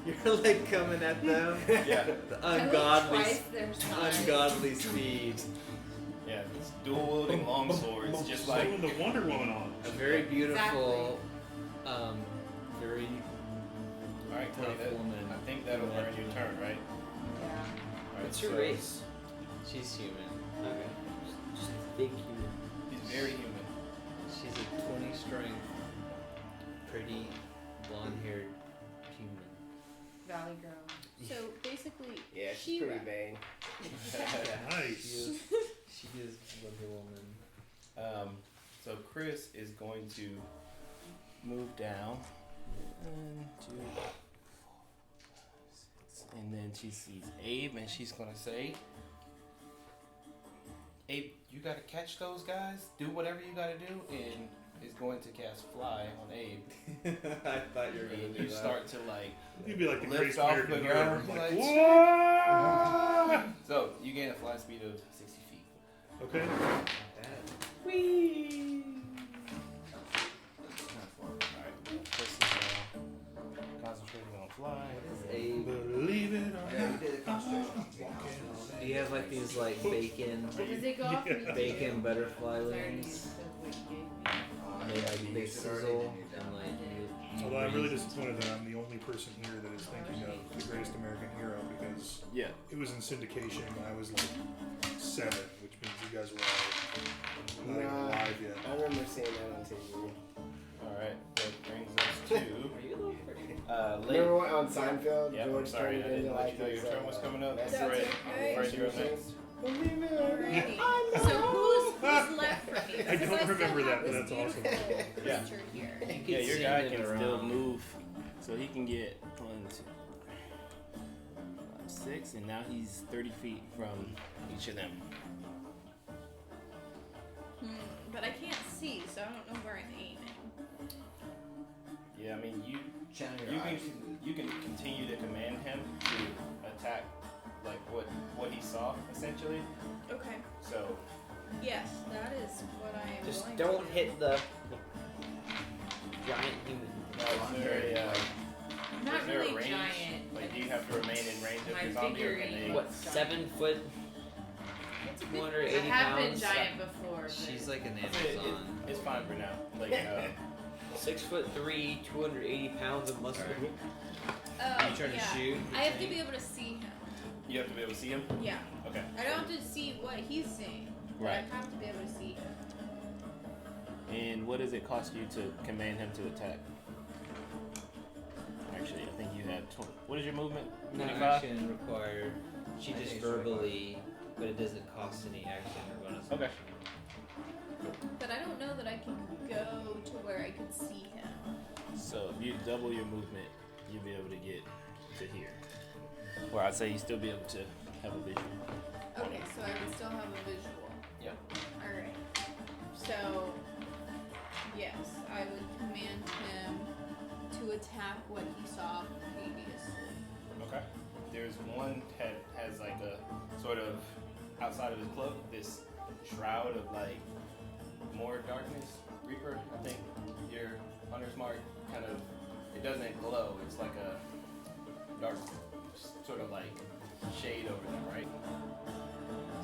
You're like coming at them. Yeah. The I like ungodly, twice their size. ungodly speed. Yeah, it's dual wielding long swords, just like. Throwing the Wonder Woman on. A very beautiful, very Alright, tough Cordy, woman. I think that'll burn your turn, right? Yeah. Alright, What's your so race? She's human. Okay. Just big human. He's very human. She's a 20 strength, pretty blonde-haired human. Valley girl. So She-Ra. pretty vain. Nice. She is Wonder Woman. So Chris is going to move down. 1, 2, 4, 6. And then she sees Abe and she's gonna say, Abe, you gotta catch those guys, do whatever you gotta do, and is going to cast Fly on Abe. I thought you were gonna And do you that. start to like You'd be like the lift greatest off American the hero. ground, I'm like, like, what? So you gain a fly speed of 60 feet. Okay. Whee! Alright, Chris is concentrating on fly. Abe. Believe it or Yeah, not. we did a concentration. He has like these like bacon, Does it go off? Yeah. bacon butterfly Sorry, you wings. said what you gave me. They like they sizzle and like you. Although I'm really disappointed that I'm the only person here that is thinking of the greatest American hero because Yeah. it was in syndication when I was like 7, which means you guys were all not even Nah. alive yet. I remember seeing that on TV. Alright, that brings us to Are you little pretty? late. Remember when on Seinfeld, Yep, George I'm sorry, turned I didn't into let like you know your his, turn was coming up. message? That's Fred, okay. Fred, you're up next. Believe it or Alrighty. not. So who's left for me? I don't Because remember still that, have but this that's awesome. beautiful Yeah. creature here. Yeah, your see guy him can around. still move, so he can get 1, 2, 5, 6, and now he's 30 feet from each of them. But I can't see, so I don't know where I'm aiming. Yeah, I mean Channel you your can eyes. you can continue to command him to attack like what he saw essentially. Okay. So Yes, that is what I am Just going don't to hit the giant human. no, it's very Not is there really a range? giant. Like do you it's- have to remain in range of My the zombie or can figurine. they? What, 7 foot, I 280 have been pounds? giant before, but She's like an I'd say Amazon. it's fine for now. Like 6'3", 280 pounds of muscle. Alright. Oh, Are you trying yeah. to shoot? I have to be able to see him. you have to be able to see him. Yeah. Okay. I don't have to see what he's seeing. But Right. I have to be able to see him. And what does it cost you to command him to attack? Actually, I think you have. What is your movement? No 25? action required. She I just think it's verbally, but it doesn't cost any action or bonus. Okay. action. But I don't know that I can go to where I could see him. So if you double your movement, you'll be able to get to here. Or I'd say you still be able to have a vision. Okay, so I would still have a visual. Yeah. Alright. So, yes, I would command him to attack what he saw previously. Okay. There's one that has like a sort of outside of his cloak, this shroud of like more darkness. Reaper, I think your hunter's mark kind of it doesn't glow, it's like a dark sort of like shade over them, right?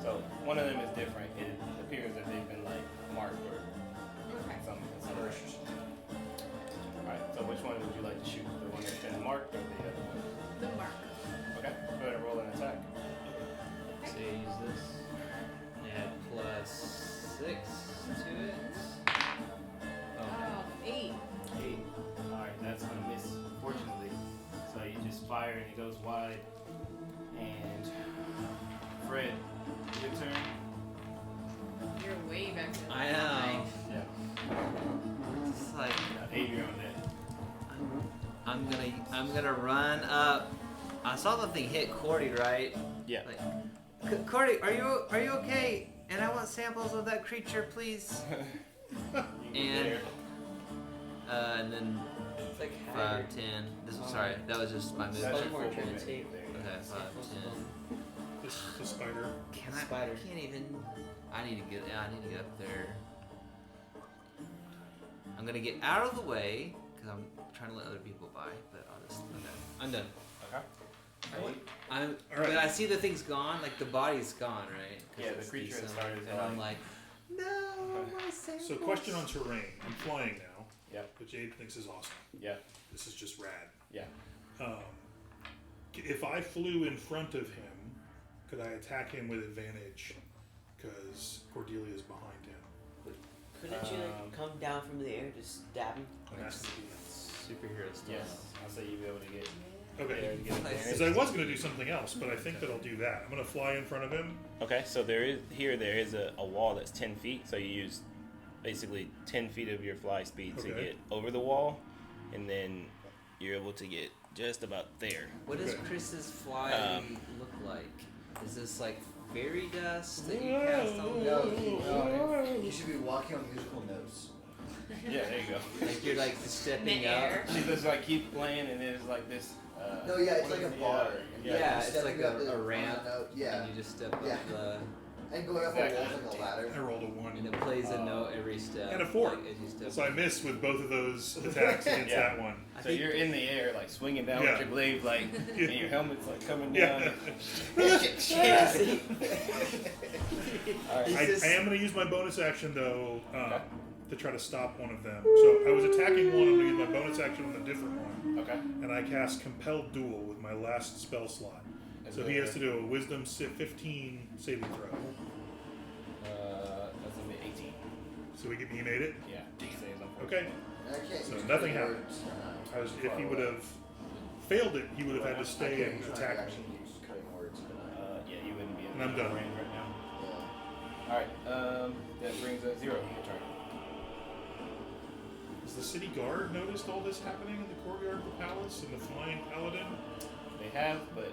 So one of them is different. It appears that they've been like marked or Okay. some way. Alright, so which one would you like to shoot? The one that's been marked or the other one? The mark. Okay, go ahead and roll an attack. So you use this. Add plus 6 to it. Oh, 8. 8. Alright, that's gonna miss, fortunately. So you just fire and it goes wide. And Fred, your turn. you're way back there. I know. Yeah. It's like Abe, you're on that. I'm gonna run up. I saw the thing hit Cordy, right? Yeah. Like, Cordy, are you okay? And I want samples of that creature, please. And and then It's like 5, 10. This was sorry. That was just my That's movement. your full One more movement. turn. Okay, 5, 10. The spider. Can I? Spider. I can't even. I need to get. Yeah, I need to get up there. I'm gonna get out of the way because I'm trying to let other people by. But I'll just. Okay, I'm done. Okay. I'm. All right. But I see the thing's gone. Like the body's gone, right? 'Cause Yeah, the it's creature decent, started and I'm going. like, no, my samples. So question on terrain. I'm flying now. Yep. Which Abe thinks is awesome. Yeah. This is just rad. Yeah. If I flew in front of him, could I attack him with advantage? Because Cordelia's behind him. Couldn't you like come down from the air, just stab him? I'm asking you. Superhero stuff. Yes. I'll say you'll be able to get Okay. there to get advantage. Because I was going to do something else, but I think that I'll do that. I'm going to fly in front of him. Okay, so there is a wall that's 10 feet, so you use basically 10 feet of your fly speed to Okay. get over the wall, and then you're able to get just about there. What does Okay. Chris's fly look like? Is this like fairy dust that you Whoa. cast on No, you should be walking on musical notes. Yeah, there you go. Like you're like stepping In the up. air. She just like keep playing, and there's like this. No, yeah, it's like a bar. And Yeah, you're it's stepping like up a on ramp. the note. Yeah, And you just step Yeah. up the, and going up a wall like a ladder. I rolled a 1. and it plays a note every step. And a 4. Like, as you step So I up. missed with both of those attacks against Yeah. that one. I So think you're in the air, like swinging down Yeah. with your blade, like, and your helmet's like coming Yeah. down. Yeah. Alright. I Is this- am going to use my bonus action, though, Okay. to try to stop one of them. So I was attacking one, I'm going to use my bonus action on the different one. Okay. And I cast Compelled Duel with my last spell slot. So he has to do a Wisdom 15 saving throw. That's gonna be 18. So he made it? Yeah. Saves on Okay. And I can't So use nothing cutting happened. words, If he would have failed it, he would have had to stay and use my attack action me. to use cutting words, can I? Yeah, you wouldn't be able And I'm to done. range right now. Yeah. Alright, that brings us 0. Your turn. Has the city guard noticed all this happening in the courtyard of the palace and the flying paladin? They have, but